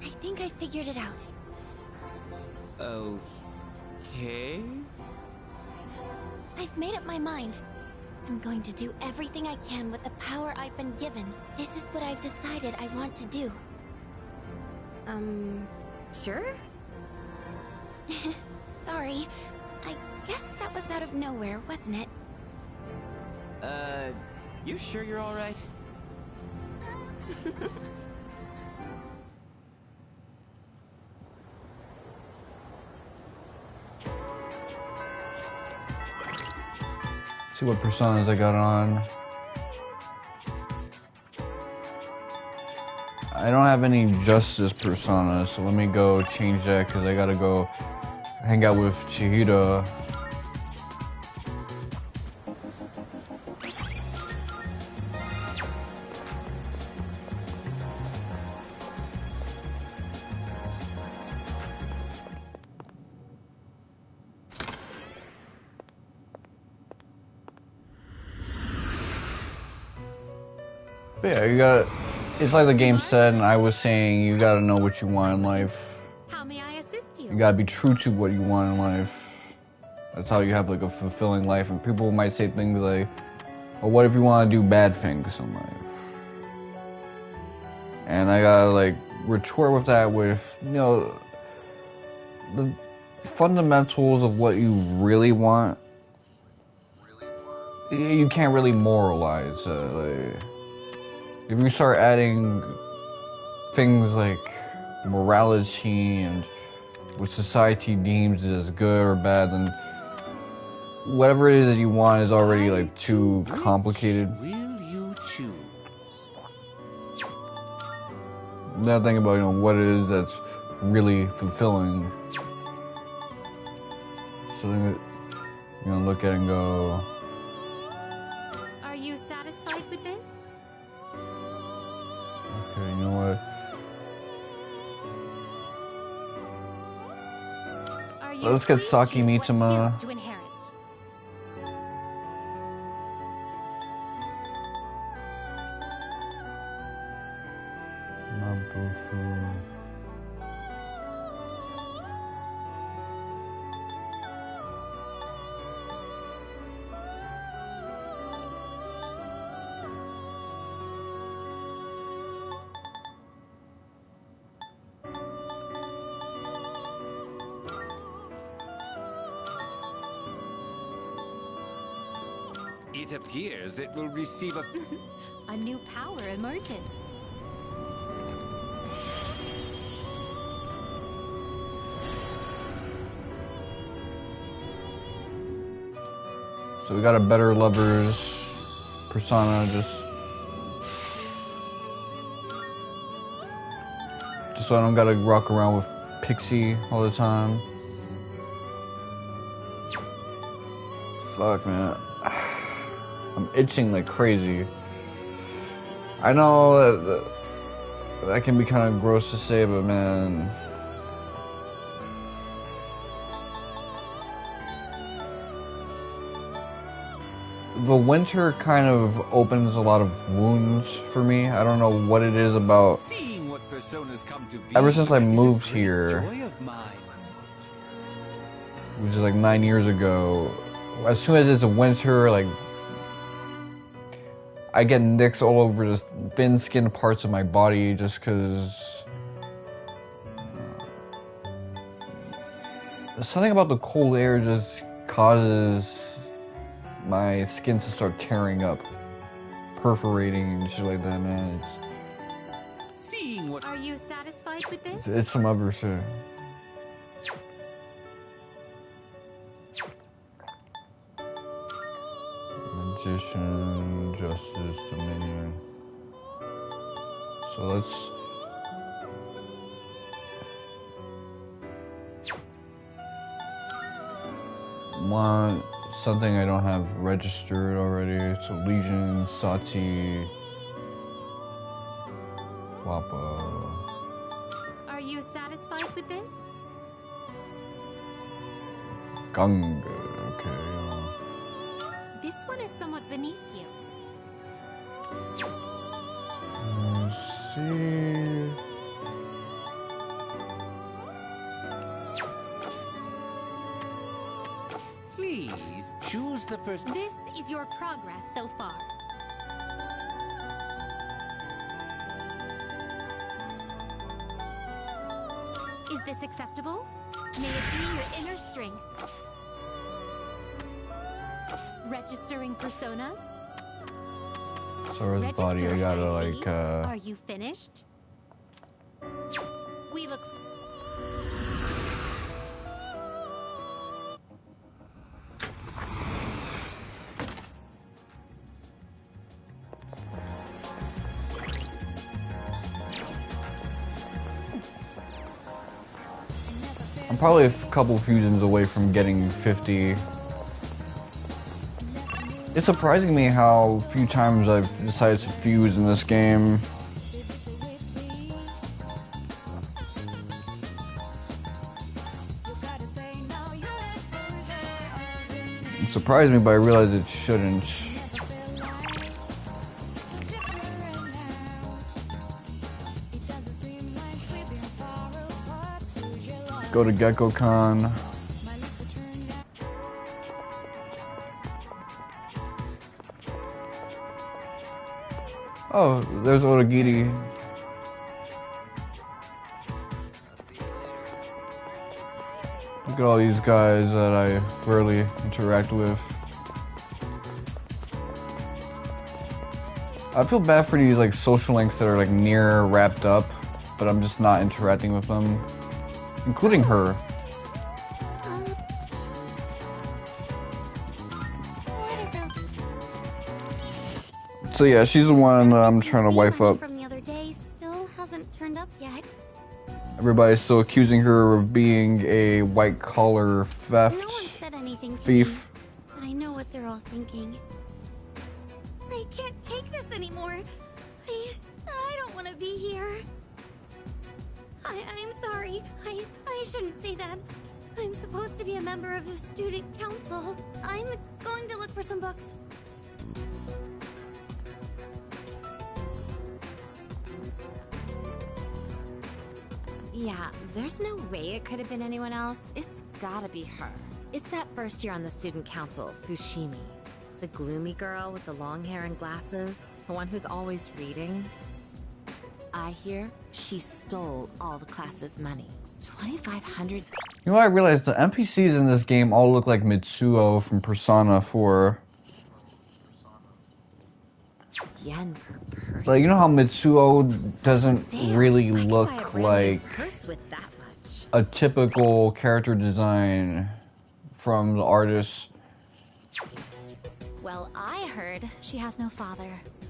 I think I figured it out. Okay? I've made up my mind. I'm going to do everything I can with the power I've been given. This is what I've decided I want to do. Sure? Sorry. I guess that was out of nowhere, wasn't it? You sure you're all right? See what personas I got on. I don't have any justice personas, so let me go change that because I gotta go hang out with Chihiro. But yeah, you got. It's like the game said, and I was saying, you gotta know what you want in life. How may I assist you? You gotta be true to what you want in life. That's how you have like a fulfilling life. And people might say things like, "Well, what if you want to do bad things in life?" And I gotta like retort with that with, you know, the fundamentals of what you really want. You can't really moralize. Like, if you start adding things like morality and what society deems as good or bad, then whatever it is that you want is already like too complicated. Will you choose? Now think about, you know, what it is that's really fulfilling. Something that you're gonna look at and go, Are you satisfied with this? okay, you know what? Are you Let's get Saki Mitama. to inherit? It appears it will receive a... A new power emerges. So we got a better lover's persona, just so I don't gotta rock around with Pixie all the time. Fuck, man. I'm itching like crazy. I know that can be kind of gross to say, but man, the winter kind of opens a lot of wounds for me. I don't know what it is about. Seeing what personas come to be Ever since I is a moved great here, joy of mine. which is like 9 years ago, as soon as it's a winter, like, I get nicks all over just thin skin parts of my body just because something about the cold air just causes my skin to start tearing up, perforating and shit like that, man. Seeing what... Are you satisfied with this? It's some other shit. Magician, Justice, Dominion. So let's... want something I don't have registered already. So Legion, Sati, Wappa. Are you satisfied with this? Ganga, okay. This one is somewhat beneath you. Let's see. Please choose the person. This is your progress so far. Is this acceptable? May it be your inner strength. Registering personas? So his body, I gotta like, Are you finished? We look... I'm probably a couple fusions away from getting 50. It's surprising me how few times I've decided to fuse in this game. It surprised me, but I realized it shouldn't. Go to Gekkokan. Oh, there's Oragiri. Look at all these guys that I rarely interact with. I feel bad for these like social links that are like near wrapped up, but I'm just not interacting with them, including her. So yeah, she's the one I'm trying to wife up. From the other day still hasn't turned up yet. Everybody's still accusing her of being a white-collar theft No one said anything to thief. me, but I know what they're all thinking. I can't take this anymore. I don't want to be here. I'm sorry. I shouldn't say that. I'm supposed to be a member of the student council. I'm going to look for some books. Yeah, there's no way it could have been anyone else. It's gotta be her. It's that first year on the student council, Fushimi. The gloomy girl with the long hair and glasses. The one who's always reading. I hear she stole all the class's money. 2,500. You know what I realized? The NPCs in this game all look like Mitsuo from Persona 4. yen per person. Like, you know how Mitsuo doesn't really I look could buy a brand new like purse with that much. a typical character design from the artist? Well, I heard she has no father,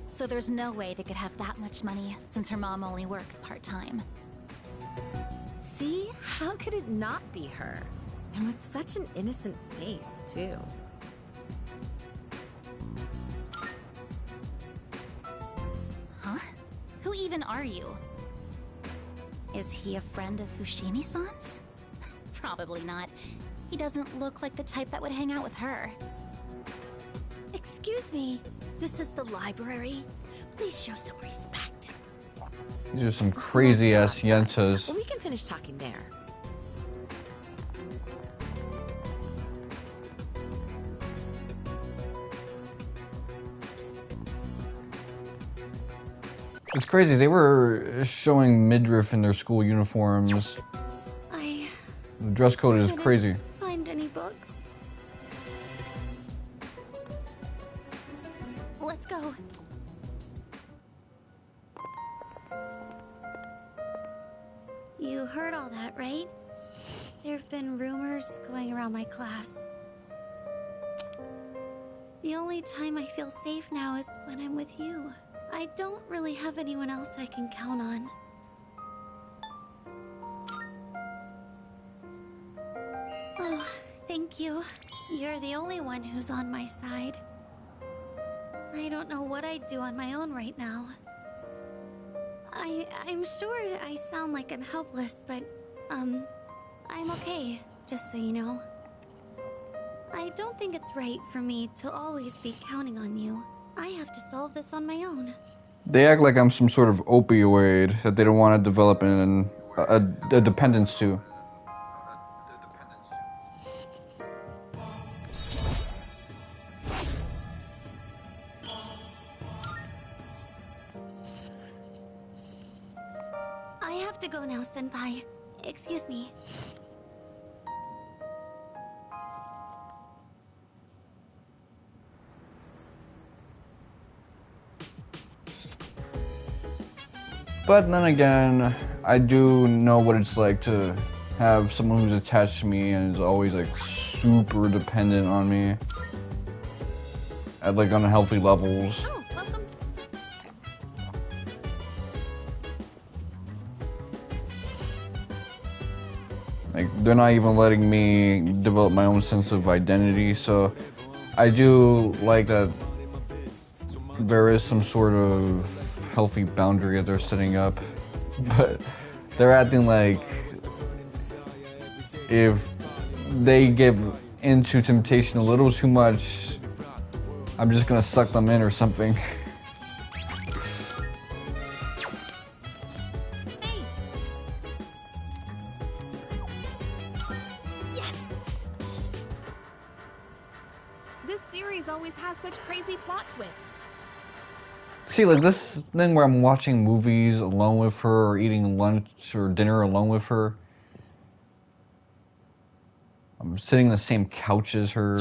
so there's no way they could have that much money since her mom only works part-time. See? How could it not be her? And with such an innocent face, too. Huh? Who even are you? Is he a friend of Fushimi-san's? Probably not. He doesn't look like the type that would hang out with her. Excuse me, this is the library. Please show some respect. These are some crazy ass yentas. Well, we can finish talking there. It's crazy. They were showing midriff in their school uniforms. The dress code is crazy. Find any books? Let's go. You heard all that, right? There have been rumors going around my class. The only time I feel safe now is when I'm with you. I don't really have anyone else I can count on. Oh, thank you. You're the only one who's on my side. I don't know what I'd do on my own right now. I'm sure I sound like I'm helpless, but, I'm okay, just so you know. I don't think it's right for me to always be counting on you. I have to solve this on my own. They act like I'm some sort of opioid that they don't want to develop in a dependence to. I have to go now, Senpai. Excuse me. But then again, I do know what it's like to have someone who's attached to me and is always like super dependent on me at like unhealthy levels. Oh, welcome. Like, they're not even letting me develop my own sense of identity, so I do like that there is some sort of healthy boundary that they're setting up, but they're acting like if they give into temptation a little too much, I'm just gonna suck them in or something. stories always have such crazy plot twists. See, like this thing where I'm watching movies alone with her or eating lunch or dinner alone with her. I'm sitting in the same couch as her.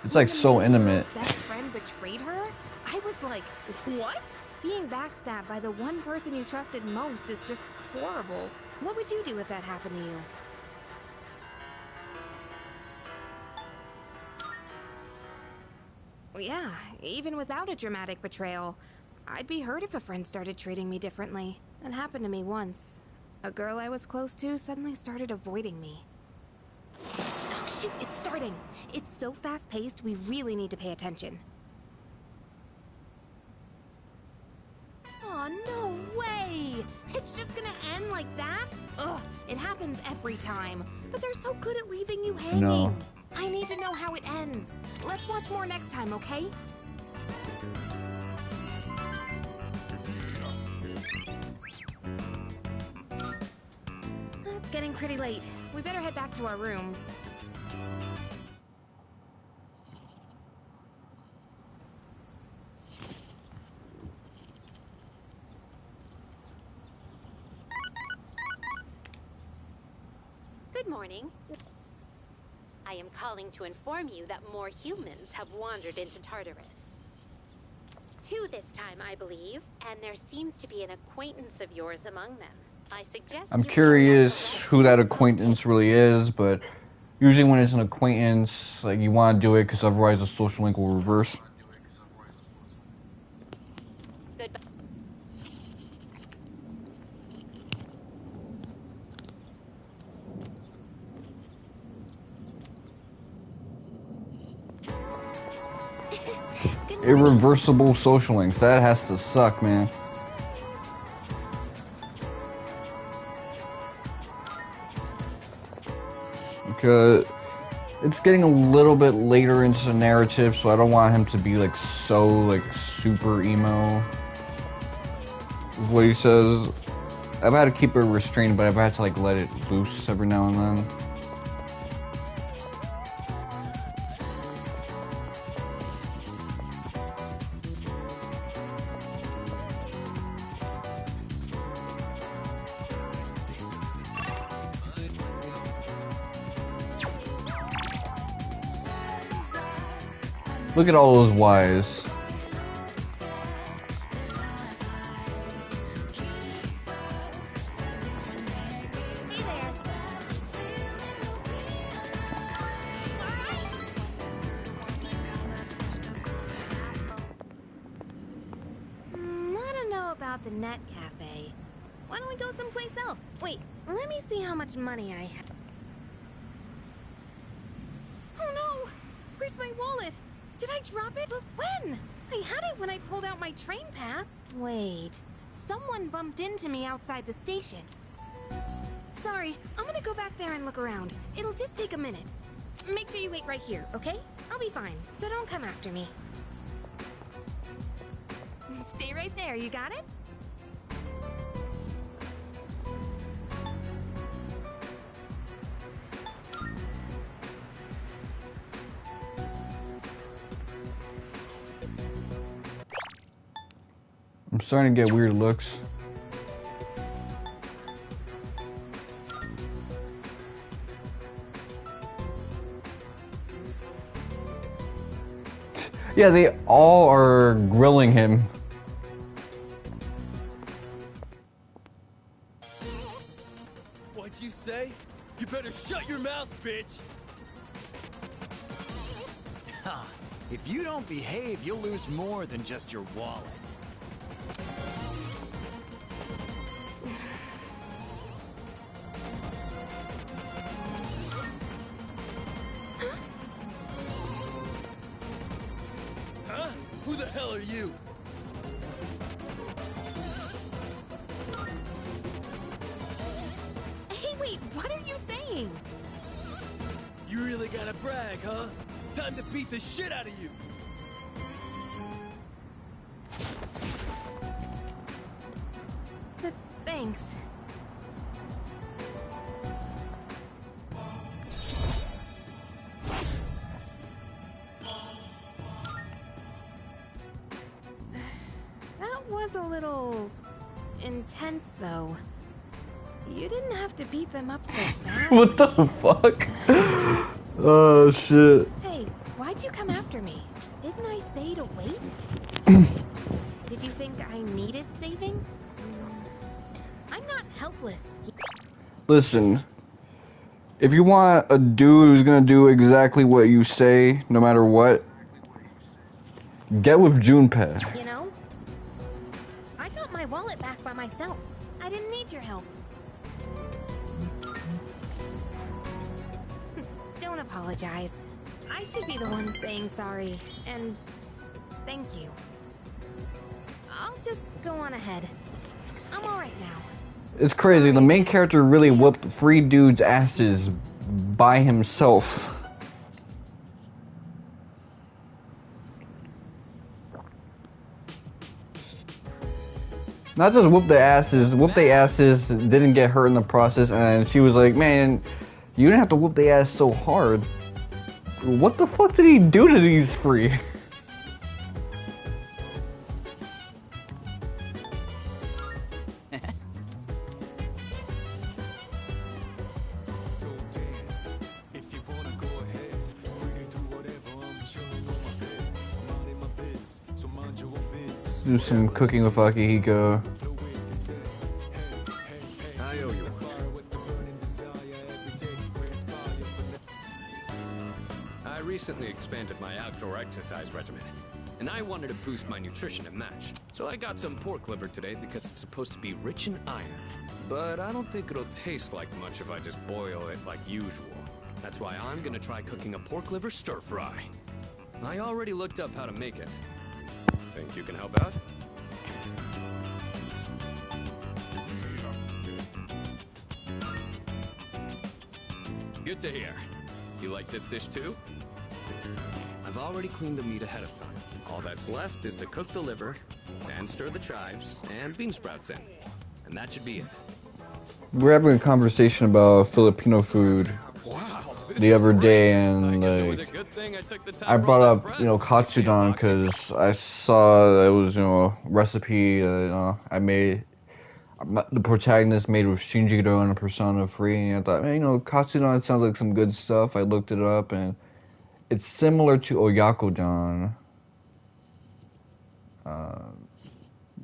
It's like so intimate. Best friend betrayed her? I was like, what? Being backstabbed by the one person you trusted most is just horrible. What would you do if that happened to you? Well, yeah, even without a dramatic betrayal, I'd be hurt if a friend started treating me differently. It happened to me once. A girl I was close to suddenly started avoiding me. Oh shoot, it's starting! It's so fast-paced, we really need to pay attention. Aw, no way! It's just gonna end like that? Ugh, it happens every time. But they're so good at leaving you hanging. No. I need to know how it ends. Let's watch more next time, okay? It's getting pretty late. We better head back to our rooms. Good morning. I am calling to inform you that more humans have wandered into Tartarus. 2 this time, I believe, and there seems to be an acquaintance of yours among them. I suggest I'm curious who that acquaintance really is, but usually when it's an acquaintance, like you want to do it because otherwise the social link will reverse. Goodbye. Irreversible social links. That has to suck, man. Because it's getting a little bit later into the narrative, so I don't want him to be like so like super emo. What he says, I've had to keep it restrained, but I've had to like let it loose every now and then. Look at all those Ys. I don't know about the net cafe. Why don't we go someplace else? Wait, let me see how much money I have. Oh no! Where's my wallet? Did I drop it? But when? I had it when I pulled out my train pass. Wait, someone bumped into me outside the station. Sorry, I'm gonna go back there and look around. It'll just take a minute. Make sure you wait right here, okay? I'll be fine, so don't come after me. Stay right there, you got it? I'm starting to get weird looks. Yeah, they all are grilling him. What'd you say? You better shut your mouth, bitch! Huh. If you don't behave, you'll lose more than just your wallet. Huh? Who the hell are you? Hey, wait, what are you saying? You really gotta brag, huh? Time to beat the shit out of you! Thanks. That was a little intense, though. You didn't have to beat them up so bad. What the fuck? Oh shit. Hey, why'd you come after me? Didn't I say to wait? Did you think I needed saving? I'm not helpless. Listen, if you want a dude who's gonna do exactly what you say, no matter what, get with Junpei. You know, I got my wallet back by myself. I didn't need your help. Don't apologize. I should be the one saying sorry, and thank you. I'll just go on ahead. I'm alright now. It's crazy, the main character really whooped 3 dudes' asses by himself. Not just whoop their asses, didn't get hurt in the process, and she was like, man, you didn't have to whoop their ass so hard. What the fuck did he do to these 3? Do some cooking with Akihiko. I owe you one. I recently expanded my outdoor exercise regimen, and I wanted to boost my nutrition and match. So I got some pork liver today because it's supposed to be rich in iron. But I don't think it'll taste like much if I just boil it like usual. That's why I'm gonna try cooking a pork liver stir fry. I already looked up how to make it. Think you can help out? Good to hear. You like this dish too? I've already cleaned the meat ahead of time. All that's left is to cook the liver, and stir the chives and bean sprouts in. And that should be it. We're having a conversation about Filipino food the other day, and like, I brought up, you know, katsudon because I saw it was, you know, a recipe I made. The protagonist made with Shinjiro and Persona 3, and I thought, man, you know, katsudon sounds like some good stuff. I looked it up, and it's similar to oyakodon.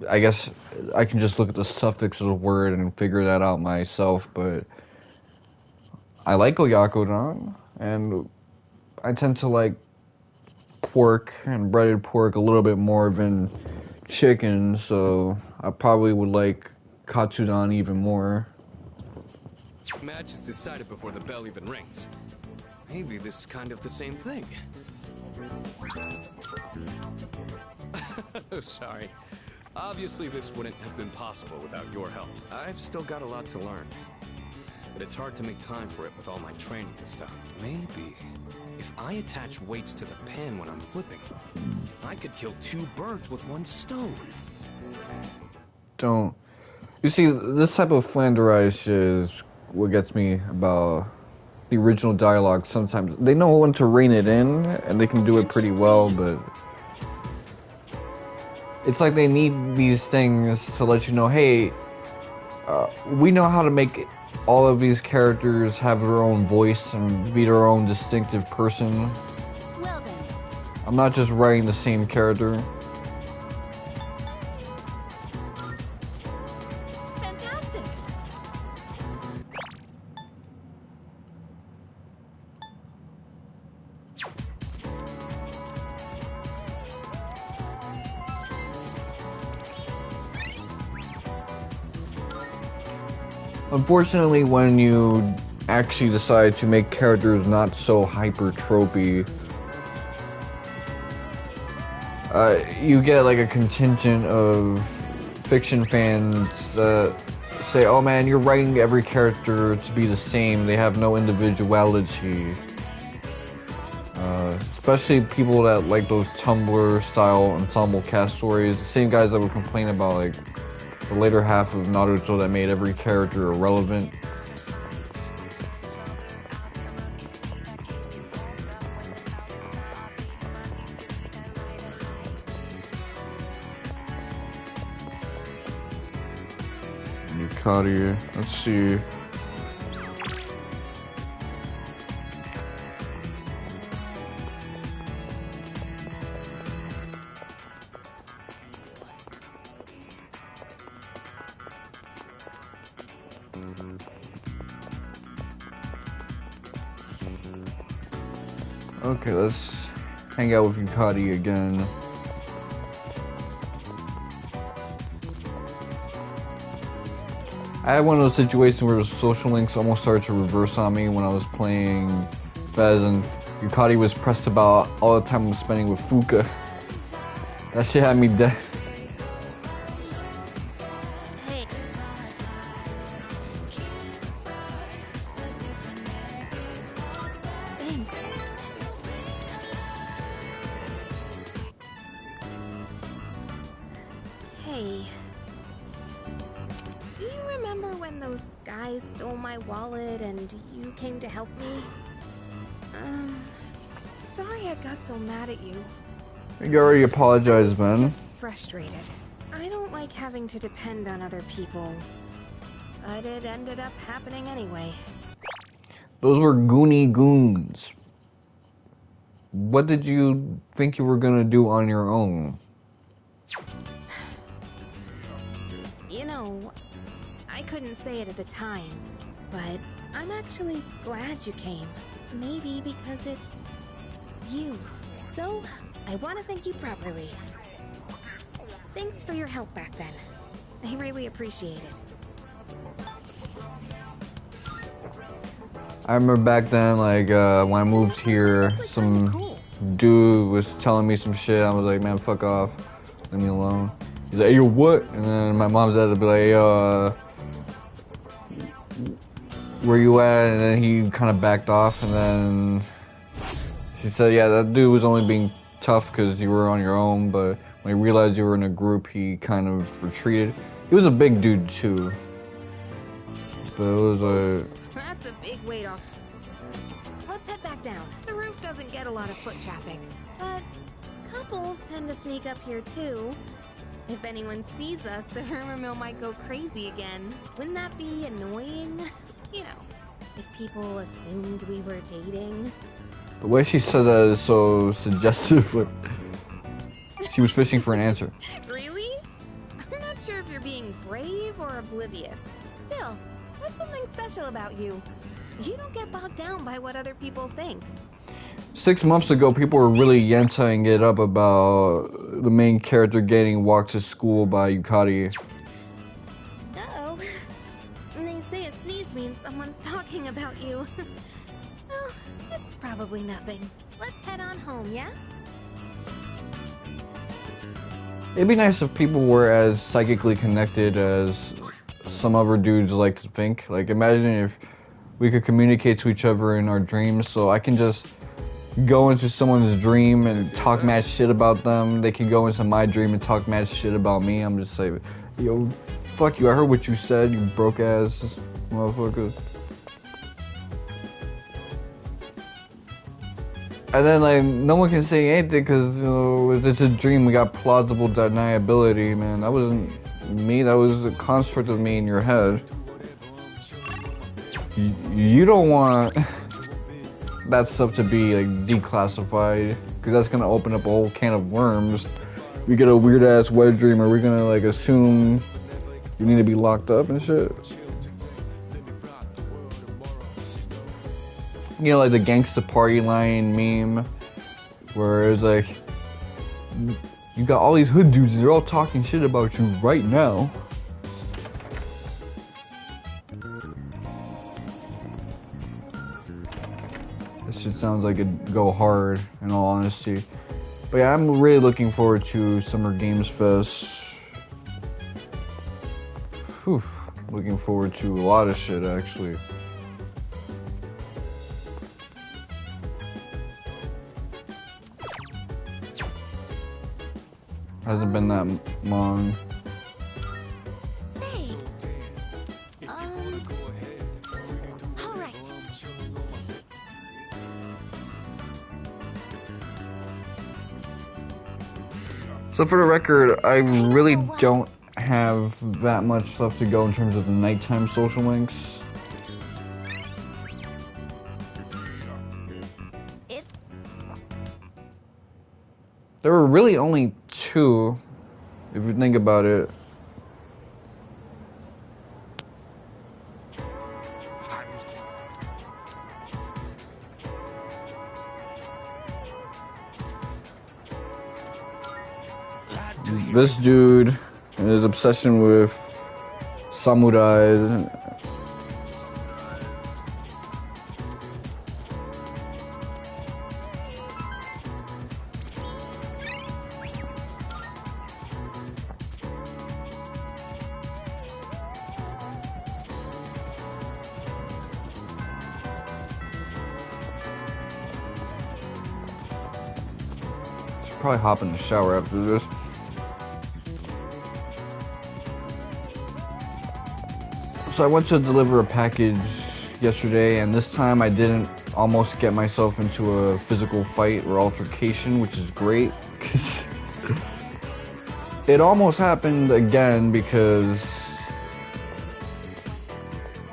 I guess I can just look at the suffix of the word and figure that out myself, but I like oyakodon, and I tend to like pork and breaded pork a little bit more than chicken, so I probably would like katsudon even more. Match is decided before the bell even rings. Maybe this is kind of the same thing. Sorry. Obviously this wouldn't have been possible without your help. I've still got a lot to learn. But it's hard to make time for it with all my training and stuff. Maybe if I attach weights to the pan when I'm flipping, I could kill 2 birds with 1 stone. Don't. You see, this type of flanderized shit is what gets me about the original dialogue. Sometimes they know when to rein it in, and they can do it pretty well, but it's like they need these things to let you know, hey, we know how to make all of these characters have their own voice and be their own distinctive person. Well then. I'm not just writing the same character. Fantastic. Unfortunately, when you actually decide to make characters not so hypertropy, you get like a contingent of fiction fans that say, oh man, you're writing every character to be the same, they have no individuality. Especially people that like those Tumblr style ensemble cast stories, the same guys that would complain about like the later half of Naruto that made every character irrelevant. Yukari. Let's see. Okay, let's hang out with Yukari again. I had one of those situations where the social links almost started to reverse on me when I was playing Fez, and Yukari was pressed about all the time I'm spending with Fuuka. That shit had me dead. Hey. Do you remember when those guys stole my wallet and you came to help me? Sorry I got so mad at you. You already apologized, man. Just frustrated. I don't like having to depend on other people. But it ended up happening anyway. Those were Goonie goons. What did you think you were gonna do on your own? You know, I couldn't say it at the time, but I'm actually glad you came. Maybe because it's you. So, I want to thank you properly. Thanks for your help back then. I really appreciate it. I remember back then, like, when I moved here, some dude was telling me some shit. I was like, man, fuck off. Leave me alone. He's like, hey, yo, what? And then my mom's dad would be like, hey, where you at? And then he kind of backed off, and then she said, yeah, that dude was only being tough because you were on your own, but when he realized you were in a group, he kind of retreated. He was a big dude, too. But it was a... That's a big weight off. Let's head back down. The roof doesn't get a lot of foot traffic, but couples tend to sneak up here, too. If anyone sees us, the rumor mill might go crazy again. Wouldn't that be annoying? You know, if people assumed we were dating. The way she said that is so suggestive. Like, she was fishing for an answer. Really? I'm not sure if you're being brave or oblivious. Still, that's something special about you. You don't get bogged down by what other people think. 6 months ago, people were really yensaing it up about the main character getting walked to school by Yukari. Uh-oh. They say a sneeze means someone's talking about you. Well, it's probably nothing. Let's head on home, yeah? It'd be nice if people were as psychically connected as some other dudes like to think. Like, imagine if we could communicate to each other in our dreams, so I can just go into someone's dream and talk mad shit about them. They can go into my dream and talk mad shit about me. I'm just like, yo, fuck you, I heard what you said, you broke ass motherfucker. And then, like, no one can say anything because, you know, it's a dream. We got plausible deniability, man. That wasn't me. That was a construct of me in your head. You don't want that stuff to be, like, declassified because that's going to open up a whole can of worms. We get a weird-ass wet dream. Are we going to, like, assume you need to be locked up and shit? You know, like the gangsta party line meme, where it's like, you got all these hood dudes and they're all talking shit about you right now. This shit sounds like it'd go hard, in all honesty. But yeah, I'm really looking forward to Summer Games Fest. Whew, looking forward to a lot of shit, actually. Hasn't been that long. Say, all right. So for the record, I really don't have that much left to go in terms of the nighttime social links. There were really only 2, if you think about it. This dude and his obsession with samurais. Should probably hop in the shower after this. So I went to deliver a package yesterday, and this time I didn't almost get myself into a physical fight or altercation, which is great, because it almost happened again because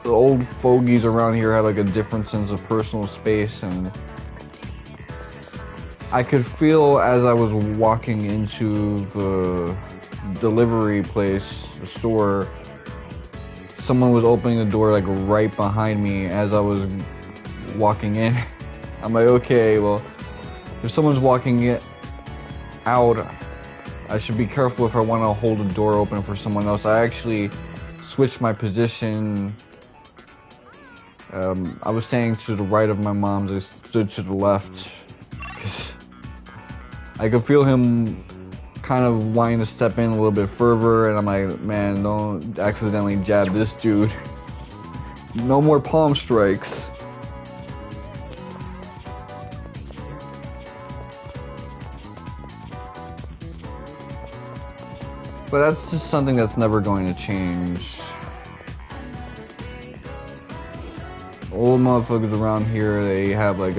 the old fogies around here had like a different sense of personal space, and I could feel as I was walking into the delivery place, the store, someone was opening the door like right behind me as I was walking in. I'm like, okay, well, if someone's walking out, I should be careful if I want to hold the door open for someone else. I actually switched my position. I was standing to the right of my mom's. I stood to the left because I could feel him kind of wanting to step in a little bit further, and I'm like, man, don't accidentally jab this dude. No more palm strikes. But that's just something that's never going to change. Old motherfuckers around here, they have like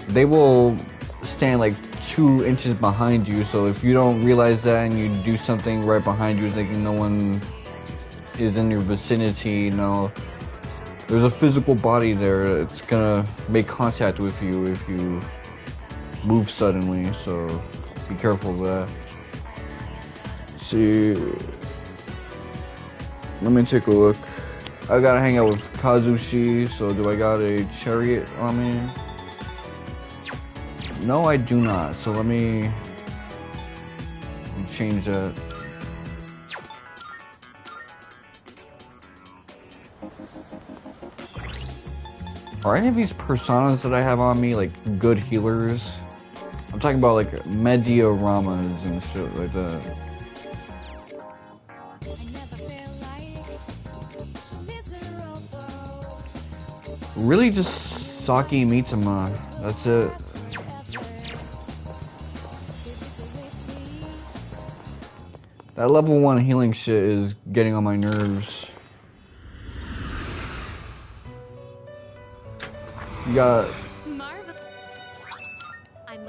they will stand like 2 inches behind you, so if you don't realize that and you do something right behind you thinking no one is in your vicinity, you know, there's a physical body there that's gonna make contact with you if you move suddenly, so be careful of that. See, let me take a look. I gotta hang out with Kazushi, so do I got a chariot on me? No, I do not. So let me change that. Are any of these personas that I have on me like good healers? I'm talking about like Medioramas and shit like that. Really just Saki Mitama. That's it. That level 1 healing shit is getting on my nerves. You got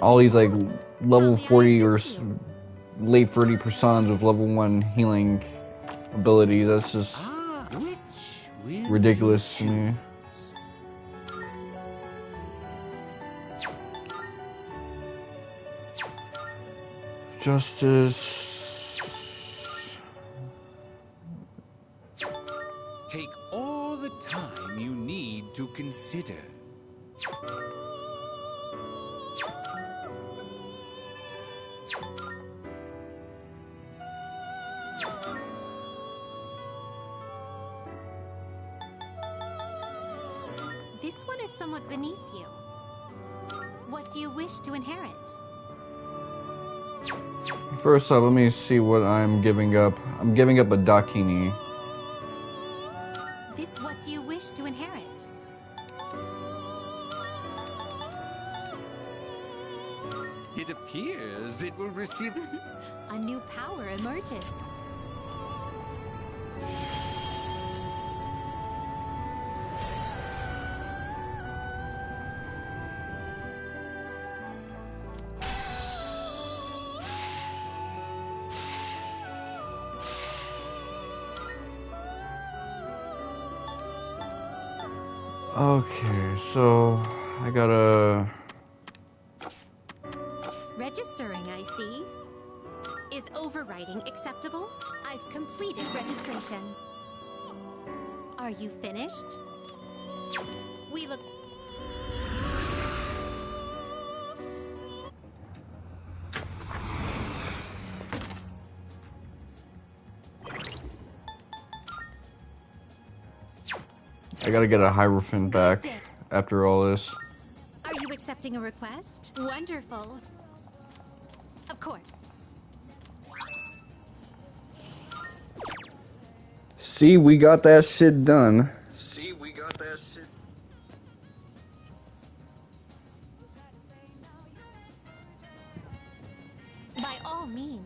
all these like level 40 or late 30 personas with level 1 healing ability. That's just ridiculous to me. Justice. Take all the time you need to consider. This one is somewhat beneath you. What do you wish to inherit? First up, let me see what I'm giving up. I'm giving up a Dakini. This what do you wish to inherit? It appears it will receive... A new power emerges. Okay, so I gotta... Registering, I see. Is overwriting acceptable? I've completed registration. Are you finished? We look... I gotta get a Hierophant back after all this. Are you accepting a request? Wonderful. Of course. See, we got that shit done. See, we got that shit. By all means.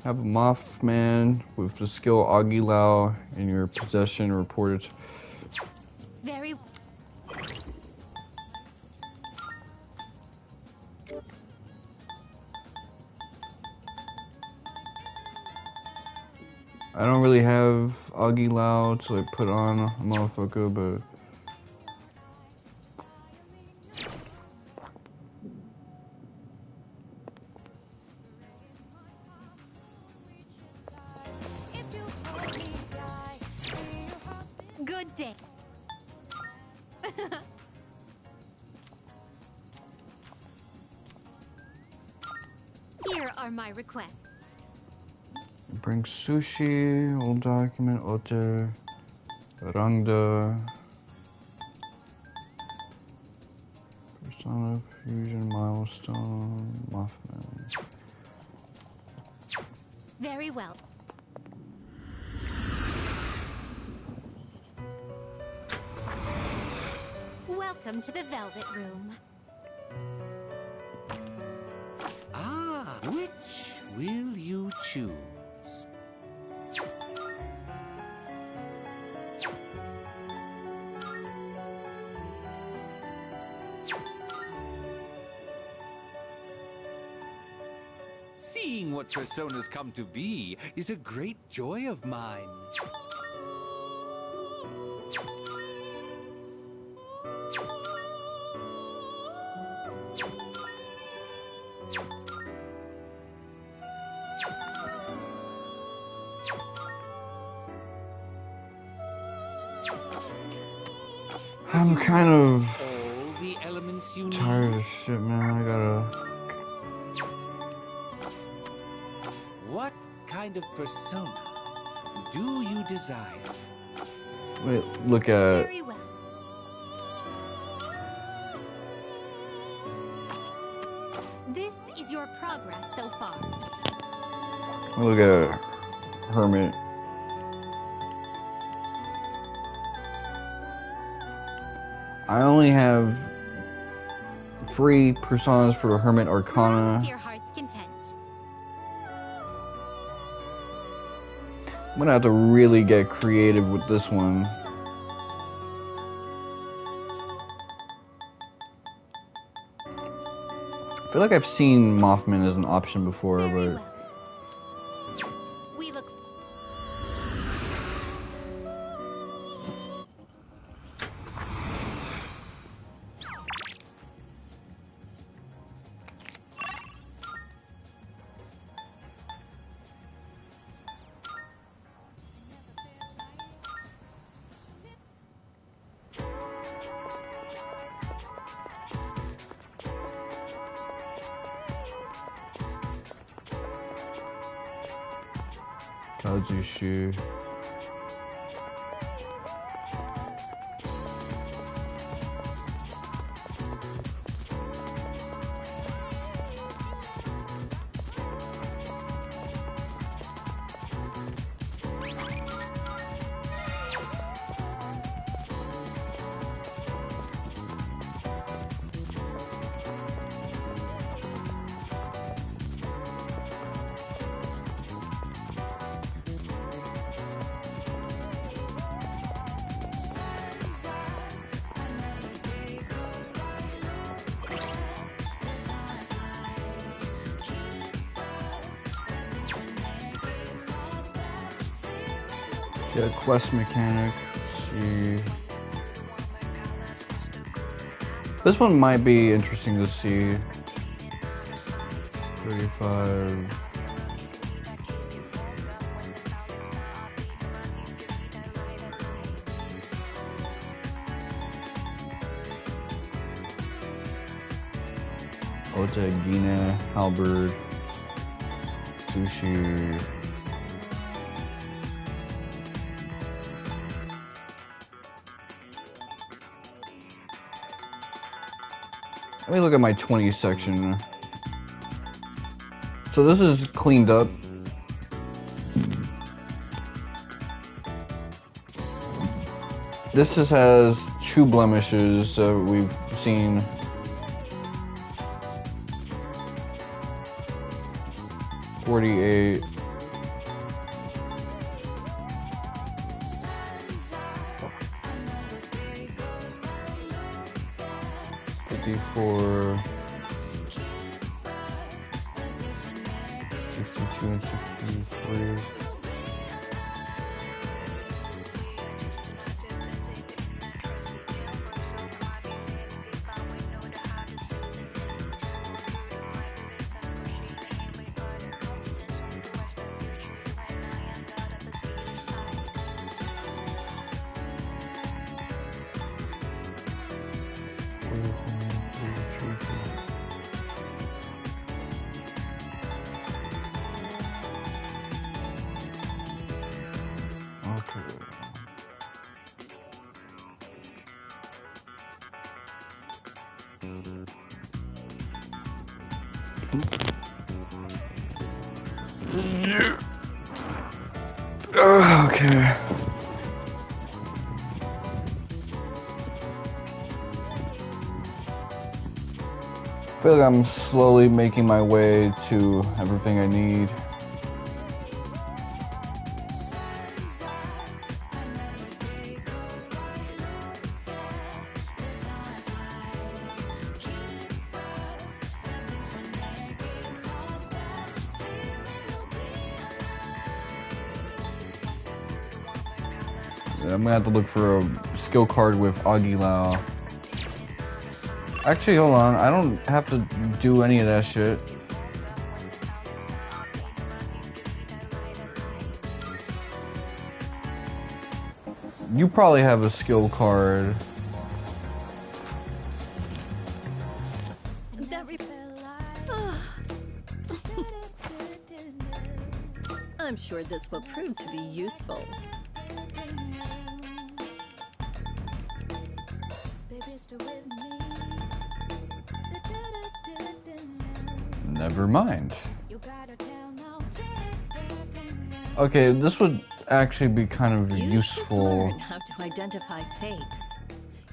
Have a Mothman with the skill Agilao in your possession reported. Very... I don't really have Agilao to like put on a motherfucker, but Good day. Here are my requests. bring sushi, old document, ote, rangda, persona fusion milestone, Mothman. Very well. Welcome to the Velvet Room. Ah, which will you choose? Seeing what personas come to be is a great joy of mine. I'm kind of All the elements you need. tired of shit, man. I gotta... What kind of persona do you desire? Wait, look at... Very well. This is your progress so far. Look at Hermit. I only have 3 personas for Hermit Arcana. To your heart's content. I'm gonna have to really get creative with this one. I feel like I've seen Mothman as an option before, but... We look... Kazushu. Yeah, quest mechanics. see. This one might be interesting to see. 35. Ota, Gina, Halberd, Sushi. Let me look at my 20 section. So this is cleaned up. This just has 2 blemishes that we've seen. $48. $54. 62 and 63. Okay. I feel like I'm slowly making my way to everything I need. I'm gonna have to look for a skill card with Aguilar. Actually, hold on. I don't have to do any of that shit. You probably have a skill card. I'm sure this will prove to be useful. Never mind. Okay, this would actually be kind of You useful. should learn how to identify fakes.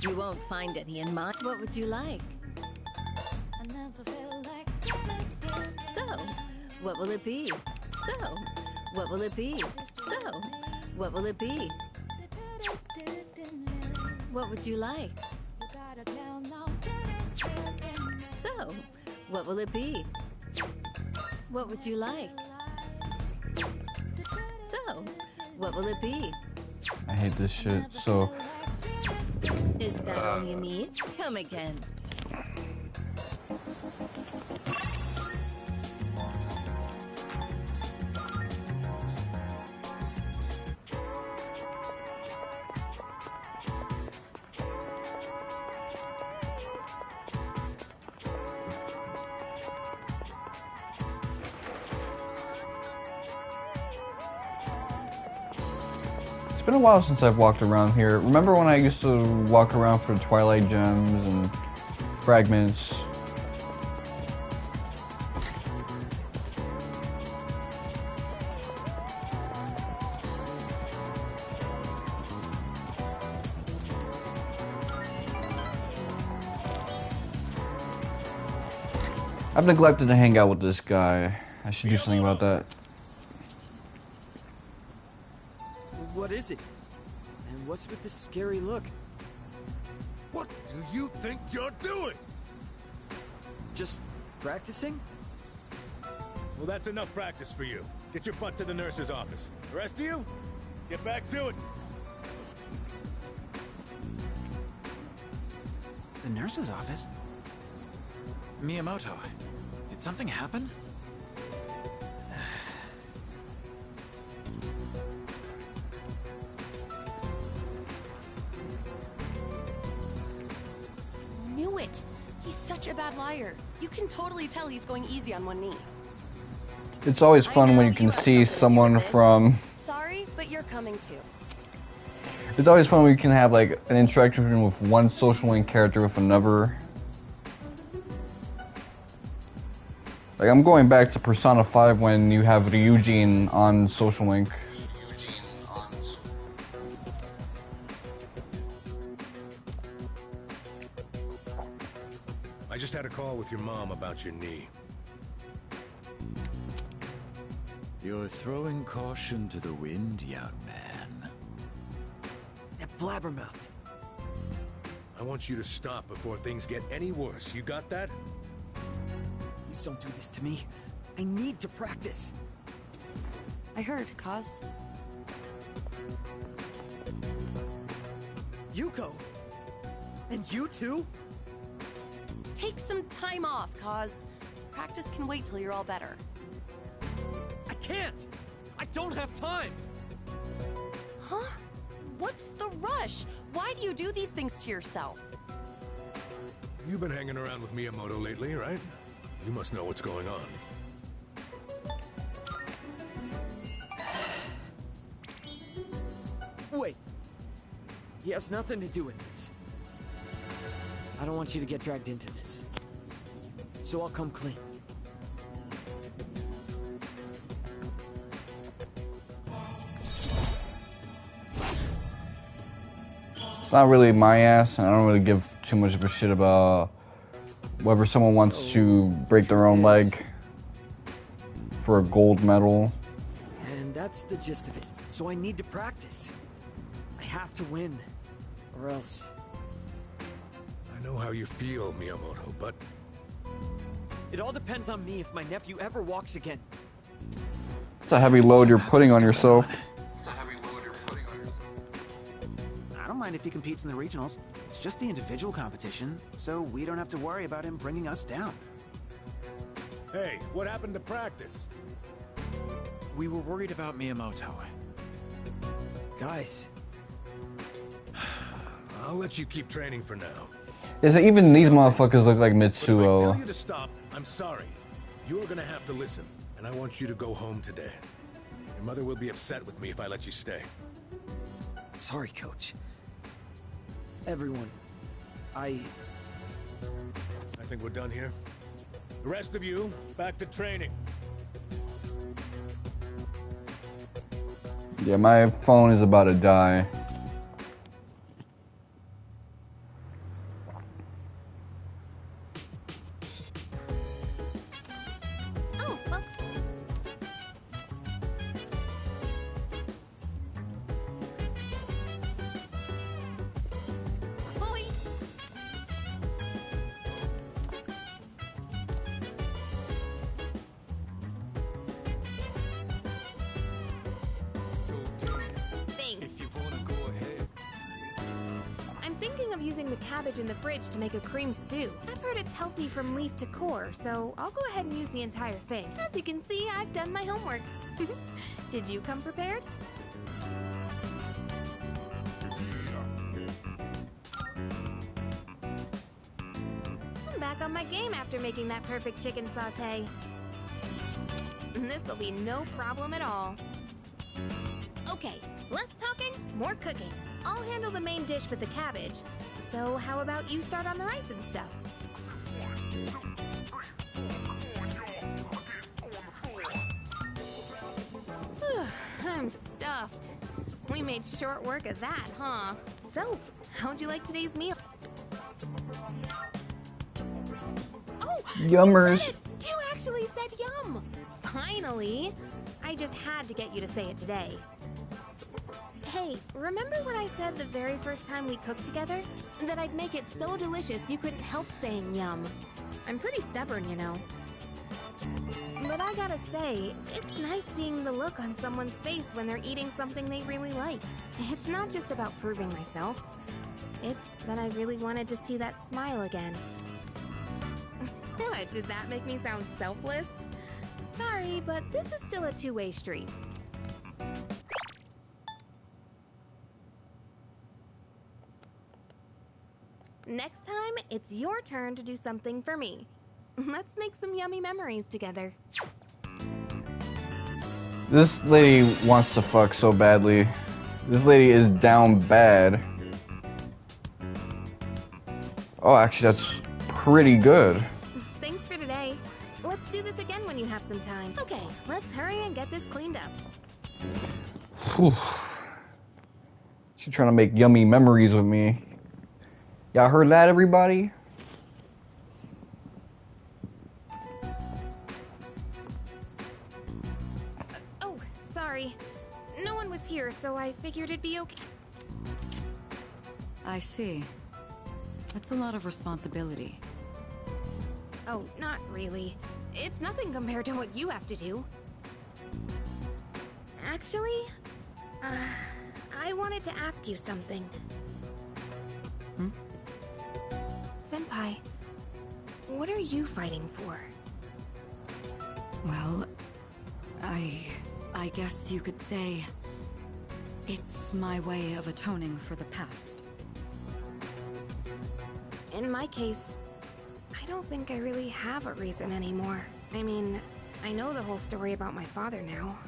You won't find any in my. What would you like? So, what will it be? So, what will it be? So, what will it be? What would you like? So, what will it be? What would you like? So, what will it be? I hate this shit. So, Is that all you need? Come again. it's been a while since I've walked around here. Remember when I used to walk around for Twilight Gems and Fragments? I've neglected to hang out with this guy. I should do something about that. What is it? And what's with this scary look? What do you think you're doing? Just practicing? Well, that's enough practice for you. Get your butt to the nurse's office. The rest of you, get back to it. The nurse's office? Miyamoto, did something happen? Knew it! He's such a bad liar. You can totally tell he's going easy on one knee. It's always fun when you can see someone from... Sorry, but you're coming too. It's always fun when you can have like an interaction with one Social Link character with another. Like I'm going back to Persona 5 when you have Ryujin on Social Link. I just had a call with your mom about your knee. You're throwing caution to the wind, young man. That blabbermouth. I want you to stop before things get any worse. You got that? Please don't do this to me. I need to practice. I heard, Kaz. Yuko! And you too? Take some time off, Kaz. Practice can wait till you're all better. I can't! I don't have time! Huh? What's the rush? Why do you do these things to yourself? You've been hanging around with Miyamoto lately, right? You must know what's going on. Wait. He has nothing to do with this. I don't want you to get dragged into this. So I'll come clean. It's not really my ass, and I don't really give too much of a shit about whether someone wants to break their own leg for a gold medal. And that's the gist of it. So I need to practice. I have to win, or else... I know how you feel, Miyamoto, but... It all depends on me if my nephew ever walks again. It's a heavy load you're putting on yourself. I don't mind if he competes in the regionals. It's just the individual competition, so we don't have to worry about him bringing us down. Hey, what happened to practice? We were worried about Miyamoto. Guys. I'll let you keep training for now. Is it even these motherfuckers look like But if I tell Mitsuo? you to stop, I'm sorry. You're gonna have to listen, and I want you to go home today. Your mother will be upset with me if I let you stay. Sorry, Coach. Everyone. I think we're done here. The rest of you, back to training. Yeah, my phone is about to die. Oh, well. Boy. Thanks. If you wanna go ahead. I'm thinking of using the cabbage in the fridge to make a cream stew. I've heard it's healthy from leaf to core, so I'll go ahead and use the entire thing. As you can see, I've done my homework. Did you come prepared? I'm back on my game after making that perfect chicken sauté. This'll be no problem at all. Okay, less talking, more cooking. I'll handle the main dish with the cabbage. So how about you start on the rice and stuff? I'm stuffed. We made short work of that, huh? So, how'd you like today's meal? Oh, Yummers. You said it! You actually said yum! Finally! I just had to get you to say it today. Hey, remember what I said the very first time we cooked together? That I'd make it so delicious you couldn't help saying yum. I'm pretty stubborn, you know. But I gotta say, it's nice seeing the look on someone's face when they're eating something they really like. It's not just about proving myself. It's that I really wanted to see that smile again. What, did that make me sound selfless? Sorry, but this is still a two-way street. Next time, it's your turn to do something for me. Let's make some yummy memories together. This lady wants to fuck so badly. This lady is down bad. Oh, actually, that's pretty good. Thanks for today. Let's do this again when you have some time. Okay, let's hurry and get this cleaned up. Whew. She's trying to make yummy memories with me. Y'all heard that, everybody? Oh, sorry. No one was here, so I figured it'd be okay. I see. That's a lot of responsibility. Oh, not really. It's nothing compared to what you have to do. Actually, I wanted to ask you something. Hmm? Senpai, what are you fighting for? Well, I guess you could say it's my way of atoning for the past. In my case, I don't think I really have a reason anymore. I mean, I know the whole story about my father now.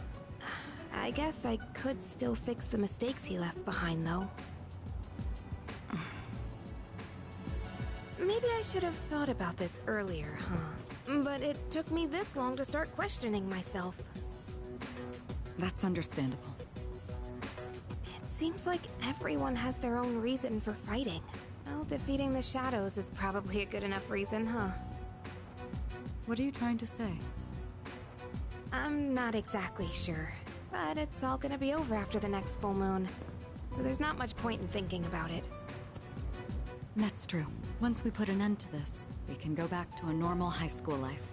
I guess I could still fix the mistakes he left behind, though. Maybe I should have thought about this earlier, huh? But it took me this long to start questioning myself. That's understandable. It seems like everyone has their own reason for fighting. Well, defeating the shadows is probably a good enough reason, huh? What are you trying to say? I'm not exactly sure, but it's all gonna be over after the next full moon. So there's not much point in thinking about it. That's true. Once we put an end to this, we can go back to a normal high school life.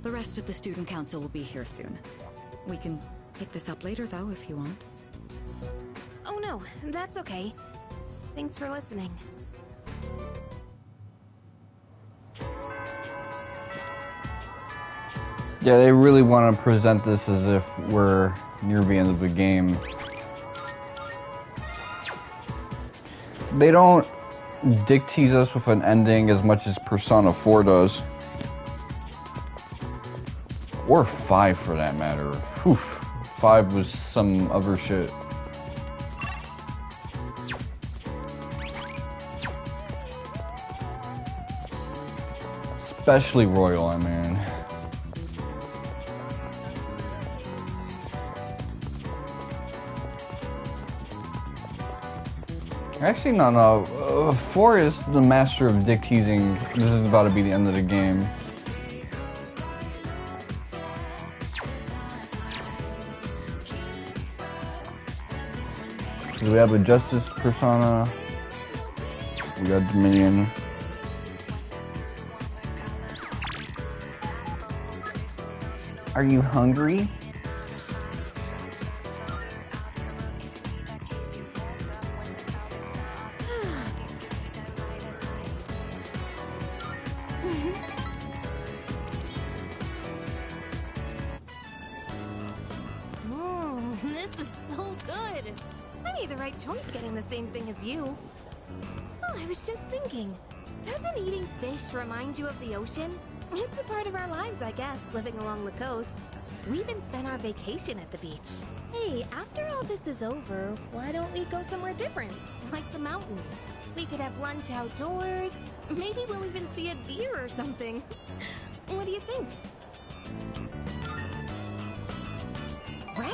The rest of the student council will be here soon. We can pick this up later, though, if you want. Oh no, that's okay. Thanks for listening. Yeah, they really want to present this as if we're near the end of the game. They don't dick tease us with an ending as much as Persona 4 does. Or 5 for that matter. Whew. 5 was some other shit. Especially Royal, I mean. Actually, no. 4 is the master of dick teasing. This is about to be the end of the game. So we have a Justice Persona. We got Dominion. Are you hungry? This is so good. I made the right choice getting the same thing as you. Oh, I was just thinking, doesn't eating fish remind you of the ocean? It's a part of our lives, I guess, living along the coast. We even spent our vacation at the beach. Hey, after all this is over, why don't we go somewhere different? Like the mountains. We could have lunch outdoors. Maybe we'll even see a deer or something. What do you think? Right?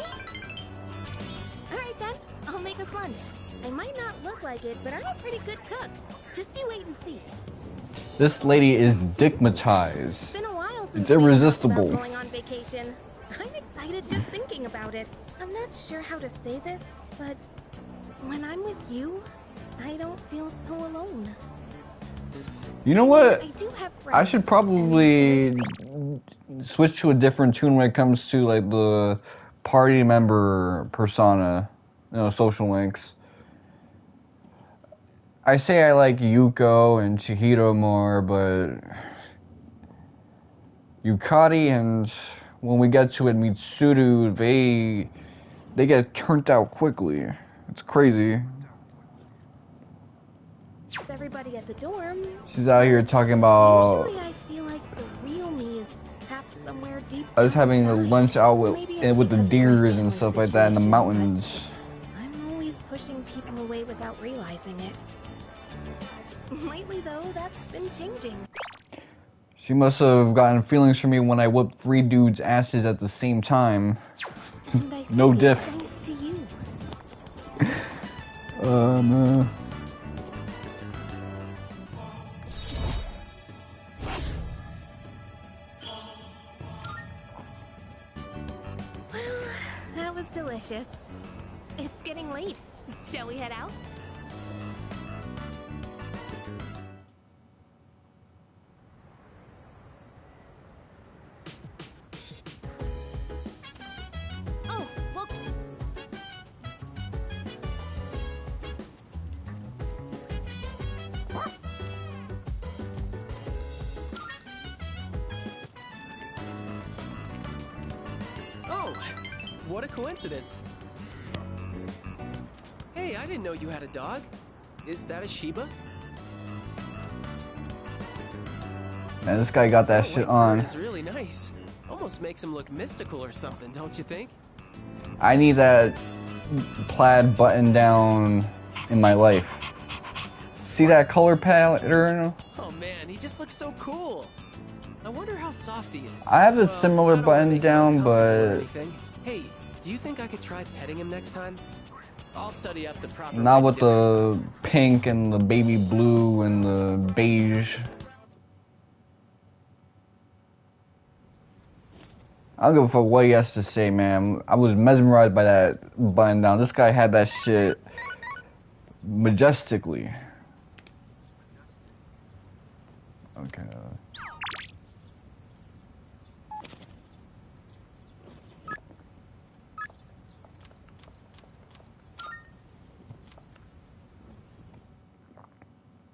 Alright then, I'll make us lunch. I might not look like it, but I'm a pretty good cook. Just you wait and see. This lady is dickmatized. It's been a while since It's irresistible. we talked about going on vacation. I'm excited just thinking about it. I'm not sure how to say this, but when I'm with you, I don't feel so alone. You know what? I do have friends. I should probably switch to a different tune when it comes to like the party member persona, social links. I say I like Yuko and Chihiro more, but Yukari and when we get to it, Mitsuru, they get turned out quickly. It's crazy. Everybody at the dorm. She's out here talking about Usually I feel like the real me is trapped somewhere deep. us having the lunch out with the deers and stuff like that in the situation, mountains. I'm always pushing people away without realizing it. Lately, though, that's been changing. She must have gotten feelings for me when I whipped 3 dudes' asses at the same time. No diff. Thanks to you. Man. Well, that was delicious. It's getting late. Shall we head out? Oh, well... Oh, what a coincidence. Hey, I didn't know you had a dog. Is that a Shiba? Man, this guy got that shit on. It's really nice. Almost makes him look mystical or something, don't you think? I need that plaid button down in my life. See that color pattern? Oh man, he just looks so cool. I wonder how soft he is. I have a similar button down, but Hey, do you think I could try petting him next time? I'll study up the proper. not with the pink and the baby blue and the beige. I don't give a fuck what he has to say, man. I was mesmerized by that button down. This guy had that shit majestically. Okay.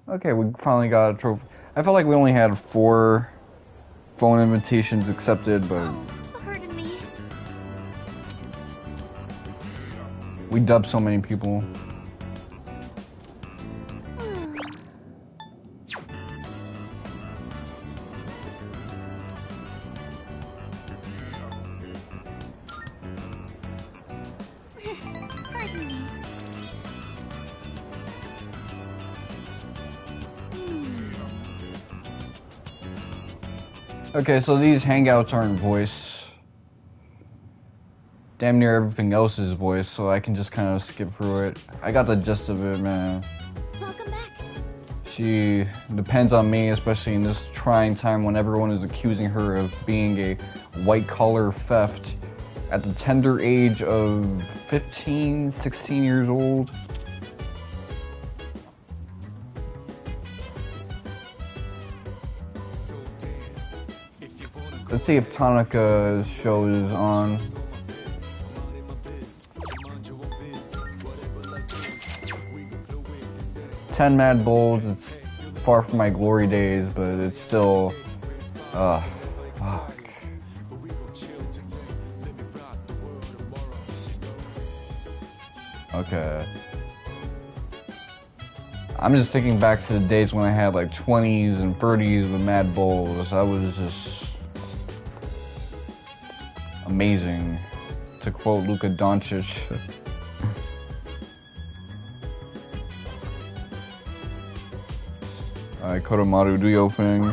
Okay, we finally got a trophy. I felt like we only had 4 phone invitations accepted, but we dubbed so many people. Pardon me. Okay, so these hangouts aren't voice. Damn near everything else is voice, so I can just kind of skip through it. I got the gist of it, man. Welcome back. She depends on me, especially in this trying time when everyone is accusing her of being a white-collar theft at the tender age of 15, 16 years old. Let's see if Tanaka's show is on. Ten Mad Bulls, it's far from my glory days, but it's still, fuck. Okay. I'm just thinking back to the days when I had like 20s and 30s with Mad Bulls. I was just amazing, to quote Luka Doncic. Alright, Kodomaru, do your thing.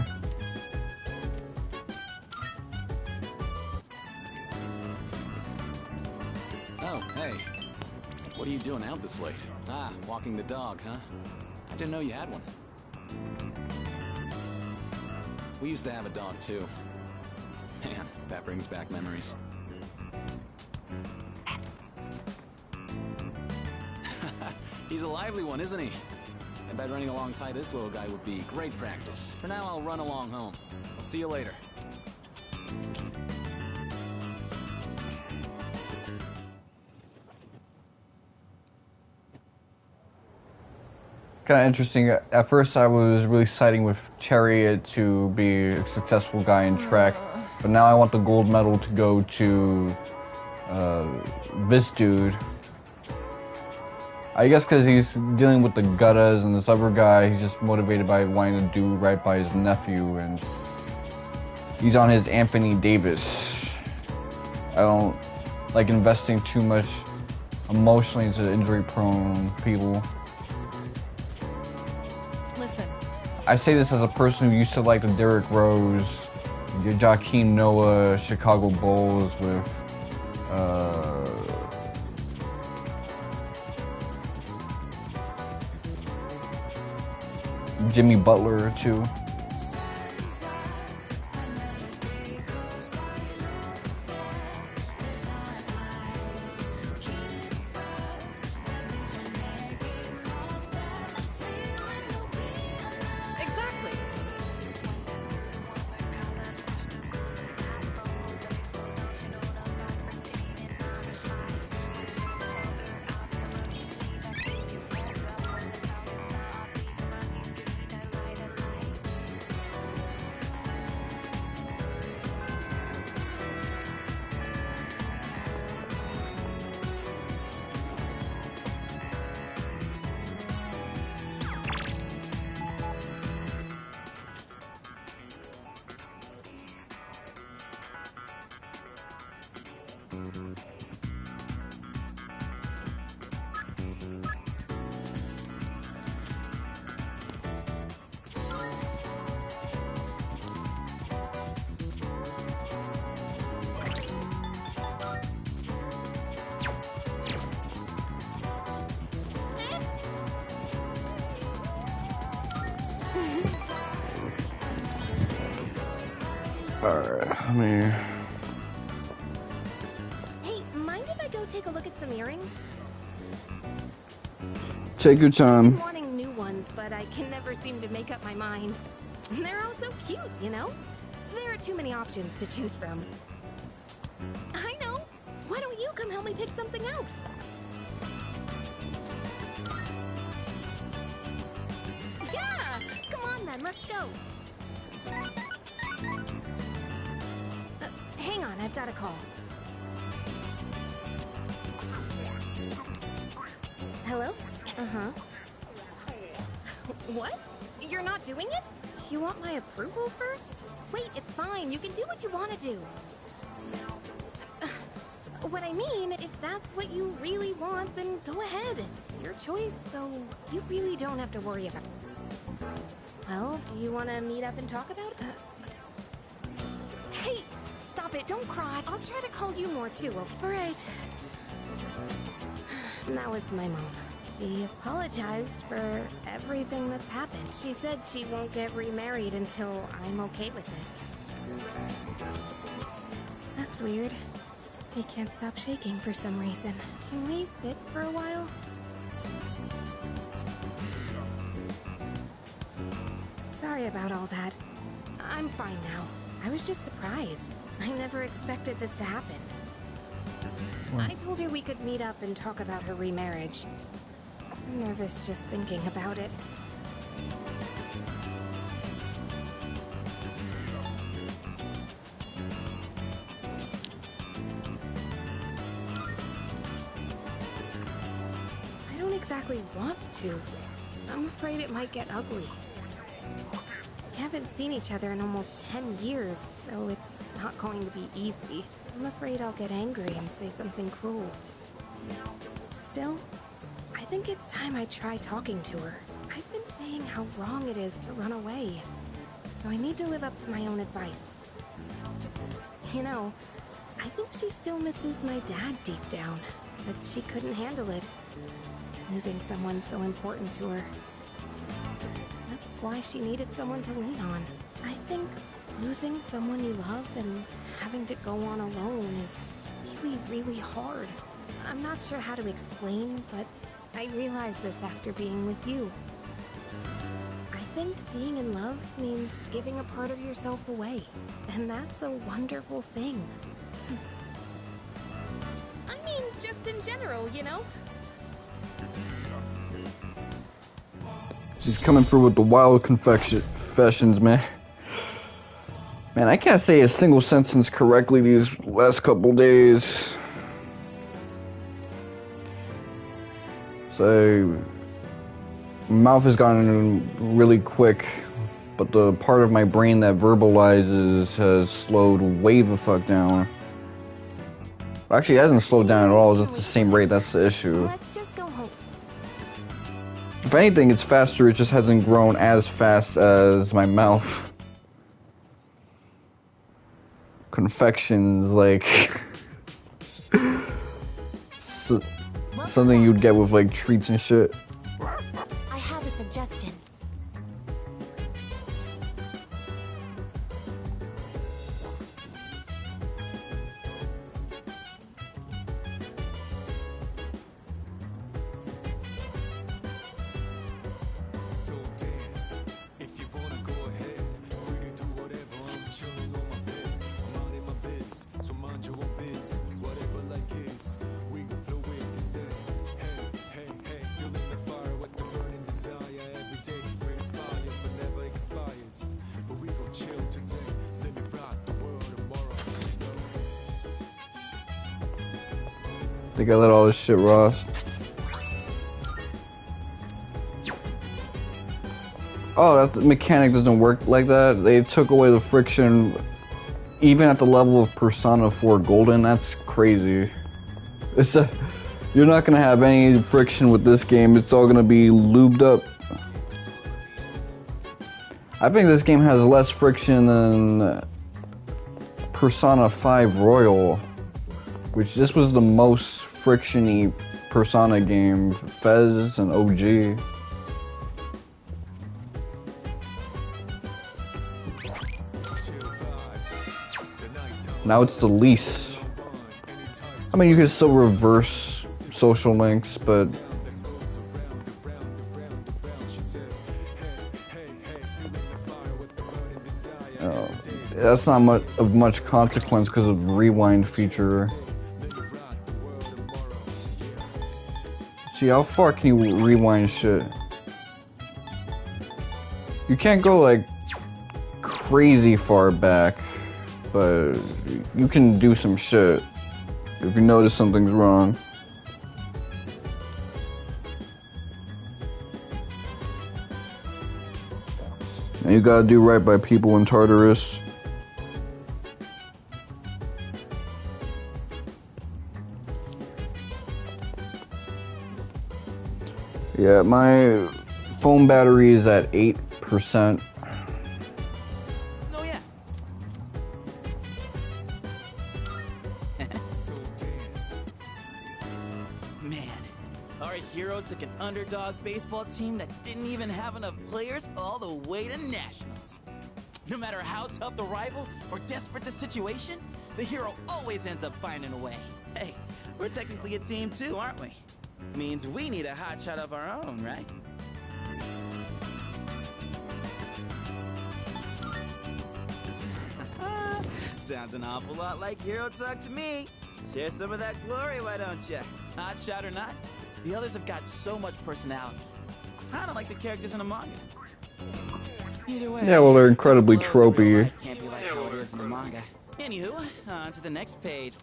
Oh, hey. What are you doing out this late? Ah, walking the dog, huh? I didn't know you had one. We used to have a dog, too. Man, that brings back memories. He's a lively one, isn't he? I bet running alongside this little guy would be great practice. For now, I'll run along home. I'll see you later. kind of interesting. At first, I was really siding with Chariot to be a successful guy in track, but now I want the gold medal to go to this dude. I guess because he's dealing with the guttas, and this other guy, he's just motivated by wanting to do right by his nephew, and he's on his Anthony Davis. I don't like investing too much emotionally into injury-prone people. Listen. I say this as a person who used to like the Derrick Rose, the Joakim Noah Chicago Bulls with Jimmy Butler too. Exactly. Alright, let me... Hey, mind if I go take a look at some earrings? Take your time. I've been wanting new ones, but I can never seem to make up my mind. They're all so cute, you know? There are too many options to choose from. I know! Why don't you come help me pick something out? Yeah! Come on then, let's go! Hang on, I've got a call. Hello? Uh-huh. What? You're not doing it? You want my approval first? Wait, it's fine. You can do what you want to do. What I mean, if that's what you really want, then go ahead. It's your choice, so you really don't have to worry about it. Well, do you want to meet up and talk about it? Hey, stop it. Don't cry. I'll try to call you more too, okay? All right. That was my mom. She apologized for everything that's happened. She said she won't get remarried until I'm okay with it. That's weird. I can't stop shaking for some reason. Can we sit for a while? Sorry about all that. I'm fine now. I was just surprised. I never expected this to happen. I told her we could meet up and talk about her remarriage. I'm nervous just thinking about it. I don't exactly want to. I'm afraid it might get ugly. We haven't seen each other in almost 10 years, so it's not going to be easy. I'm afraid I'll get angry and say something cruel. Still, I think it's time I try talking to her. I've been saying how wrong it is to run away, so I need to live up to my own advice. You know, I think she still misses my dad deep down, but she couldn't handle it. Losing someone so important to her. That's why she needed someone to lean on. I think losing someone you love and having to go on alone is really, really hard. I'm not sure how to explain, but I realized this after being with you. I think being in love means giving a part of yourself away, and that's a wonderful thing. I mean, just in general, you know? She's coming through with the wild confessions, man. Man, I can't say a single sentence correctly these last couple days. So, mouth has gotten really quick, but the part of my brain that verbalizes has slowed way the fuck down. Actually, it hasn't slowed down at all, it's just the same rate, that's the issue. Let's just go home. If anything, it's faster, it just hasn't grown as fast as my mouth. Confections, like... something you'd get with, like, treats and shit. I have a suggestion. I think I let all this shit rust. Oh, that mechanic doesn't work like that. They took away the friction even at the level of Persona 4 Golden. That's crazy. You're not gonna have any friction with this game. It's all gonna be lubed up. I think this game has less friction than Persona 5 Royal, which this was the most friction-y Persona game, Fez and OG. Now it's the least. I mean, you can still reverse social links, but that's not much of much consequence because of the rewind feature. See, how far can you rewind shit? You can't go like crazy far back, but you can do some shit if you notice something's wrong. And you gotta do right by people in Tartarus. Yeah, my phone battery is at 8%. Oh yeah. Man, our hero took an underdog baseball team that didn't even have enough players all the way to nationals. No matter how tough the rival or desperate the situation, the hero always ends up finding a way. Hey, we're technically a team too, aren't we? Means we need a hotshot of our own, right? Sounds an awful lot like hero talk to me. Share some of that glory, why don't you? Hotshot or not, the others have got so much personality. Kinda like the characters in a manga. Either way, Yeah, well, they're incredibly tropey. can't be like how it is in the manga. Anywho, on to the next page.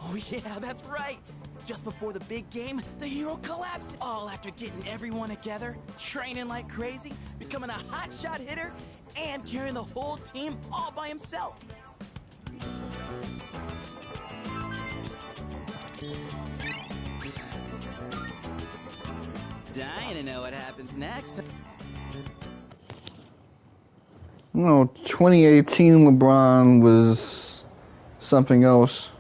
Oh yeah, that's right! Just before the big game, the hero collapses, all after getting everyone together, training like crazy, becoming a hotshot hitter, and carrying the whole team all by himself. Dying to know what happens next. No, 2018 LeBron was something else.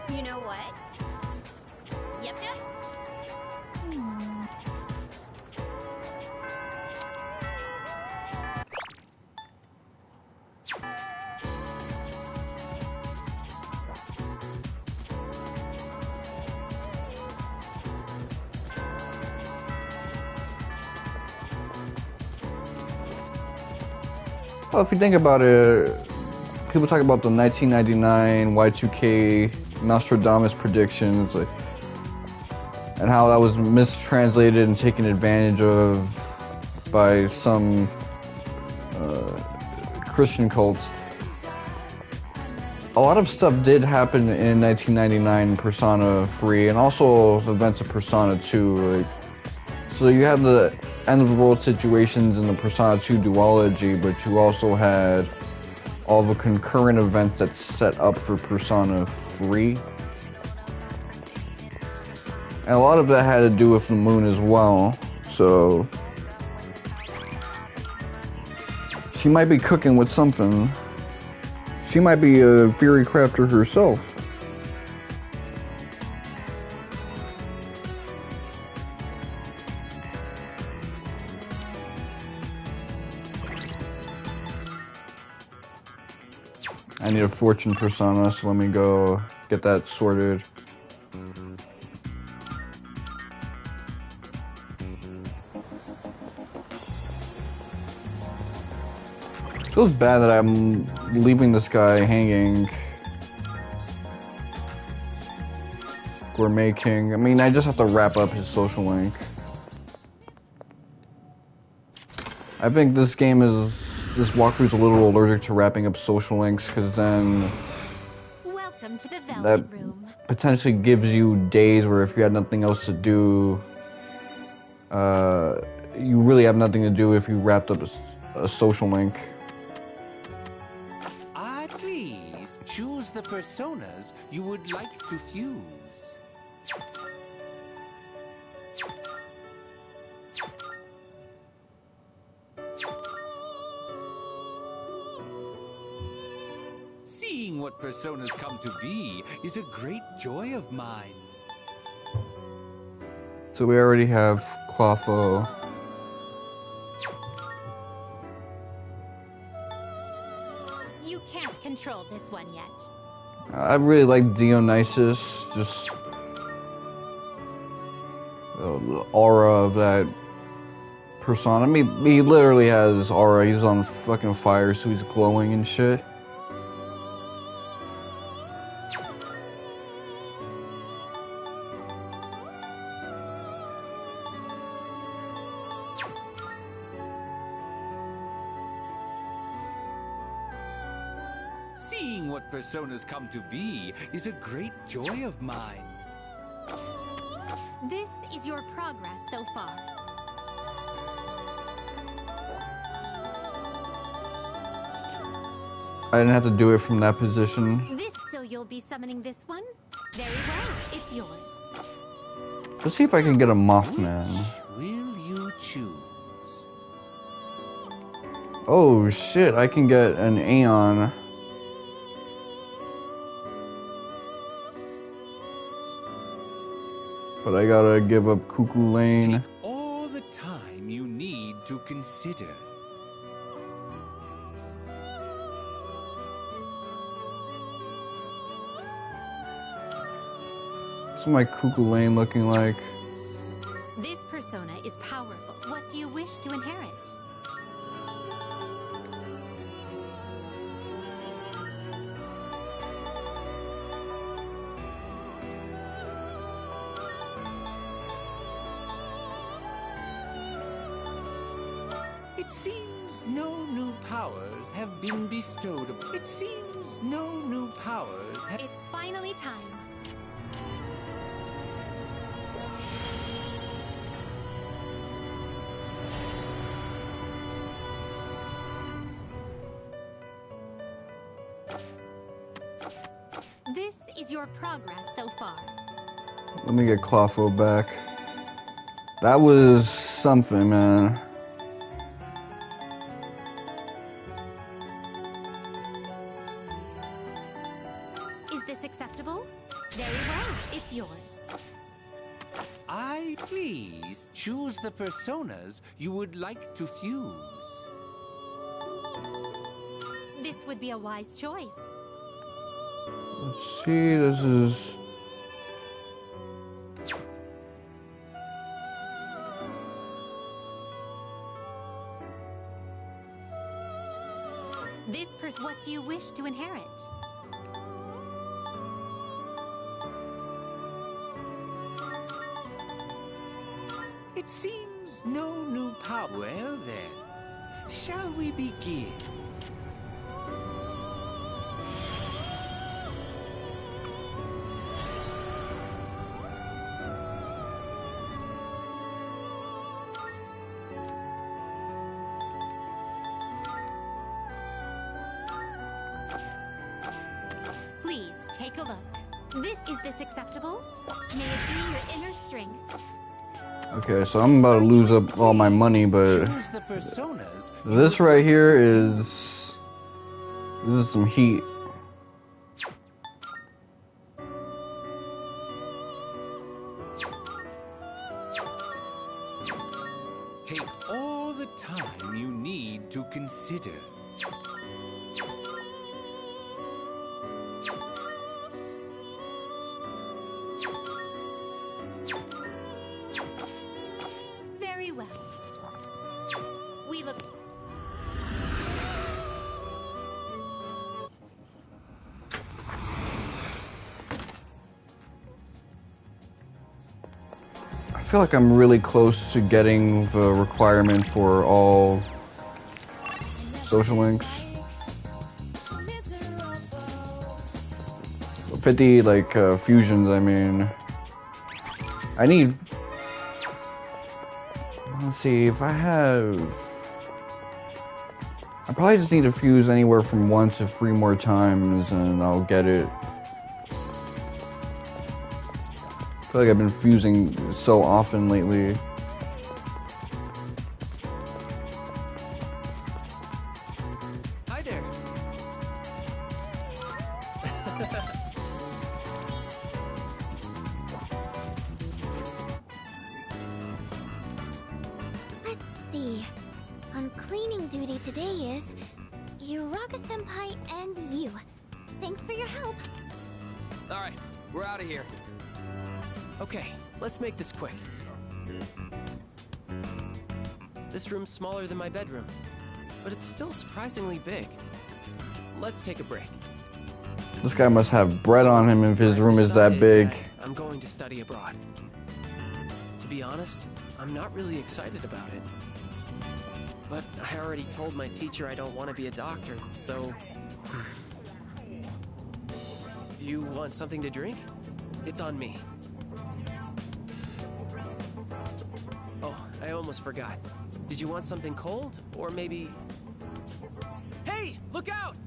You know what? Yep, yep. Well, if you think about it, people talk about the 1999 Y2K Nostradamus predictions, like, and how that was mistranslated and taken advantage of by some Christian cults. A lot of stuff did happen in 1999 in Persona 3, and also the events of Persona 2. Like, so you had the end of the world situations in the Persona 2 duology, but you also had all the concurrent events that set up for Persona 3. And a lot of that had to do with the moon as well, so she might be cooking with something. She might be a theory crafter herself. I need a fortune persona, so let me go get that sorted. Feels bad that I'm leaving this guy hanging. Gourmet King. I mean, I just have to wrap up his social link. I think this walkthrough's a little allergic to wrapping up social links, because then Welcome to the that Velvet Room. potentially gives you days where if you had nothing else to do, you really have nothing to do if you wrapped up a social link. Please choose the personas you would like to fuse. Seeing what personas come to be is a great joy of mine. So we already have Quaffo. You can't control this one yet. I really like Dionysus, just the aura of that persona. I mean, he literally has aura. He's on fucking fire, so he's glowing and shit. Seeing what personas come to be is a great joy of mine. This is your progress so far. I didn't have to do it from that position. This so you'll be summoning this one? Very well, it's yours. Let's see if I can get a Mothman. Will you choose? Oh shit, I can get an Aeon. But I gotta give up Cuckoo Lane. All the time you need to consider. What's my Cuckoo Lane looking like? This persona is powerful. What do you wish to inherit? It seems no new powers have been bestowed. It seems no new powers have... It's finally time. This is your progress so far. Let me get Clotho back. That was something, man. Is this acceptable? Very well, it's yours. Please choose the personas you would like to fuse. This would be a wise choice. Let's see, this is... This person, what do you wish to inherit? It seems no new power. Well then, shall we begin? Please take a look. Is this acceptable? May it be your inner strength. Okay, so I'm about to lose up all my money, but this right here is some heat. Take all the time you need to consider. Very well. We look. I feel like I'm really close to getting the requirement for all social links. 50 like fusions, I mean. I need. Let's see if I have. I probably just need to fuse anywhere from 1 to 3 more times, and I'll get it. I feel like I've been fusing so often lately. Hi there. Let's see. On cleaning duty today is Uraga-senpai and you. Thanks for your help. All right, we're out of here. Okay, let's make this quick. This room's smaller than my bedroom, but it's still surprisingly big. Let's take a break. This guy must have bread on him if his room is that big. I'm going to study abroad. To be honest, I'm not really excited about it. But I already told my teacher I don't want to be a doctor, so... Do you want something to drink? It's on me. Oh, I almost forgot. Did you want something cold? Or maybe... Hey! Look out!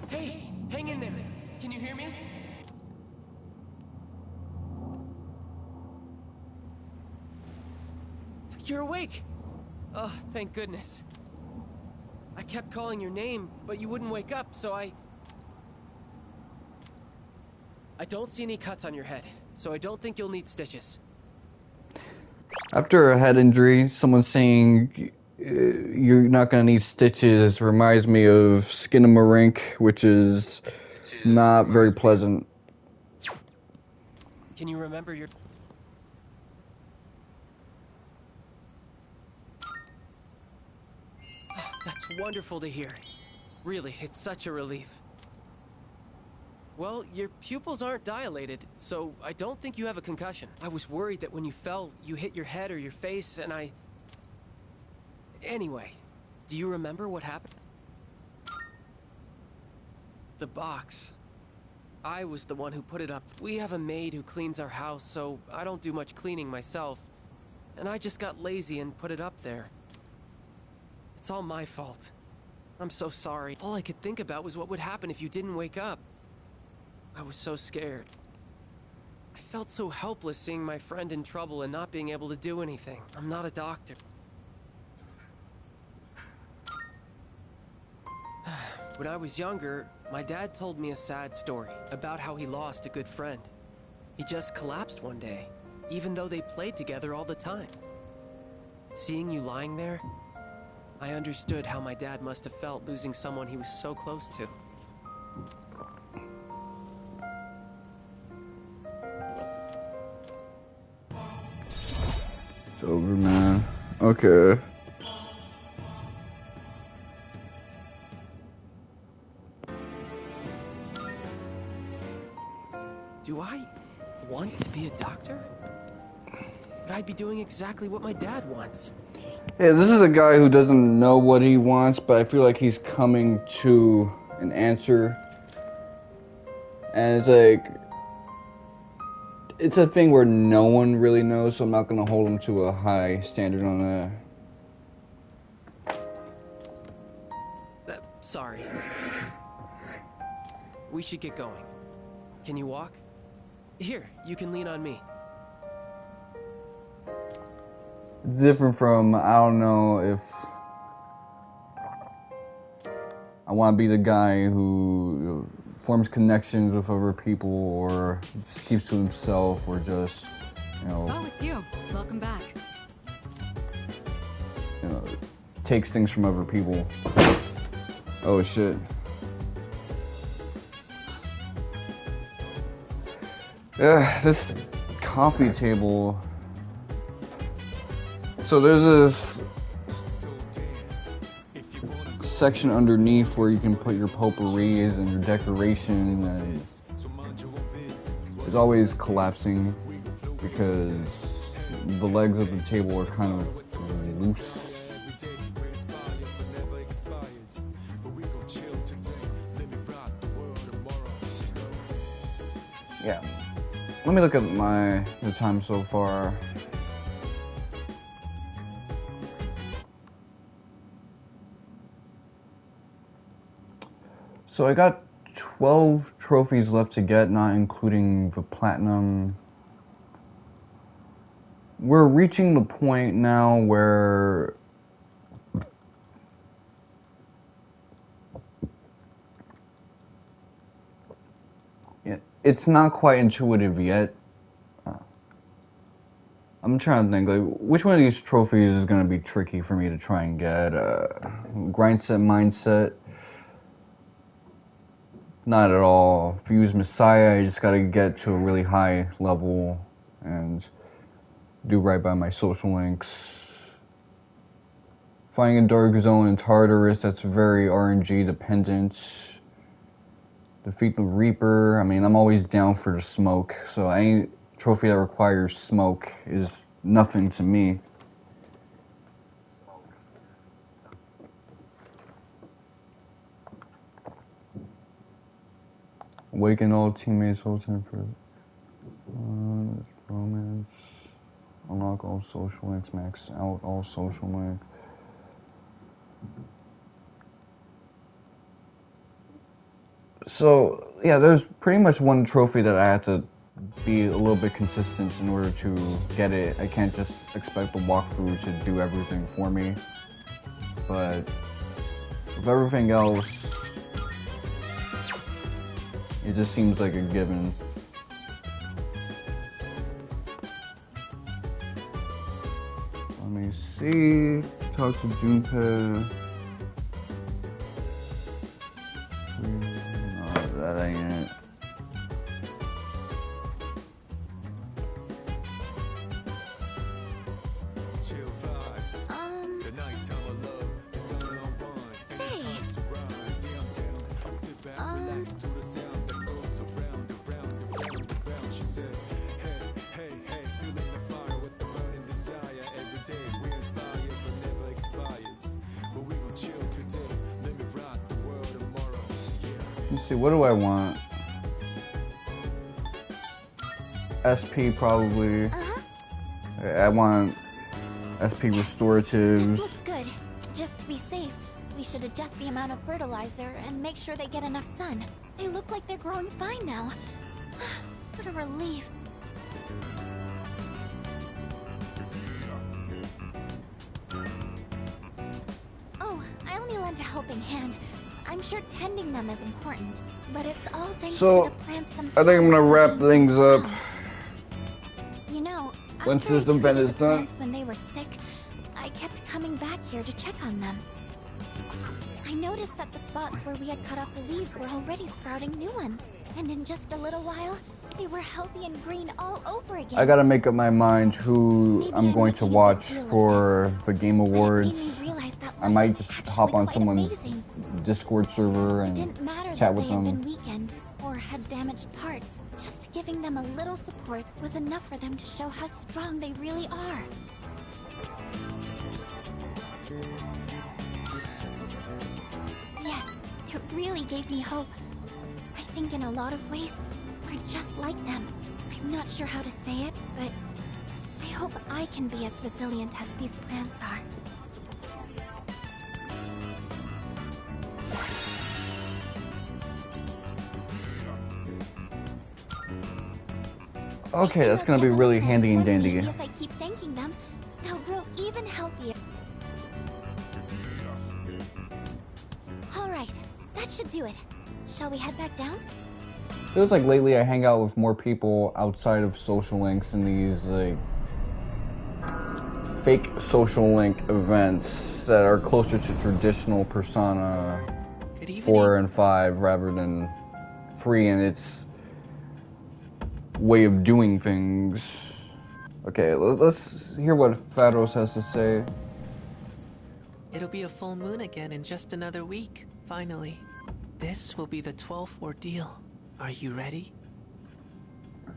Hey! Hang in there! Can you hear me? You're awake! Oh, thank goodness. I kept calling your name, but you wouldn't wake up, so I don't see any cuts on your head, so I don't think you'll need stitches. After a head injury, someone saying you're not gonna need stitches reminds me of Skinamarink, which is not very pleasant. Can you remember your... Oh, that's wonderful to hear. Really, it's such a relief. Well, your pupils aren't dilated, so I don't think you have a concussion. I was worried that when you fell, you hit your head or your face, and I... Anyway, do you remember what happened? The box. I was the one who put it up. We have a maid who cleans our house, so I don't do much cleaning myself. And I just got lazy and put it up there. It's all my fault. I'm so sorry. All I could think about was what would happen if you didn't wake up. I was so scared. I felt so helpless seeing my friend in trouble and not being able to do anything. I'm not a doctor. When I was younger, my dad told me a sad story about how he lost a good friend. He just collapsed one day, even though they played together all the time. Seeing you lying there, I understood how my dad must have felt losing someone he was so close to. It's over, man. Okay. doing exactly what my dad wants. Yeah, this is a guy who doesn't know what he wants, but I feel like he's coming to an answer. And it's like, it's a thing where no one really knows, so I'm not going to hold him to a high standard on that. Sorry. We should get going. Can you walk? Here, you can lean on me. It's different from, I don't know if I want to be the guy who forms connections with other people or just keeps to himself or just, you know... Oh, it's you. Welcome back. You know, takes things from other people. Oh, shit. Yeah, this coffee table... So there's a section underneath where you can put your potpourris and your decoration, and it's always collapsing because the legs of the table are kind of loose. Yeah. Let me look at the time so far. So I got 12 trophies left to get, not including the platinum. We're reaching the point now where it's not quite intuitive yet. I'm trying to think, like, which one of these trophies is going to be tricky for me to try and get? Grind set mindset. Not at all. Fuse Messiah, I just gotta get to a really high level and do right by my social links. Finding a dark zone in Tartarus, that's very RNG dependent. Defeat the Reaper, I mean, I'm always down for the smoke, so any trophy that requires smoke is nothing to me. Awaken all teammates, whole team for romance. Unlock all social links, max out all social links. So, yeah, there's pretty much one trophy that I have to be a little bit consistent in order to get it. I can't just expect the walkthrough to do everything for me. But with everything else, it just seems like a given. Let me see. Talk to Junpei. No, that ain't it. Let's see, what do I want? SP probably. I want SP restoratives. This looks good. Just to be safe, we should adjust the amount of fertilizer and make sure they get enough sun. They look like they're growing fine now. What a relief. Oh, I only lent a helping hand. I'm sure tending them is important, but it's all thanks to the plants themselves. I think I'm gonna wrap things up. You know, once this event is done. When they were sick, I kept coming back here to check on them. I noticed that the spots where we had cut off the leaves were already sprouting new ones, and in just a little while, they were healthy and green all over again. I gotta make up my mind who I'm going to watch for the Game Awards. I might just hop on someone's Discord server and chat with them. Been weakened or had damaged parts. Just giving them a little support was enough for them to show how strong they really are. Yes, it really gave me hope. I think in a lot of ways, we're just like them. I'm not sure how to say it, but I hope I can be as resilient as these plants are. Okay, that's gonna be really handy and dandy. If I keep thanking them, they'll grow even healthier. All right, that should do it. Shall we head back down? Feels like lately I hang out with more people outside of social links in these like fake social link events that are closer to traditional Persona 4 and 5 rather than 3 and its way of doing things. Okay, let's hear what Pharos has to say. It'll be a full moon again in just another week, finally. This will be the 12th ordeal. Are you ready?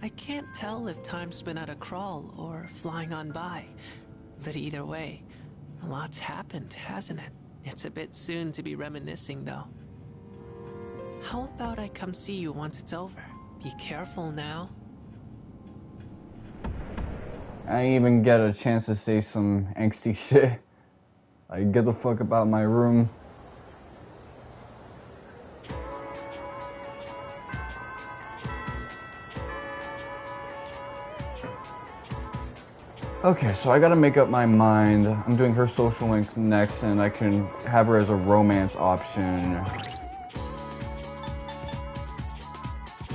I can't tell if time's been at a crawl or flying on by, but either way, a lot's happened, hasn't it? It's a bit soon to be reminiscing, though. How about I come see you once it's over? Be careful now. I didn't even get a chance to say some angsty shit. Like, get the fuck about my room. Okay, so I gotta make up my mind. I'm doing her social link next, and I can have her as a romance option.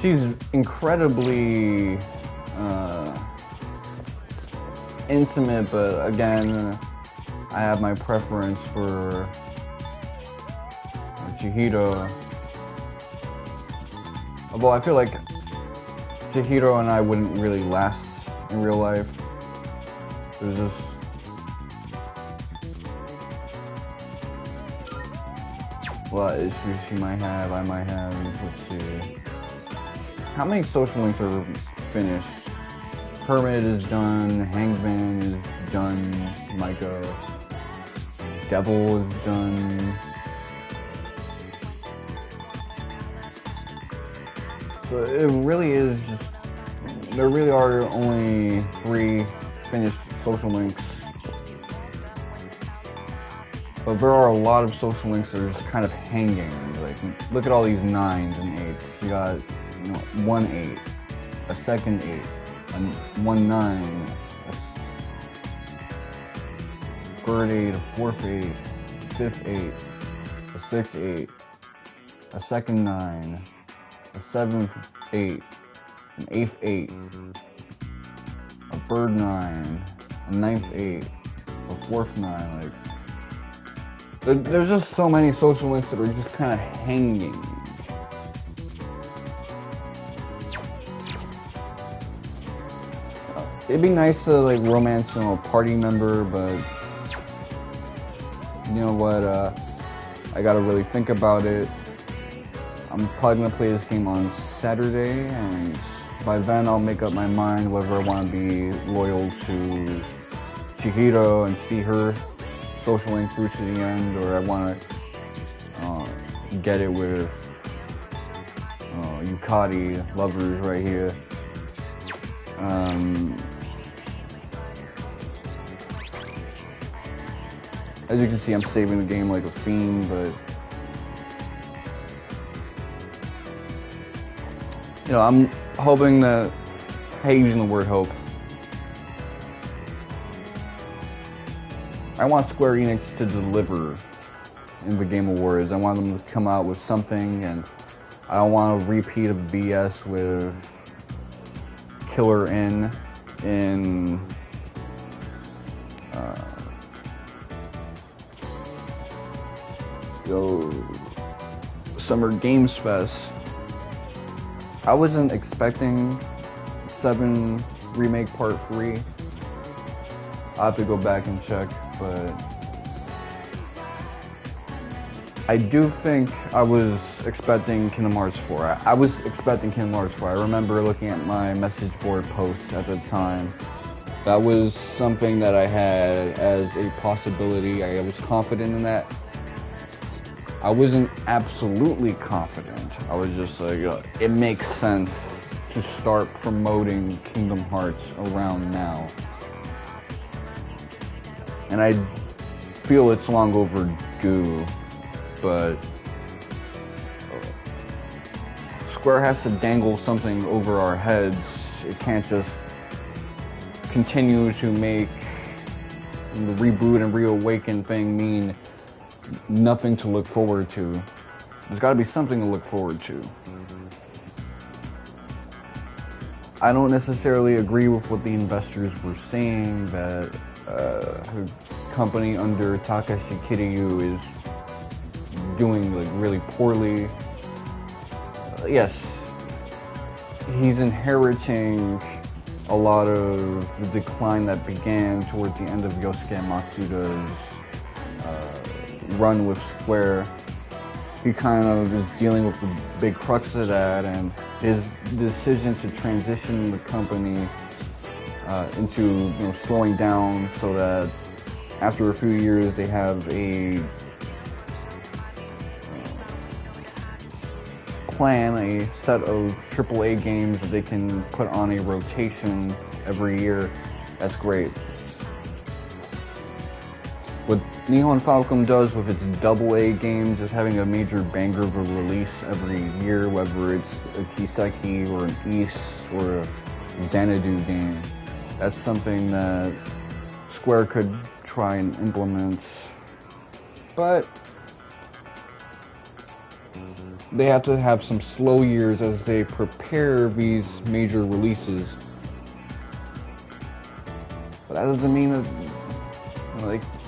She's incredibly intimate, but again, I have my preference for Chihiro. Although I feel like Chihiro and I wouldn't really last in real life. There's just a lot of issues she might have, I might have. Let's see. How many social links are finished? Hermit is done, Hangman is done, Micah, Devil is done. So it really is just, there really are only 3 finished social links. But there are a lot of social links that are just kind of hanging. Like, look at all these 9s and 8s. You got, you know, 1 8, a second 8, a 1 9, a third 8, a fourth 8, a fifth 8, a sixth 8, a second 9, a seventh 8, an eighth 8, a third 9, a ninth 8, a fourth 9. Like, there's just so many social links that are just kind of hanging. It'd be nice to like romance, you know, a party member, but you know what? I gotta really think about it. I'm probably gonna play this game on Saturday, and by then I'll make up my mind whether I want to be loyal to Chihiro and see her social link through to the end, or I want to get it with Yukari lovers right here. As you can see, I'm saving the game like a fiend, but you know, I'm hoping that, I hate using the word hope. I want Square Enix to deliver in the Game Awards. I want them to come out with something, and I don't want a repeat of BS with Killer N in Summer Games Fest. I wasn't expecting 7 Remake Part 3. I'll have to go back and check, but I do think I was expecting Kingdom Hearts 4. I was expecting Kingdom Hearts 4. I remember looking at my message board posts at the time. That was something that I had as a possibility. I was confident in that. I wasn't absolutely confident. I was just like, it makes sense to start promoting Kingdom Hearts around now. And I feel it's long overdue, but Square has to dangle something over our heads. It can't just continue to make the reboot and reawaken thing mean nothing to look forward to. There's got to be something to look forward to. I don't necessarily agree with what the investors were saying, that her company under Takashi Kiryu is doing like really poorly. Yes, he's inheriting a lot of the decline that began towards the end of Yosuke Matsuda's run with Square. He kind of is dealing with the big crux of that, and his decision to transition the company into slowing down so that after a few years they have a plan, a set of AAA games that they can put on a rotation every year. That's great. What Nihon Falcom does with its AA games is having a major banger of a release every year, whether it's a Kiseki or an Ys or a Xanadu game. That's something that Square could try and implement, but they have to have some slow years as they prepare these major releases. But that doesn't mean that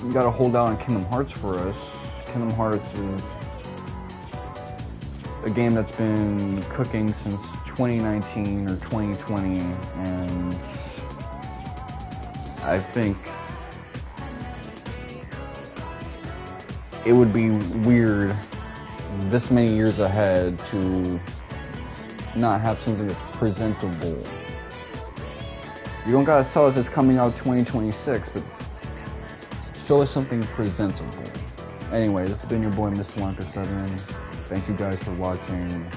you gotta hold out on Kingdom Hearts for us. Kingdom Hearts is a game that's been cooking since 2019 or 2020, and I think it would be weird this many years ahead to not have something that's presentable. You don't gotta tell us it's coming out 2026, but show us something presentable. Anyway, this has been your boy Mr. Wonka 7. Thank you guys for watching.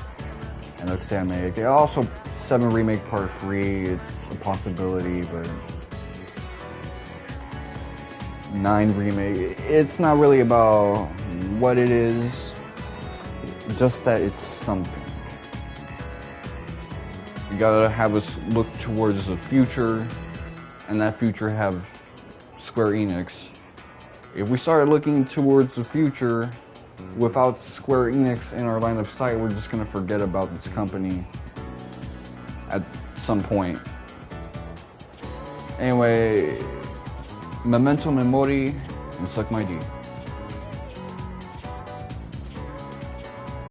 And like I say, I may also 7 Remake Part 3, it's a possibility, but 9 Remake, it's not really about what it is, just that it's something. You gotta have us look towards the future, and that future have Square Enix. If we start looking towards the future without Square Enix in our line of sight, we're just gonna forget about this company at some point. Anyway, memento mori and suck my D.